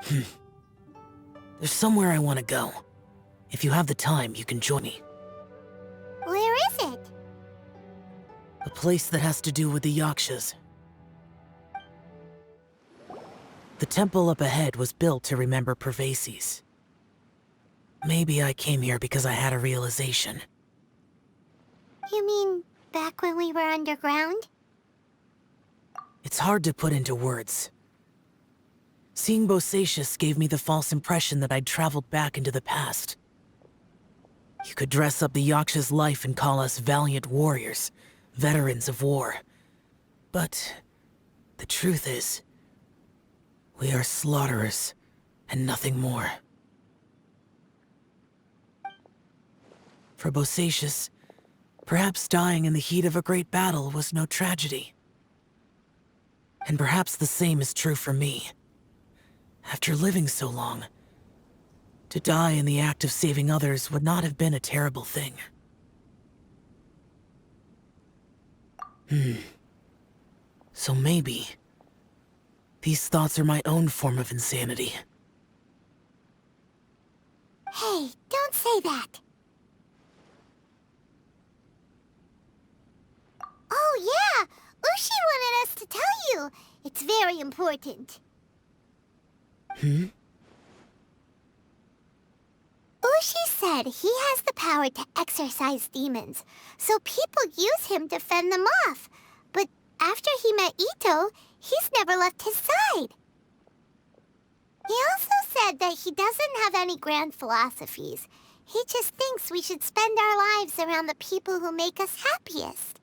There's somewhere I want to go. If you have the time, you can join me. Where is it? A place that has to do with the Yakshas. The temple up ahead was built to remember Pervases. Maybe I came here because I had a realization. You mean back when we were underground? It's hard to put into words. Seeing Bosacius gave me the false impression that I'd traveled back into the past. You could dress up the Yaksha's life and call us valiant warriors, veterans of war. But the truth is, we are slaughterers and nothing more. For Bosacius, perhaps dying in the heat of a great battle was no tragedy. And perhaps the same is true for me. After living so long, to die in the act of saving others would not have been a terrible thing. So maybe these thoughts are my own form of insanity. Hey, don't say that. Oh yeah, Ushi wanted us to tell you. It's very important. Ushi said he has the power to exorcise demons, so people use him to fend them off. But after he met Ito, he's never left his side. He also said that he doesn't have any grand philosophies. He just thinks we should spend our lives around the people who make us happiest.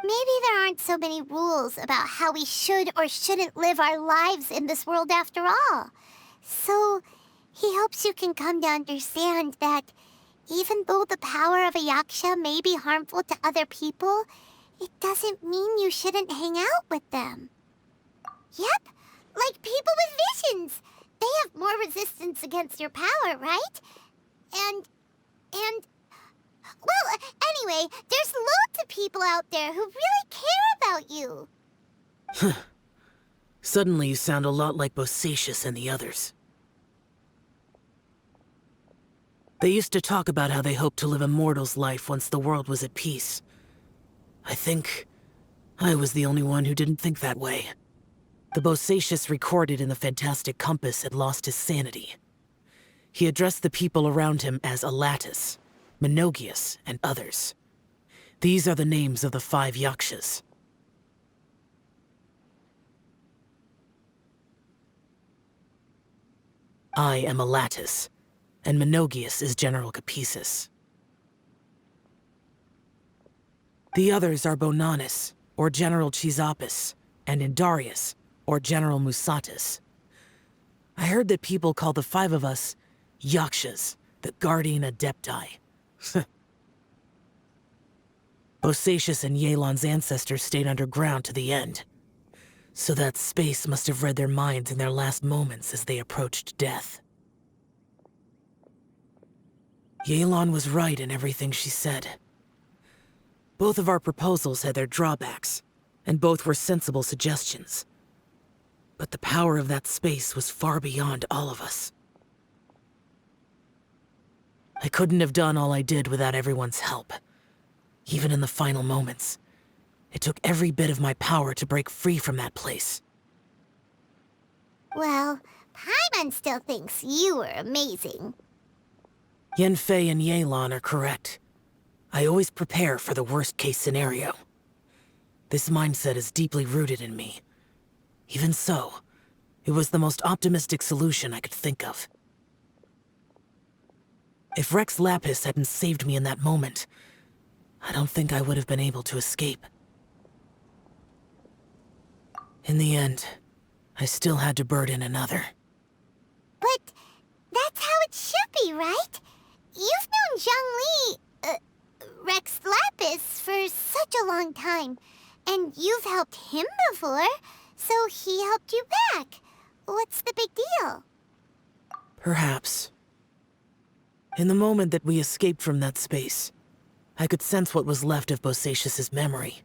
Maybe there aren't so many rules about how we should or shouldn't live our lives in this world after all. So, he hopes you can come to understand that even though the power of a yaksha may be harmful to other people, it doesn't mean you shouldn't hang out with them. Yep, like people with visions. They have more resistance against your power, right? Well, anyway, there's loads of people out there who really care about you. Suddenly you sound a lot like Bosacius and the others. They used to talk about how they hoped to live a mortal's life once the world was at peace. I think I was the only one who didn't think that way. The Bosacius recorded in the Fantastic Compass had lost his sanity. He addressed the people around him as Alatus, Menogius, and others. These are the names of the 5 yakshas. I am Alatus, and Menogius is General Capisis. The others are Bonanis, or General Chisapis, and Indarius, or General Musatus. I heard that people call the 5 of us Yakshas, the Guardian Adepti. Bosacius and Yelan's ancestors stayed underground to the end, so that space must have read their minds in their last moments as they approached death. Yelan was right in everything she said. Both of our proposals had their drawbacks, and both were sensible suggestions. But the power of that space was far beyond all of us. I couldn't have done all I did without everyone's help. Even in the final moments, it took every bit of my power to break free from that place. Well, Paimon still thinks you were amazing. Yanfei and Yelan are correct. I always prepare for the worst-case scenario. This mindset is deeply rooted in me. Even so, it was the most optimistic solution I could think of. If Rex Lapis hadn't saved me in that moment, I don't think I would have been able to escape. In the end, I still had to burden another. But that's how it should be, right? You've known Zhang Li, Rex Lapis, for such a long time. And you've helped him before, so he helped you back. What's the big deal? Perhaps. In the moment that we escaped from that space, I could sense what was left of Bosacius's memory.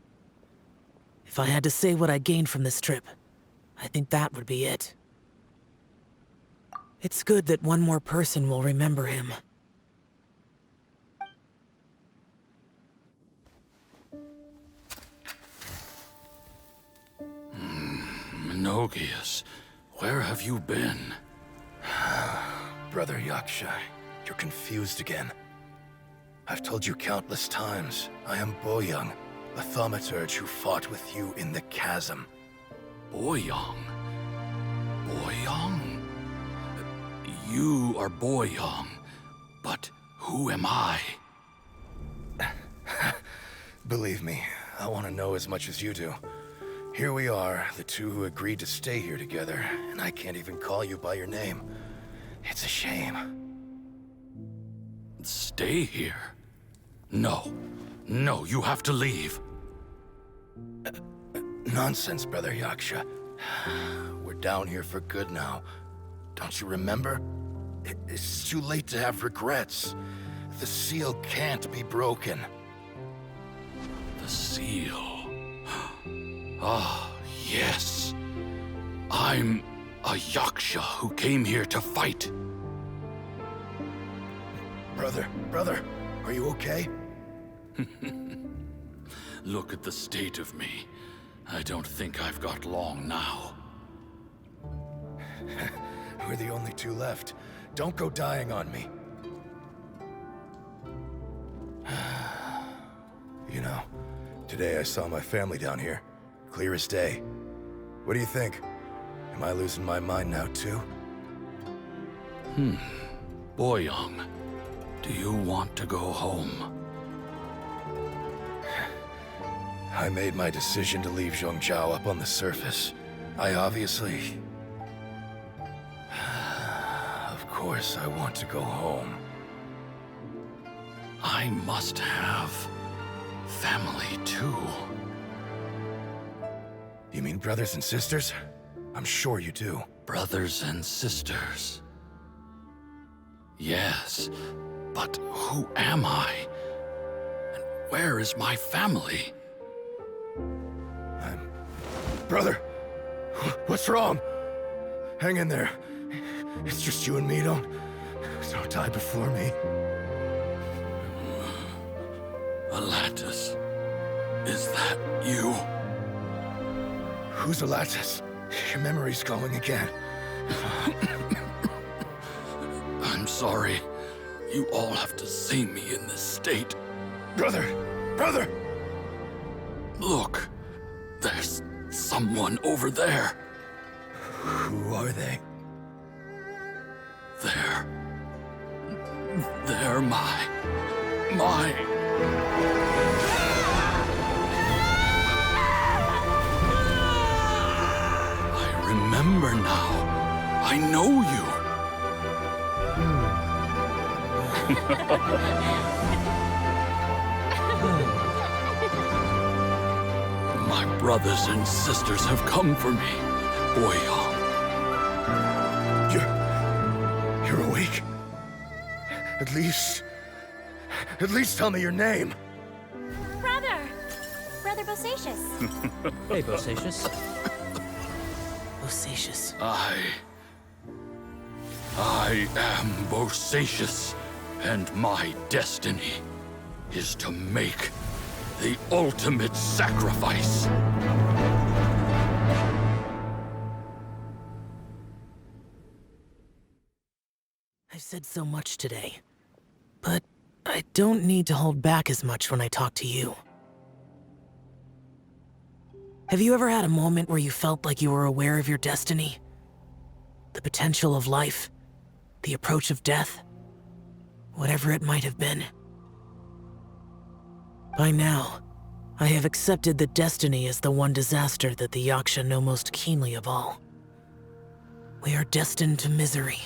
If I had to say what I gained from this trip, I think that would be it. It's good that one more person will remember him. Menogius, where have you been? Brother Yaksha, you're confused again. I've told you countless times, I am Boyoung, a thaumaturge who fought with you in the chasm. Boyoung? Boyoung? You are Boyoung, but who am I? Believe me, I want to know as much as you do. Here we are, the two who agreed to stay here together, and I can't even call you by your name. It's a shame. Stay here? No. No, you have to leave. Nonsense, Brother Yaksha. We're down here for good now. Don't you remember? It's too late to have regrets. The seal can't be broken. The seal. Ah, yes. I'm a Yaksha who came here to fight. Brother, are you okay? Look at the state of me. I don't think I've got long now. We're the only two left. Don't go dying on me. You know, today I saw my family down here. Clear as day. What do you think? Am I losing my mind now, too? Boyoung, do you want to go home? I made my decision to leave Zhongzhao up on the surface. I obviously... Of course I want to go home. I must have family too. You mean brothers and sisters? I'm sure you do. Brothers and sisters. Yes, but who am I? And where is my family? Brother! What's wrong? Hang in there. It's just you and me, don't die before me. Alatus, is that you? Who's Alatus? Your memory's going again. I'm sorry. You all have to see me in this state. Brother! Look, there's someone over there. Who are they? They're my... I remember now. I know you. My brothers and sisters have come for me, Boyoung. You're awake? At least tell me your name. Brother Bosacious. Hey, Bosacious. Bosacious. I am Bosacious, and my destiny is to make the ultimate sacrifice. I've said so much today, but I don't need to hold back as much when I talk to you. Have you ever had a moment where you felt like you were aware of your destiny? The potential of life? The approach of death? Whatever it might have been. By now, I have accepted that destiny is the one disaster that the Yaksha know most keenly of all. We are destined to misery.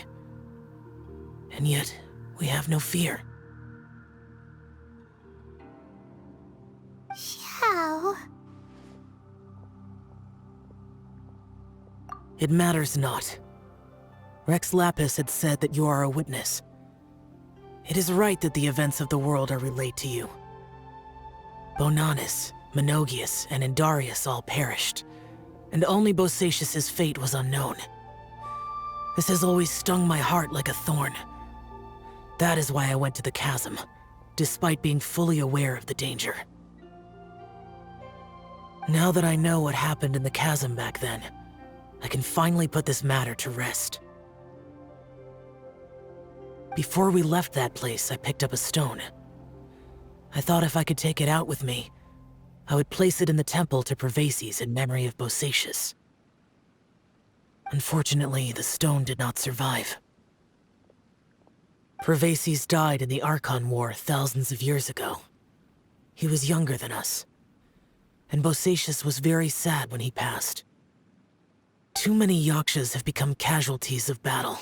And yet, we have no fear. Xiao. It matters not. Rex Lapis had said that you are a witness. It is right that the events of the world are relayed to you. Bonanis, Menogius, and Indarius all perished, and only Bosacius's fate was unknown. This has always stung my heart like a thorn. That is why I went to the chasm, despite being fully aware of the danger. Now that I know what happened in the chasm back then, I can finally put this matter to rest. Before we left that place, I picked up a stone. I thought if I could take it out with me, I would place it in the temple to Pervases in memory of Bosacious. Unfortunately, the stone did not survive. Pervases died in the Archon War thousands of years ago. He was younger than us, and Bosacious was very sad when he passed. Too many Yakshas have become casualties of battle.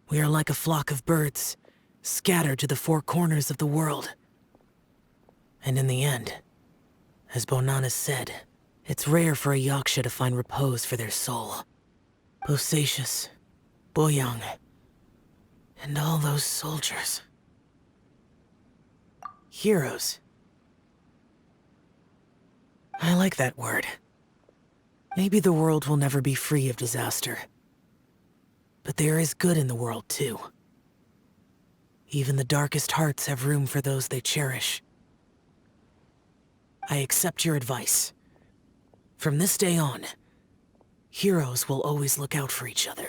We are like a flock of birds, scattered to the four corners of the world. And in the end, as Bonanas said, it's rare for a Yaksha to find repose for their soul. Bosacius, Boyang, and all those soldiers. Heroes. I like that word. Maybe the world will never be free of disaster. But there is good in the world, too. Even the darkest hearts have room for those they cherish. I accept your advice. From this day on, heroes will always look out for each other.